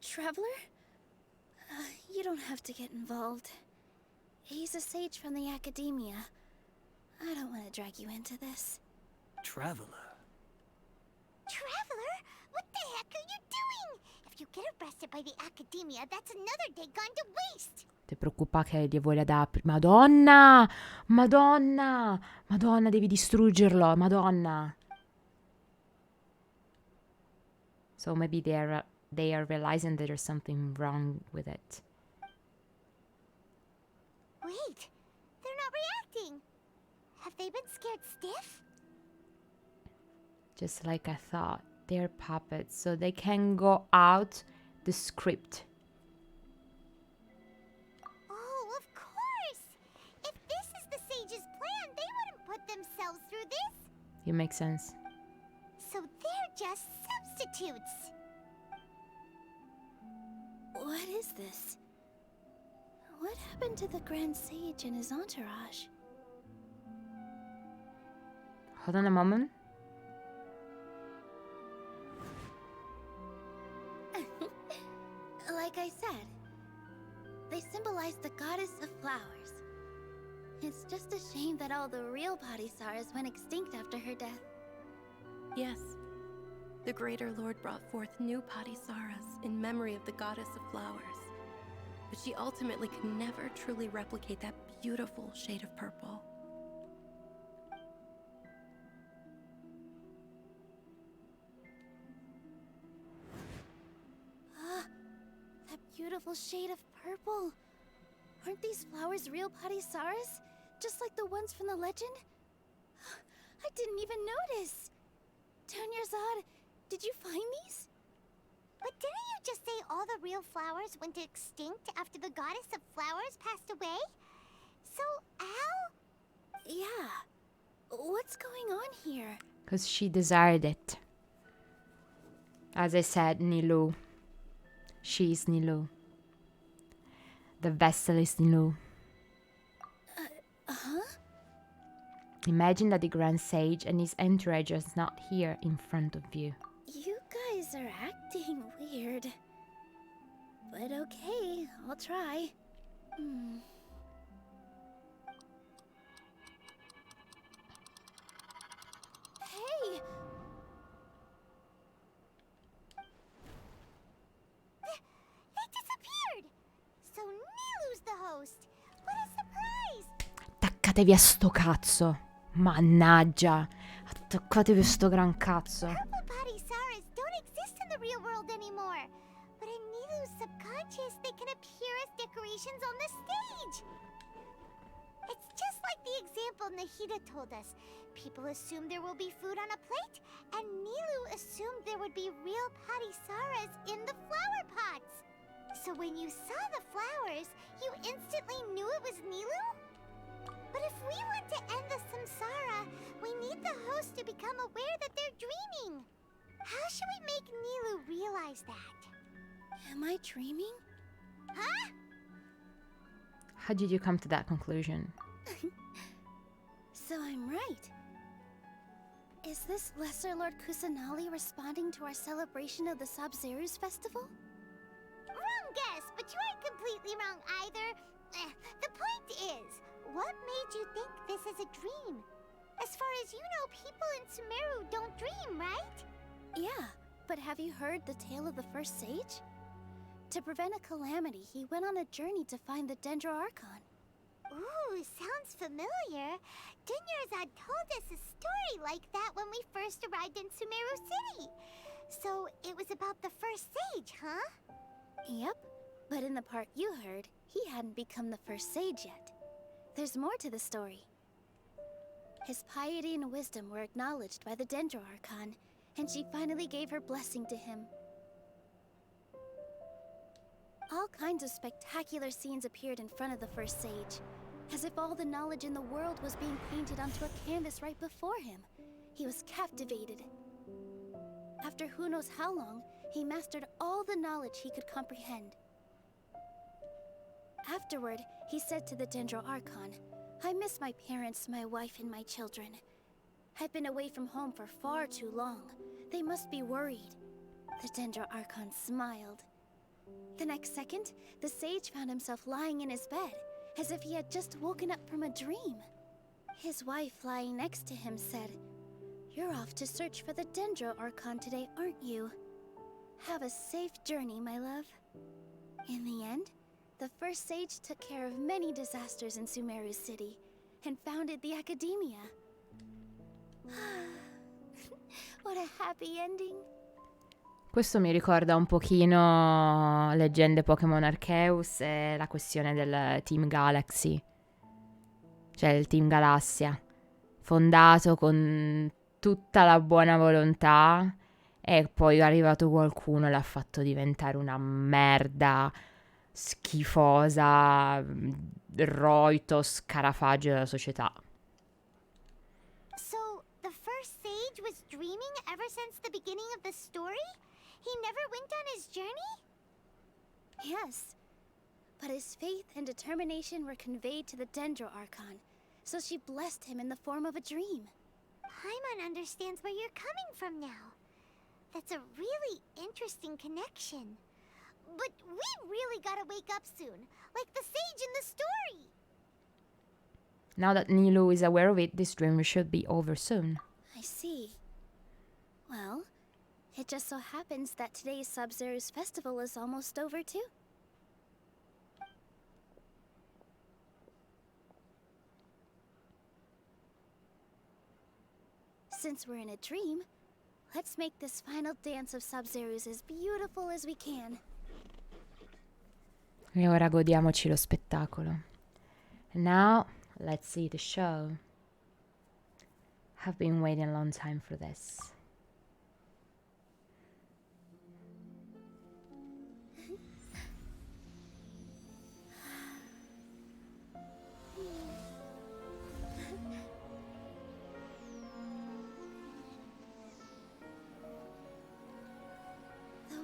Traveler? You don't have to get involved. He's a sage from the academia. I don't want to drag you into this. Traveler? Traveler? What the heck are you doing? If you get arrested by the academia, that's another day gone to waste. Ti preoccupa che gli vuole da... Madonna! Madonna! Madonna, devi distruggerlo, madonna. So maybe they are realizing that there's something wrong with it. Wait, they're not reacting. Have they been scared stiff? Just like I thought. They're puppets, so they can go out the script. Oh, of course! If this is the sage's plan, they wouldn't put themselves through this. It makes sense. So they're just substitutes. What is this? What happened to the Grand Sage and his entourage? Hold on a moment. Like I said, they symbolize the goddess of flowers. It's just a shame that all the real Padisaras went extinct after her death. Yes. The Greater Lord brought forth new Padisaras in memory of the goddess of flowers. But she ultimately could never truly replicate that beautiful shade of purple. That beautiful shade of purple. Aren't these flowers real Padisaras? Just like the ones from the legend? I didn't even notice. Tanyarzad, did you find these? But didn't you just say all the real flowers went extinct after the goddess of flowers passed away? So, how? Yeah. What's going on here? Because she desired it. As I said, Nilou. She is Nilou. The vessel is Nilou. Huh? Imagine that the Grand Sage and his entourage is not here in front of you. You guys are acting weird. But okay, I'll try. Hey! They disappeared! So Nilou's the host! What a surprise! Attaccatevi a sto cazzo. Mannaggia. Attaccatevi a sto gran cazzo. Purple body saras don't exist in the real world anymore. But in Nilou's subconscious, they can appear as decorations on the stage. It's just like the example Nahida told us. People assume there will be food on a plate, and Nilou assumed there would be real Padisaras in the flower pots. So when you saw the flowers, you instantly knew it was Nilou? But if we want to end the samsara, we need the host to become aware that they're dreaming. How should we make Nilou realize that? Am I dreaming? Huh? How did you come to that conclusion? So I'm right. Is this Lesser Lord Kusanali responding to our celebration of the Sub-Zeru's festival? Wrong guess, but you aren't completely wrong either. The point is, what made you think this is a dream? As far as you know, people in Sumeru don't dream, right? Yeah, but have you heard the tale of the first sage? To prevent a calamity, he went on a journey to find the Dendro Archon. Ooh, sounds familiar. Dunyarzad told us a story like that when we first arrived in Sumeru City. So it was about the first sage, huh? Yep, but in the part you heard, he hadn't become the first sage yet. There's more to the story. His piety and wisdom were acknowledged by the Dendro Archon, and she finally gave her blessing to him. All kinds of spectacular scenes appeared in front of the first sage, as if all the knowledge in the world was being painted onto a canvas right before him. He was captivated. After who knows how long, he mastered all the knowledge he could comprehend. Afterward, he said to the Dendro Archon, "I miss my parents, my wife, and my children. I've been away from home for far too long. They must be worried." The Dendro Archon smiled. The next second, the sage found himself lying in his bed, as if he had just woken up from a dream. His wife, lying next to him, said, "You're off to search for the Dendro Archon today, aren't you? Have a safe journey, my love." In the end, the first sage took care of many disasters in Sumeru City, and founded the Academia. What a happy ending. Questo mi ricorda un pochino Leggende Pokémon Arceus e la questione del Team Galaxy, cioè il Team Galassia, fondato con tutta la buona volontà e poi è arrivato qualcuno e l'ha fatto diventare una merda schifosa, roito, scarafaggio della società. So, the first sage was dreaming ever since the beginning of the story? He never went on his journey? Yes, but his faith and determination were conveyed to the Dendro Archon, so she blessed him in the form of a dream. Paimon understands where you're coming from now. That's a really interesting connection. But we really gotta wake up soon, like the sage in the story. Now that Nilou is aware of it, this dream should be over soon. I see. Well, it just so happens that today's Sub-Zeru's festival is almost over too. Since we're in a dream, let's make this final dance of Sub-Zeru's as beautiful as we can. E ora godiamoci lo spettacolo. And now, let's see the show. I've been waiting a long time for this. The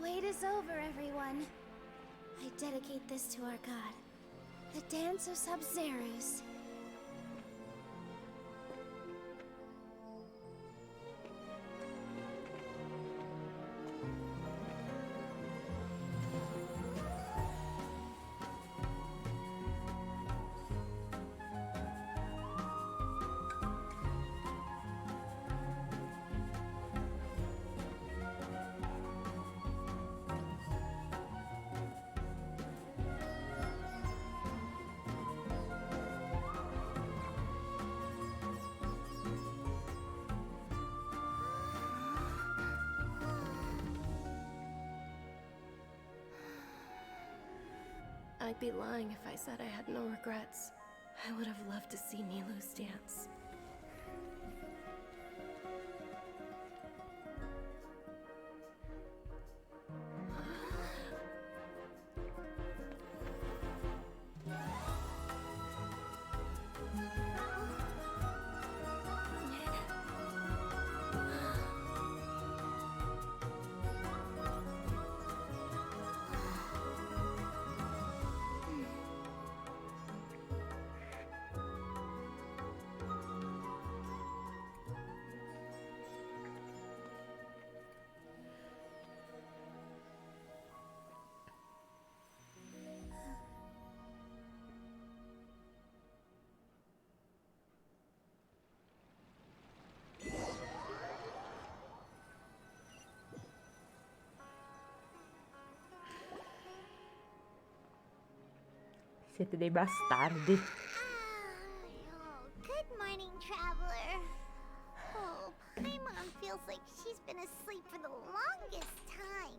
wait is over, everyone. I dedicate this to our god, the dance of Sub-Zerus. I'd be lying if I said I had no regrets. I would have loved to see Nilou's dance. Siete dei bastardi. Oh, good morning, traveler. Oh, Paimon feels like she's been asleep for the longest time.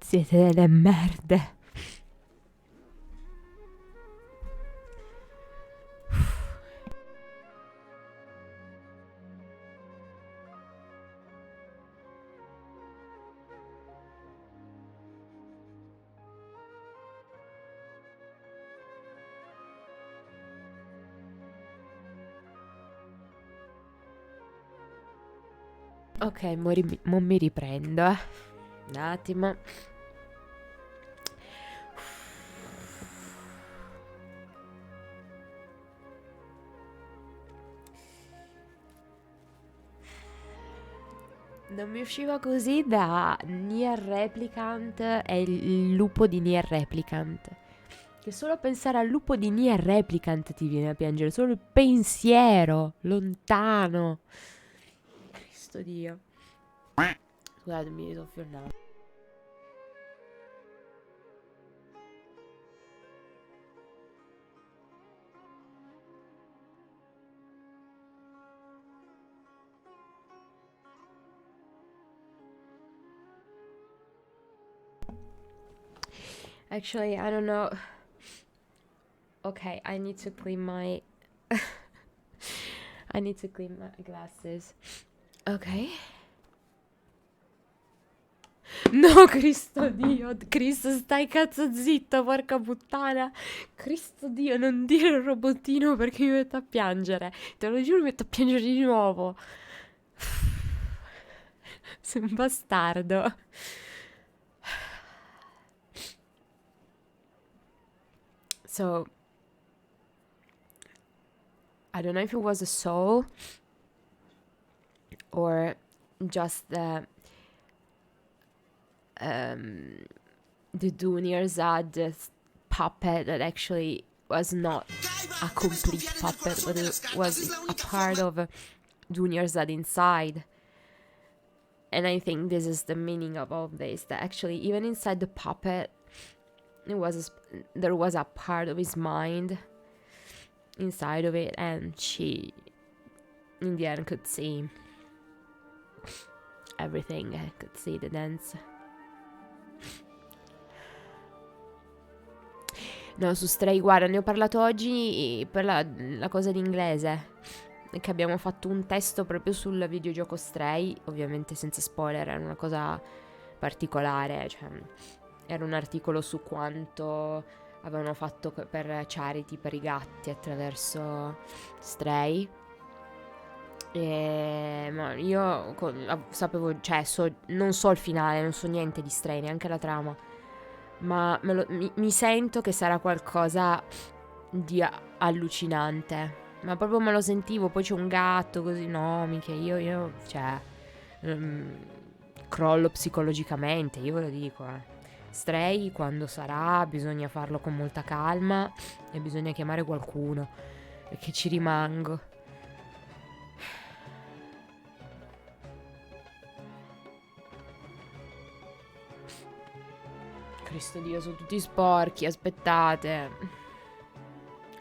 Siete delle merde. Ok, mo mi riprendo, un attimo. Non mi usciva così da Nier Replicant e il lupo di Nier Replicant. Che solo pensare al lupo di Nier Replicant ti viene a piangere. Solo il pensiero lontano. Cristo Dio. Scusatemi, mi soffio il naso. Actually, I don't know. Okay, I need to clean my... I need to clean my glasses. Ok. No, Cristo Dio. Cristo, stai cazzo zitto, porca puttana. Cristo Dio, non dire robottino perché mi metto a piangere. Te lo giuro, mi metto a piangere di nuovo. Sei un bastardo. So, I don't know if it was a soul or just the Dunyarzad puppet that actually was not a complete puppet, but it was a part of Dunyarzad inside. And I think this is the meaning of all this, that actually even inside the puppet there was a part of his mind inside of it, and she in the end could see everything, could see the dance. No, su Stray, guarda, ne ho parlato oggi per la cosa di inglese, che abbiamo fatto un testo proprio sul videogioco Stray, ovviamente senza spoiler, era una cosa particolare, cioè era un articolo su quanto avevano fatto per charity per i gatti attraverso Stray. Ma io sapevo, cioè non so il finale, non so niente di Stray, neanche la trama, ma mi sento che sarà qualcosa di allucinante, ma proprio me lo sentivo. Poi c'è un gatto così, no, mica io cioè crollo psicologicamente, io ve lo dico, Stray quando sarà bisogna farlo con molta calma e bisogna chiamare qualcuno, perché ci rimango. Cristo Dio, sono tutti sporchi, aspettate.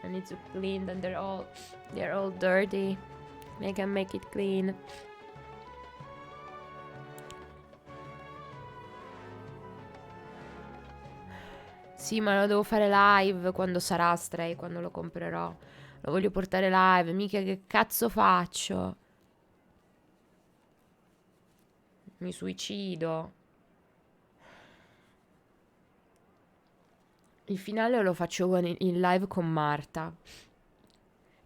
I need to clean them, they're all dirty. I can make it clean. Sì, ma lo devo fare live quando sarà Stray, quando lo comprerò. Lo voglio portare live, mica che cazzo faccio? Mi suicido. Il finale lo faccio in live con Marta.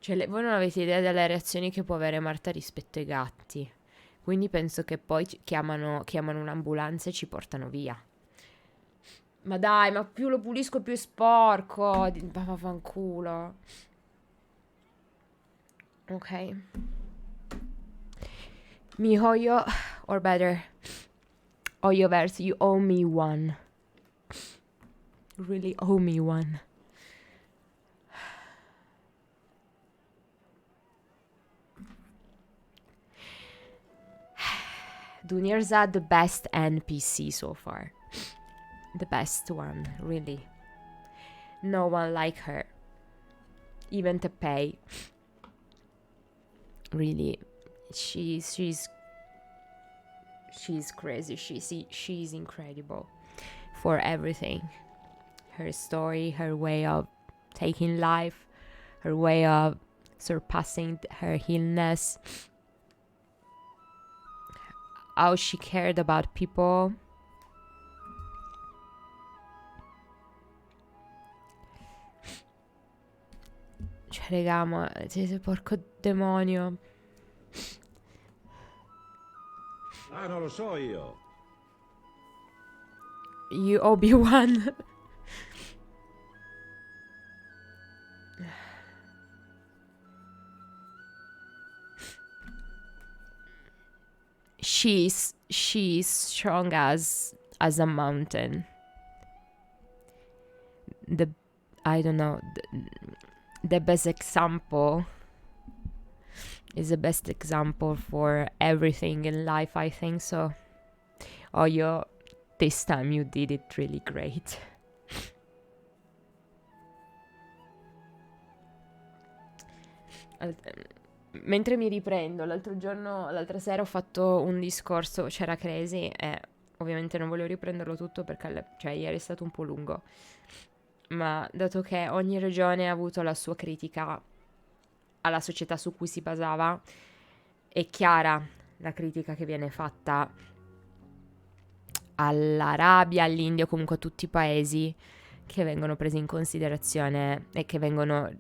Cioè, voi non avete idea delle reazioni che può avere Marta rispetto ai gatti. Quindi penso che poi chiamano un'ambulanza e ci portano via. Ma dai, ma più lo pulisco più è sporco. Vaffanculo. Ok. Mi hoyo, or better, Oyoverse, you owe me one. You really owe me one. Dunyarzad, the best NPC so far. The best one, really. No one like her. Even Teppei. Really, she's crazy. She's incredible for everything. Her story, her way of taking life, her way of surpassing her illness, how she cared about people. Cioè, raga, ma porco demonio. Ah, non lo so io. You Obi-Wan. She's strong as a mountain. I don't know, the best example is the best example for everything in life, I think so. Oyo, this time you did it really great. Mentre mi riprendo, l'altra sera ho fatto un discorso, c'era Crazy e ovviamente non volevo riprenderlo tutto perché ieri è stato un po' lungo, ma dato che ogni regione ha avuto la sua critica alla società su cui si basava, è chiara la critica che viene fatta all'Arabia, all'India, comunque a tutti i paesi che vengono presi in considerazione e che vengono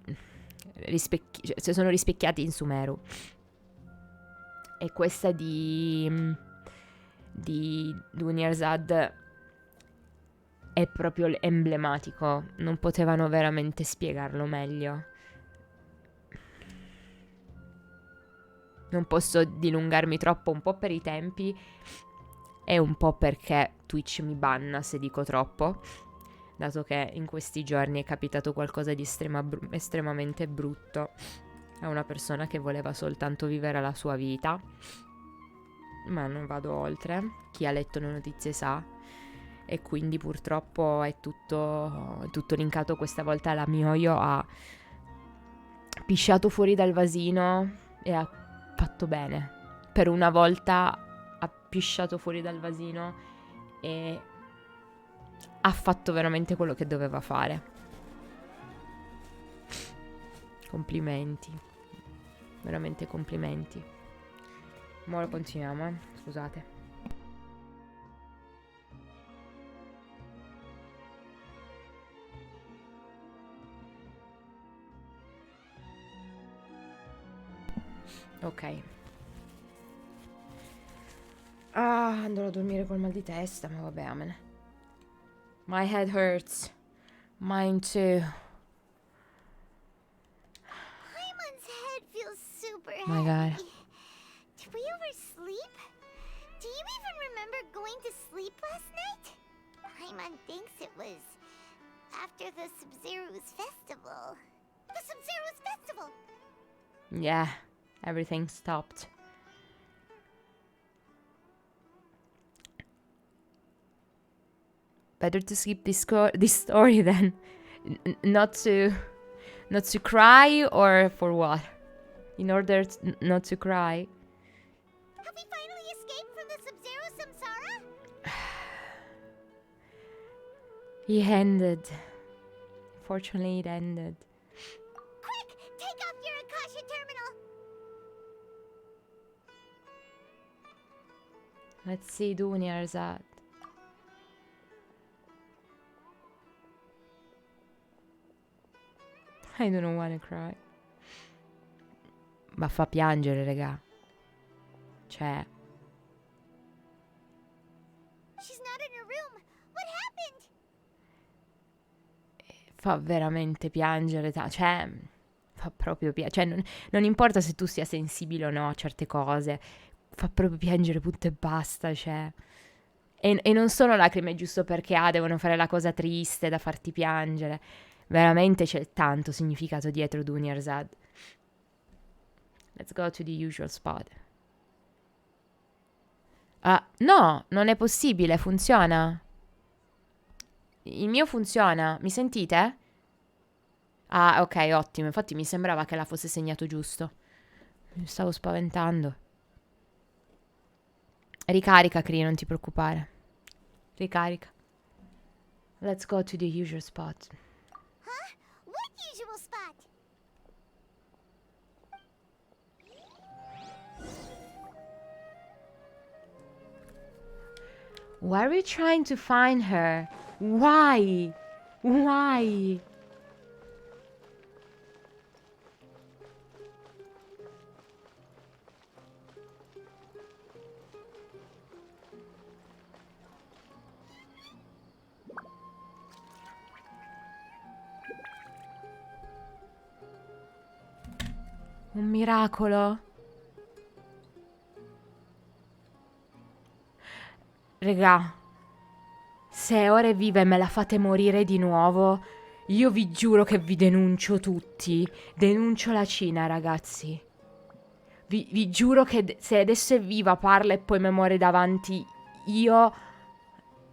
sono rispecchiati in Sumeru. E questa di Dunyarzad è proprio emblematico, non potevano veramente spiegarlo meglio. Non posso dilungarmi troppo, un po' per i tempi e un po' perché Twitch mi banna se dico troppo, dato che in questi giorni è capitato qualcosa di estremamente brutto a una persona che voleva soltanto vivere la sua vita. ma non vado oltre. Chi ha letto le notizie sa. E quindi purtroppo è tutto linkato questa volta alla Mioio. Ha pisciato fuori dal vasino e ha fatto bene. Per una volta ha pisciato fuori dal vasino e ha fatto veramente quello che doveva fare. Complimenti. Veramente complimenti. Ora continuiamo, scusate. Ok. Andrò a dormire col mal di testa, ma vabbè, amen. My head hurts. Mine too. Paimon's head feels super My God. heavy. Did we oversleep? Do you even remember going to sleep last night? Paimon thinks it was after the Sub-Zero's festival. The Sub-Zero's festival! Yeah, everything stopped. Better to skip this story then. Not to cry, or for what? In order not to cry. Have we finally escaped from the Sub-Zero samsara? It ended. Fortunately, it ended. Quick! Take off your Akasha terminal! Let's see Dunya's at. I don't wanna cry. Ma fa piangere, raga. Cioè. She's not in her room. What happened? Fa veramente piangere. Cioè. Fa proprio piangere. Cioè, non importa se tu sia sensibile o no a certe cose. Fa proprio piangere, punto e basta. Cioè. E non sono lacrime giusto perché devono fare la cosa triste da farti piangere. Veramente c'è tanto significato dietro Dunyarzad. Let's go to the usual spot. No, non è possibile, funziona. Il mio funziona, mi sentite? Ah, ok, ottimo. Infatti mi sembrava che la fosse segnato giusto. Mi stavo spaventando. Ricarica, Cree, non ti preoccupare. Ricarica. Let's go to the usual spot. Huh? What usual spot? Why are we trying to find her? Why? Why? Un miracolo. Regà, se ora è viva e me la fate morire di nuovo, io vi giuro che vi denuncio tutti. Denuncio la Cina, ragazzi. Vi giuro che se adesso è viva, parla e poi mi muore davanti, io...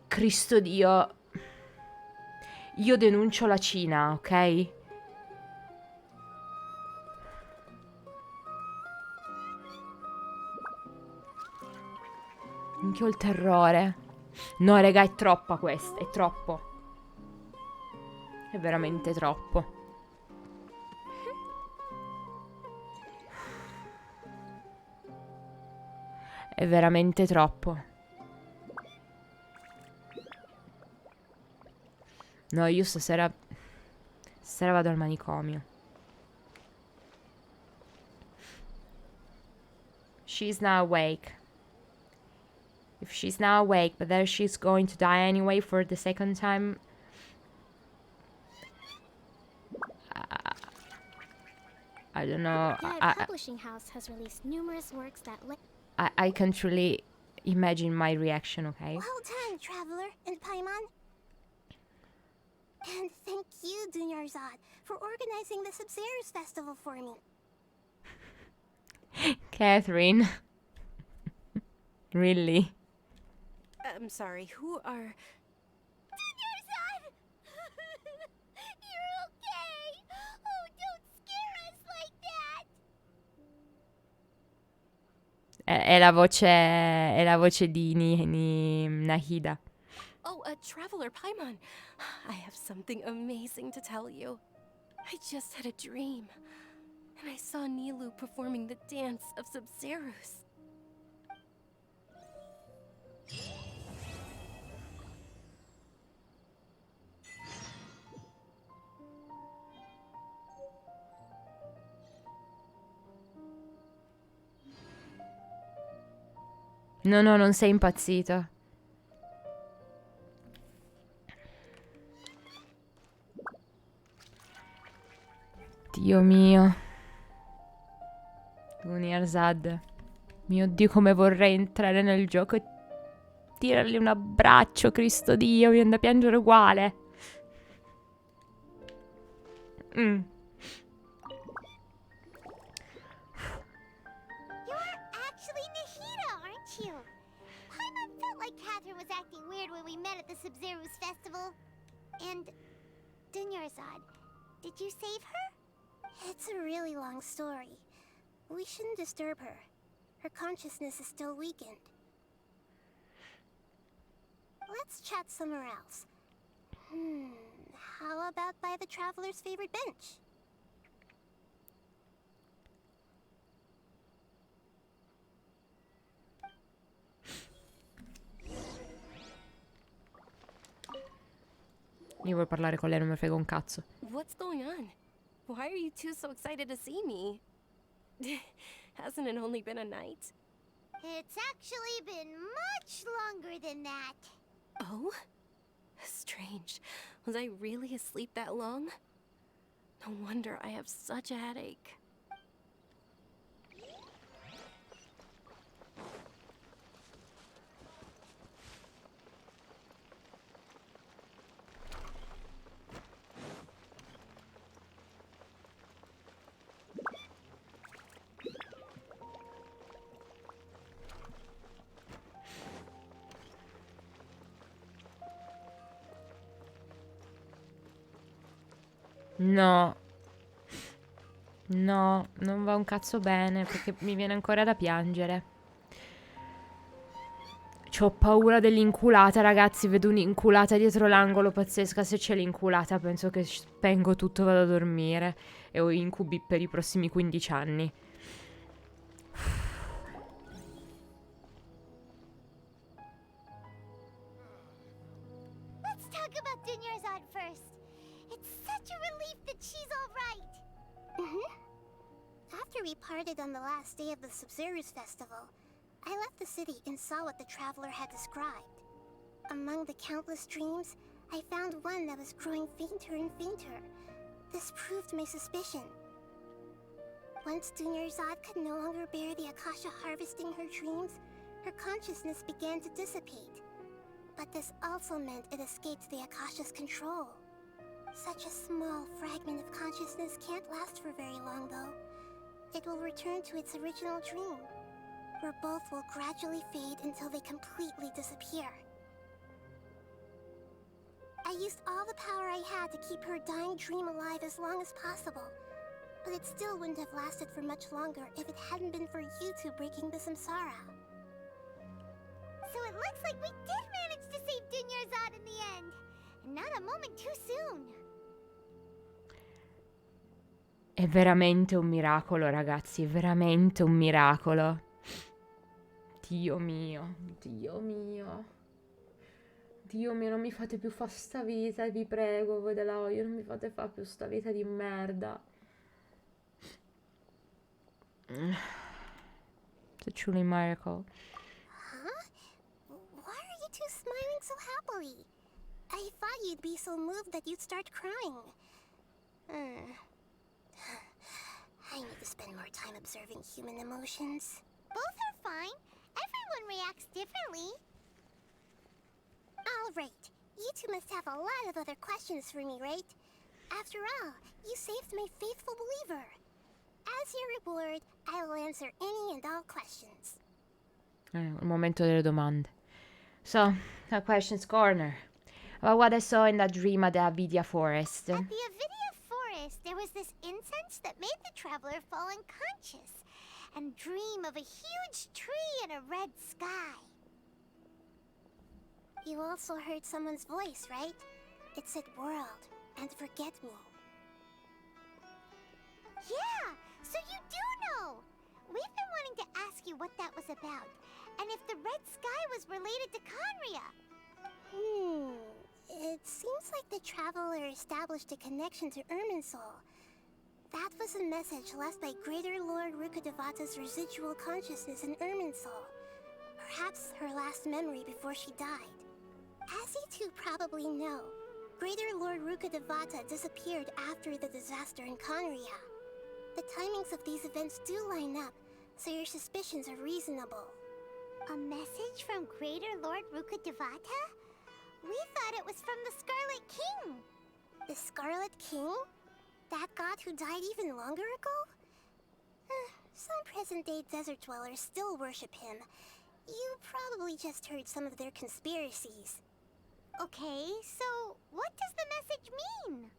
Cristo Dio... Io denuncio la Cina, ok? Anche ho il terrore. No, raga, è troppa questa. È troppo. È veramente troppo. È veramente troppo. No, io stasera vado al manicomio. She's now awake. If she's now awake, but there she's going to die anyway for the second time. I don't know. The publishing house has released numerous works that I can't really imagine my reaction, okay? Well done, Traveler and Paimon. And thank you, Dunyarzad, for organizing the Sub-Zero's festival for me. Catherine. Really? I'm sorry, who are... Dunyarzad! You're okay! Oh, don't scare us like that! È la voce di Nahida. Oh, Traveler Paimon. I have something amazing to tell you. I just had a dream, and I saw Nilou performing the dance of Subzerus. No, non sei impazzito. Dio mio. Dunyarzad. Mio Dio, come vorrei entrare nel gioco e tirargli un abbraccio, Cristo Dio, mi viene da piangere uguale. You're actually Nahida, aren't you? Paimon felt like Catherine was acting weird when we met at the Subzerus festival. And Dunyarzad, did you save her? It's a really long story. We shouldn't disturb her. Her consciousness is still weakened. Let's chat somewhere else. How about by the traveler's favorite bench? Io vuoi parlare con lei, non mi frega un cazzo. What's going on? Why are you two so excited to see me? Hasn't it only been a night? It's actually been much longer than that. Oh? Strange. Was I really asleep that long? No wonder I have such a headache. No. No, non va un cazzo bene perché mi viene ancora da piangere. C'ho paura dell'inculata, ragazzi. Vedo un'inculata dietro l'angolo pazzesca. Se c'è l'inculata penso che spengo tutto e vado a dormire. E ho incubi per i prossimi 15 anni. Let's talk about Dunyarzad first. It's such a relief that she's all right. After we parted on the last day of the Subzerus festival, I left the city and saw what the traveler had described. Among the countless dreams, I found one that was growing fainter and fainter. This proved my suspicion. Once Dunyarzad could no longer bear the Akasha harvesting her dreams, her consciousness began to dissipate. But this also meant it escaped the Akasha's control. Such a small fragment of consciousness can't last for very long, though. It will return to its original dream, where both will gradually fade until they completely disappear. I used all the power I had to keep her dying dream alive as long as possible, but it still wouldn't have lasted for much longer if it hadn't been for you two breaking the samsara. So it looks like we did manage to save Dunyarzad in the end. And not a moment too soon. È veramente un miracolo, ragazzi. È veramente un miracolo. Dio mio. Dio mio. Dio mio, non mi fate più fare sta vita, vi prego, voi della Oio, non mi fate fare più sta vita di merda. It's a truly miracle. Huh? Why are you two smiling so happily? I thought you'd be so moved that you'd start crying. I need to spend more time observing human emotions. Both are fine. Everyone reacts differently. All right. You two must have a lot of other questions for me, right? After all, you saved my faithful believer. As your reward, I will answer any and all questions. Il momento delle domande. So, a questions corner. About what I saw in that dream at the Avidia forest. At the Avidia forest, there was this incense that made the traveler fall unconscious and dream of a huge tree and a red sky. You also heard someone's voice, right? It said world and forget me. Yeah, so you do know! We've been wanting to ask you what that was about, and if the red sky was related to Conria. It seems like the traveler established a connection to Irminsul. That was a message left by Greater Lord Rukkhadevata's residual consciousness in Irminsul. Perhaps her last memory before she died. As you two probably know, Greater Lord Rukkhadevata disappeared after the disaster in Conria. The timings of these events do line up, so your suspicions are reasonable. A message from Greater Lord Rukkhadevata? We thought it was from the Scarlet King. The Scarlet King? That god who died even longer ago? Some present-day desert dwellers still worship him. You probably just heard some of their conspiracies. Okay, so what does the message mean?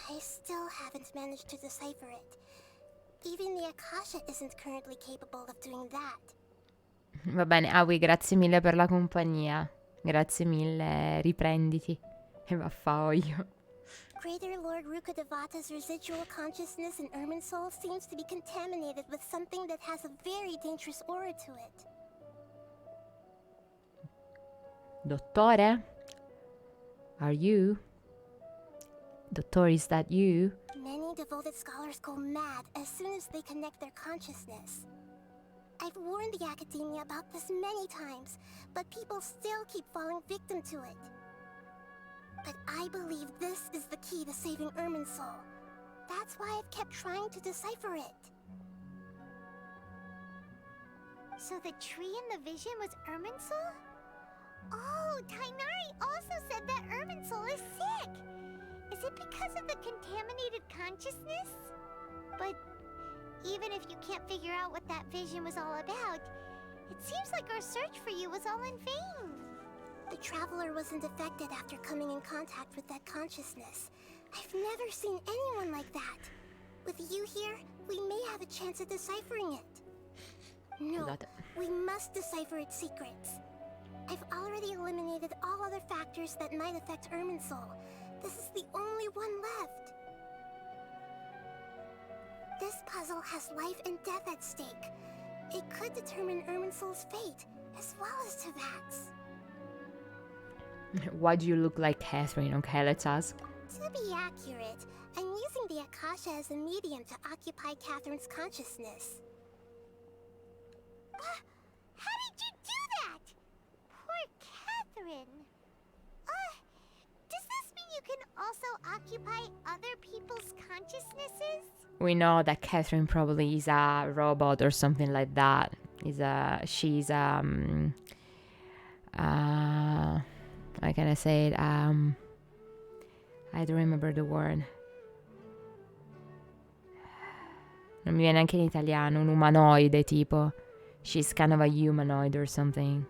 I still haven't managed to decipher it. Even the Akasha isn't currently capable of doing that. Va bene, Awi, grazie mille per la compagnia. Grazie mille, riprenditi. E vaffanculo. Greater Lord Rukkhadevata's residual consciousness in Irminsul seems to be contaminated with something that has a very dangerous aura to it. Dottore? Are you? Dottore, is that you? Many devoted scholars go mad as soon as they connect their consciousness. I've warned the Academia about this many times, but people still keep falling victim to it. But I believe this is the key to saving Irminsul. That's why I've kept trying to decipher it. So the tree in the vision was Irminsul? Oh, Tainari also said that Irminsul is sick! Is it because of the contaminated consciousness? But even if you can't figure out what that vision was all about, it seems like our search for you was all in vain. The Traveler wasn't affected after coming in contact with that consciousness. I've never seen anyone like that. With you here, we may have a chance at deciphering it. No, we must decipher its secrets. I've already eliminated all other factors that might affect Irminsul. This is the only one left. This puzzle has life and death at stake. It could determine Irminsul's fate, as well as Tevat's. Why do you look like Catherine? Okay, let's ask. To be accurate, I'm using the Akasha as a medium to occupy Catherine's consciousness. How did you do that? Poor Catherine. Does this mean you can also occupy other people's consciousnesses? We know that Catherine probably is a robot or something like that. How can I say it? I don't remember the word. Non mi viene neanche in italiano. Un umanoide, tipo. She's kind of a humanoid or something.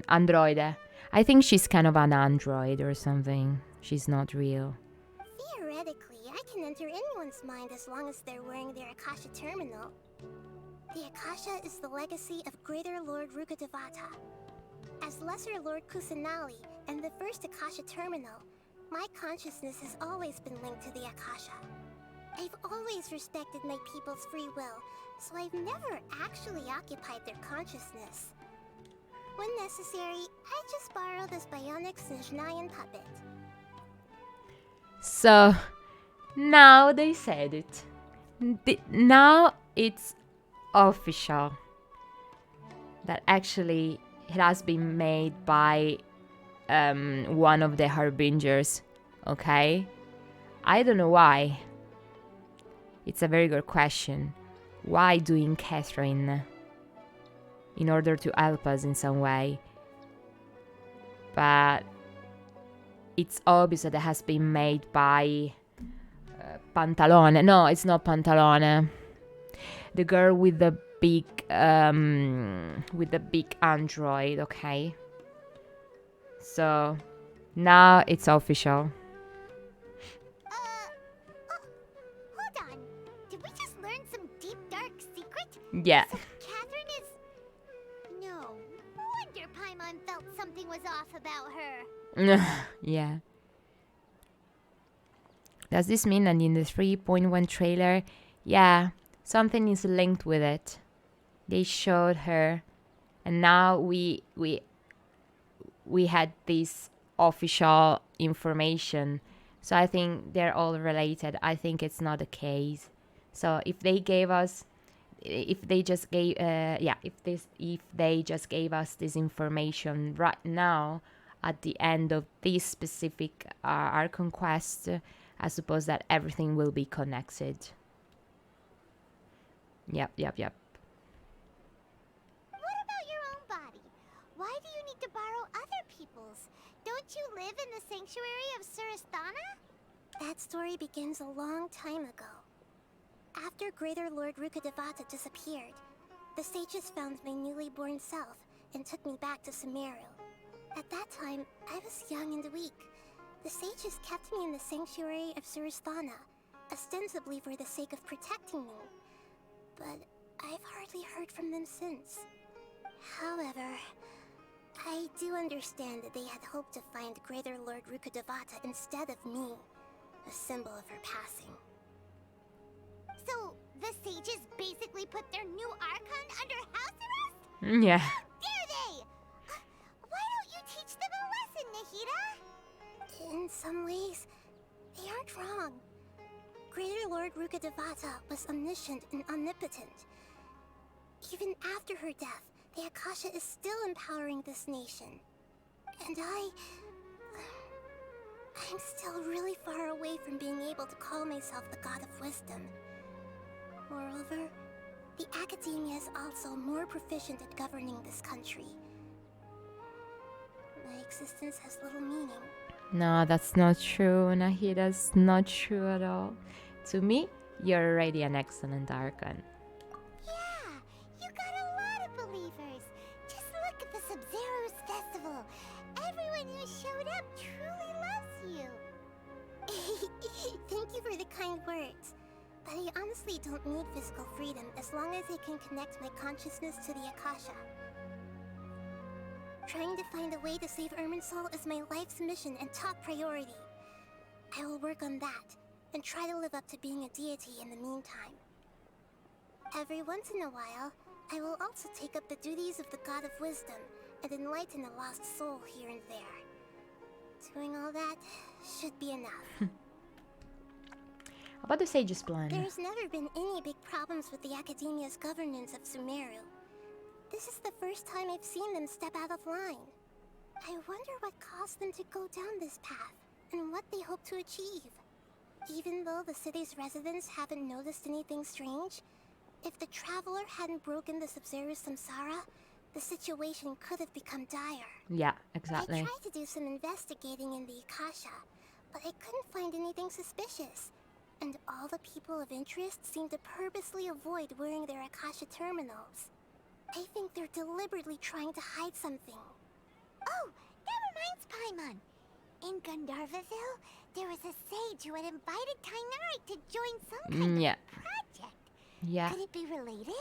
Androide. I think she's kind of an android or something. She's not real. Theoretically, I can enter anyone's mind as long as they're wearing their Akasha terminal. The Akasha is the legacy of Greater Lord Rukkhadevata. As Lesser Lord Kusanali and the first Akasha terminal, my consciousness has always been linked to the Akasha. I've always respected my people's free will, so I've never actually occupied their consciousness. When necessary, I just borrow this bionic Snezhnayan puppet. So, now they said it. Now it's official. That actually it has been made by one of the harbingers, okay? I don't know why. It's a very good question. Why doing Catherine? In order to help us in some way. But it's obvious that it has been made by Pantalone. No, it's not Pantalone. the girl with the big android, okay? So now it's official. Hold on. Did we just learn some deep, dark secret? Yeah. So Catherine is... No wonder Paimon felt something was off about her. Yeah. Does this mean that in the 3.1 trailer, yeah, something is linked with it? They showed her, and now we had this official information. So I think they're all related. I think it's not the case. So if they gave us, if they just gave this information right now at the end of this specific Archon quest, I suppose that everything will be connected. Yep. What about your own body? Why do you need to borrow other people's? Don't you live in the sanctuary of Surasthana? That story begins a long time ago. After Greater Lord Rukkhadevata disappeared, the sages found my newly born self and took me back to Sumeru. At that time, I was young and weak. The sages kept me in the sanctuary of Surasthana, ostensibly for the sake of protecting me. But I've hardly heard from them since. However, I do understand that they had hoped to find Greater Lord Rukkhadevata instead of me, a symbol of her passing. So, the sages basically put their new Archon under house arrest? Yeah. How dare they? Why don't you teach them a lesson, Nahida? In some ways, they aren't wrong. Greater Lord Rukkhadevata was omniscient and omnipotent. Even after her death, the Akasha is still empowering this nation. And I'm still really far away from being able to call myself the God of Wisdom. Moreover, the Academia is also more proficient at governing this country. My existence has little meaning. No, that's not true, Nahida. That's not true at all. To me, you're already an excellent Archon. Yeah, you got a lot of believers. Just look at the Sub-Zero's festival. Everyone who showed up truly loves you. Thank you for the kind words. But I honestly don't need physical freedom as long as I can connect my consciousness to the Akasha. Trying to find a way to save Irminsul is my life's mission and top priority. I will work on that, and try to live up to being a deity in the meantime. Every once in a while, I will also take up the duties of the God of Wisdom and enlighten a lost soul here and there. Doing all that should be enough. About the sage's plan. There's never been any big problems with the Academia's governance of Sumeru. This is the first time I've seen them step out of line. I wonder what caused them to go down this path, and what they hope to achieve. Even though the city's residents haven't noticed anything strange, if the Traveler hadn't broken the Sub-Zero's samsara, the situation could have become dire. Yeah, exactly. I tried to do some investigating in the Akasha, but I couldn't find anything suspicious. And all the people of interest seem to purposely avoid wearing their Akasha terminals. I think they're deliberately trying to hide something. Oh, that reminds Paimon. In Gandharvaville, there was a sage who had invited Tainari to join some kind of project. Yeah. Could it be related?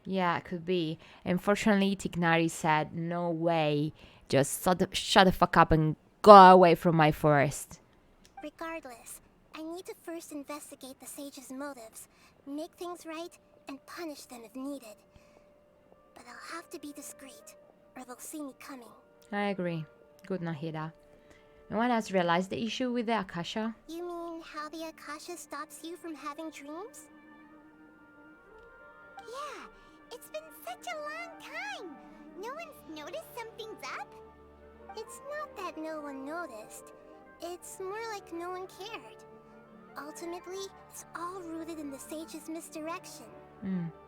Yeah, it could be. Unfortunately, Tignari said, no way. Just shut the fuck up and go away from my forest. Regardless, I need to first investigate the sage's motives, make things right, and punish them if needed. But I'll have to be discreet, or they'll see me coming. I agree. Good, Nahida. No one has realized the issue with the Akasha? You mean how the Akasha stops you from having dreams? Yeah, it's been such a long time. No one's noticed something's up? It's not that no one noticed. It's more like no one cared. Ultimately, it's all rooted in the sage's misdirection.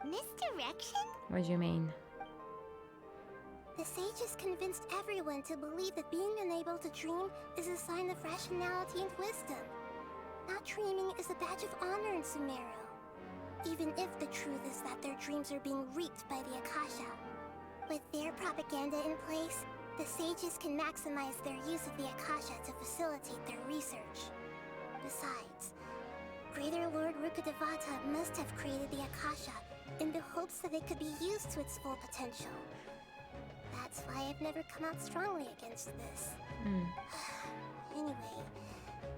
Misdirection? What do you mean? The sages convinced everyone to believe that being unable to dream is a sign of rationality and wisdom. Not dreaming is a badge of honor in Sumeru. even if the truth is that their dreams are being reaped by the Akasha. With their propaganda in place, the sages can maximize their use of the Akasha to facilitate their research. Besides, Greater Lord Rukkhadevata must have created the Akasha in the hopes that it could be used to its full potential. That's why I've never come out strongly against this. Anyway,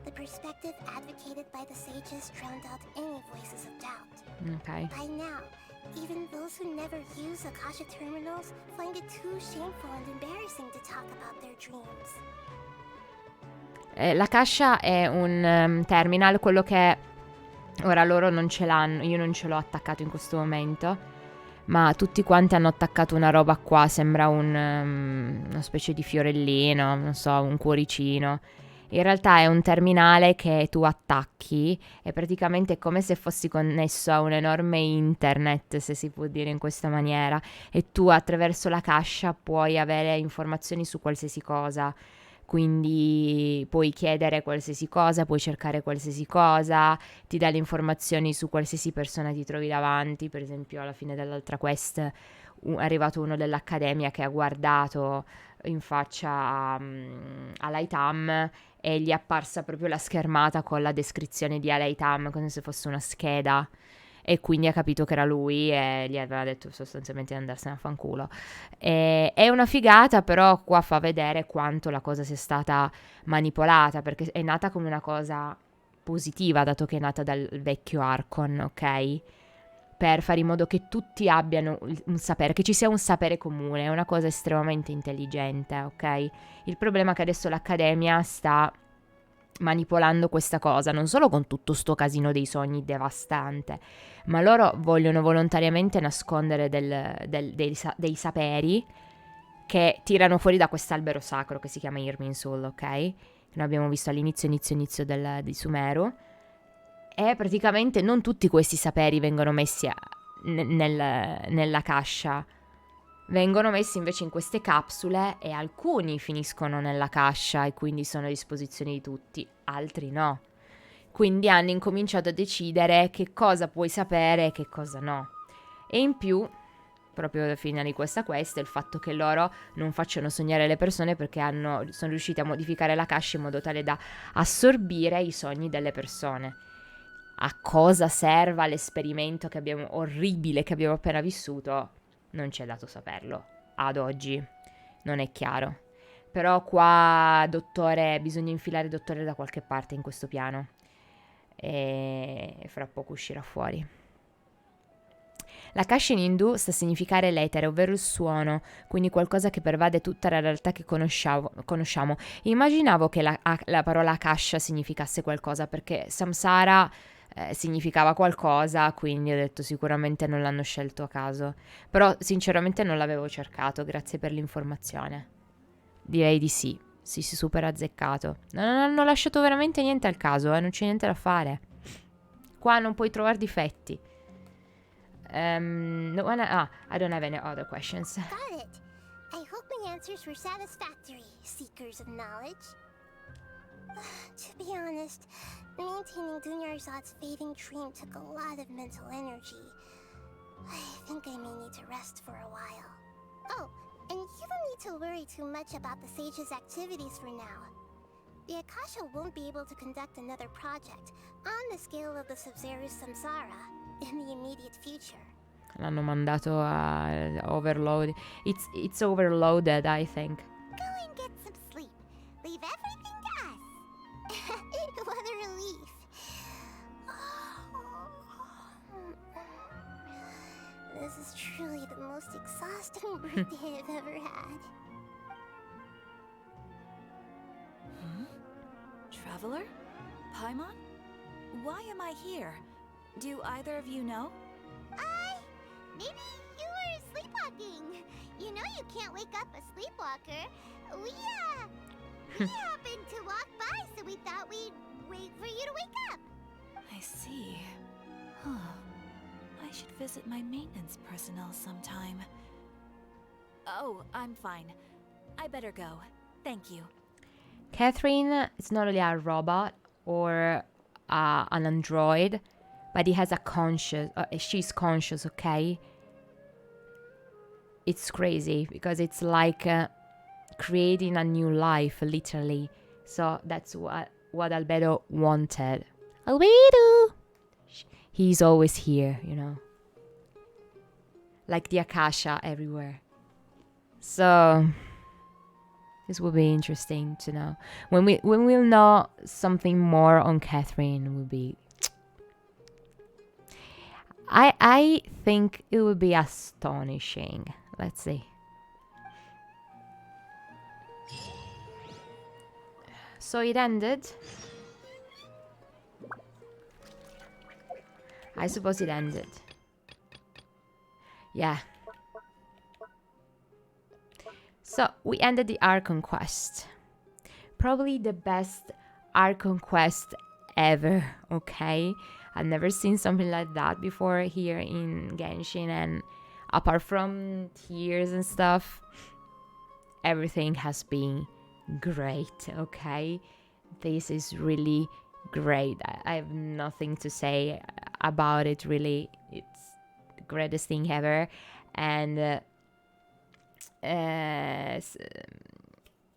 the perspective advocated by the sages drowned out any voices of doubt. Ok. By now, even those who never use Akasha terminals find it too shameful and embarrassing to talk about their dreams. L'Akasha è un terminal, quello che ora loro non ce l'hanno, io non ce l'ho attaccato in questo momento, ma tutti quanti hanno attaccato una roba qua, sembra una specie di fiorellino, non so, un cuoricino. In realtà è un terminale che tu attacchi, è praticamente come se fossi connesso a un enorme internet, se si può dire in questa maniera, e tu attraverso la cascia puoi avere informazioni su qualsiasi cosa. Quindi puoi chiedere qualsiasi cosa, puoi cercare qualsiasi cosa, ti dà le informazioni su qualsiasi persona ti trovi davanti. Per esempio alla fine dell'altra quest è arrivato uno dell'accademia che ha guardato in faccia a Laitam e gli è apparsa proprio la schermata con la descrizione di Alaitam come se fosse una scheda, e quindi ha capito che era lui e gli aveva detto sostanzialmente di andarsene a fanculo. È una figata, però qua fa vedere quanto la cosa sia stata manipolata, perché è nata come una cosa positiva, dato che è nata dal vecchio Archon, ok? Per fare in modo che tutti abbiano un sapere, che ci sia un sapere comune, è una cosa estremamente intelligente, ok? Il problema è che adesso l'Accademia sta manipolando questa cosa, non solo con tutto sto casino dei sogni devastante, ma loro vogliono volontariamente nascondere dei saperi che tirano fuori da quest'albero sacro che si chiama Irminsul, ok? Che noi abbiamo visto all'inizio di Sumeru. E praticamente non tutti questi saperi vengono messi nella cascia, vengono messi invece in queste capsule e alcuni finiscono nella cascia e quindi sono a disposizione di tutti, altri no. Quindi hanno incominciato a decidere che cosa puoi sapere e che cosa no. E in più, proprio alla fine di questa quest, il fatto che loro non facciano sognare le persone perché sono riusciti a modificare la cascia in modo tale da assorbire i sogni delle persone. A cosa serva l'esperimento orribile che abbiamo appena vissuto? Non ci è dato saperlo. Ad oggi non è chiaro. Però qua, dottore, bisogna infilare dottore da qualche parte in questo piano. E fra poco uscirà fuori. La kasha in Hindu sta a significare l'etere, ovvero il suono, quindi qualcosa che pervade tutta la realtà che conosciamo. Immaginavo che la parola kasha significasse qualcosa, perché samsara significava qualcosa, quindi ho detto sicuramente non l'hanno scelto a caso. Però sinceramente non l'avevo cercato, grazie per l'informazione. Direi di sì, super azzeccato. Non hanno lasciato veramente niente al caso, non c'è niente da fare. Qua non puoi trovare difetti. I don't have any other questions. Got it. I hope my answers were satisfactory, seekers of knowledge. To be honest, maintaining Dunyarzad's fading dream took a lot of mental energy. I think I may need to rest for a while. Oh, and you don't need to worry too much about the sage's activities for now. The Akasha won't be able to conduct another project on the scale of the Sumeru Samsara in the immediate future. L'hanno mandato a overload. It's overloaded, I think. Go and get some sleep. Leave everything to us. What a relief. This is truly the most exhausting birthday I've ever had. Traveler? Paimon? Why am I here? Do either of you know? Maybe you were sleepwalking. You know you can't wake up a sleepwalker. We happened to walk by, so we thought we'd wait for you to wake up. I see. I should visit my maintenance personnel sometime. Oh, I'm fine. I better go. Thank you. Catherine is not only a robot or an android, but he has a conscious, she's conscious, okay? It's crazy because it's like creating a new life, literally. So that's what Albedo wanted. Albedo! He's always here, you know. Like the Akasha everywhere. So this will be interesting to know. When we'll know something more on Catherine, will be. I think it will be astonishing. Let's see. So it ended. I suppose it ended. Yeah. So we ended the Archon quest. Probably the best Archon quest ever, okay? I've never seen something like that before here in Genshin, and apart from tears and stuff, everything has been great, okay? This is really great. I have nothing to say about it, really. It's the greatest thing ever. And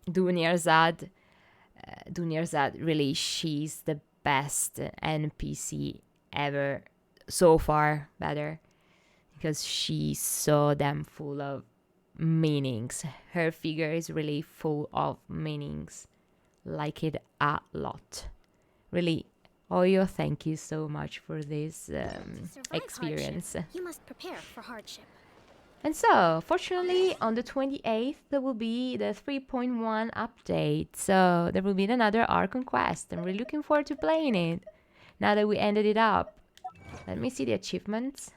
Dunyarzad, really, she's the best NPC ever so far, better, because she's so damn full of meanings. Her figure is really full of meanings. Like it a lot. Really, Oyo, thank you so much for this experience. Hardship, you must prepare for hardship. And so, fortunately, on the 28th, there will be the 3.1 update. So, there will be another Archon quest. I'm really looking forward to playing it, now that we ended it up. Let me see the achievements.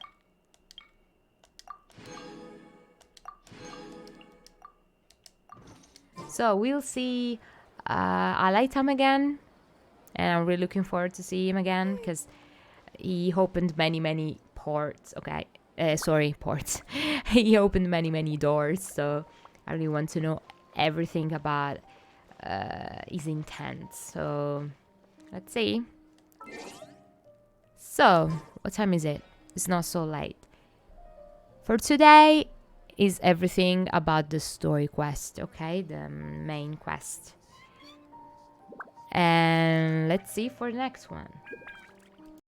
So, we'll see Alaitam again. And I'm really looking forward to see him again, because he opened many ports. Okay. Ports. He opened many doors, so I really want to know everything about his intent. So let's see. So what time is it? It's not so late. For today is everything about the story quest, okay? The main quest. And let's see for the next one.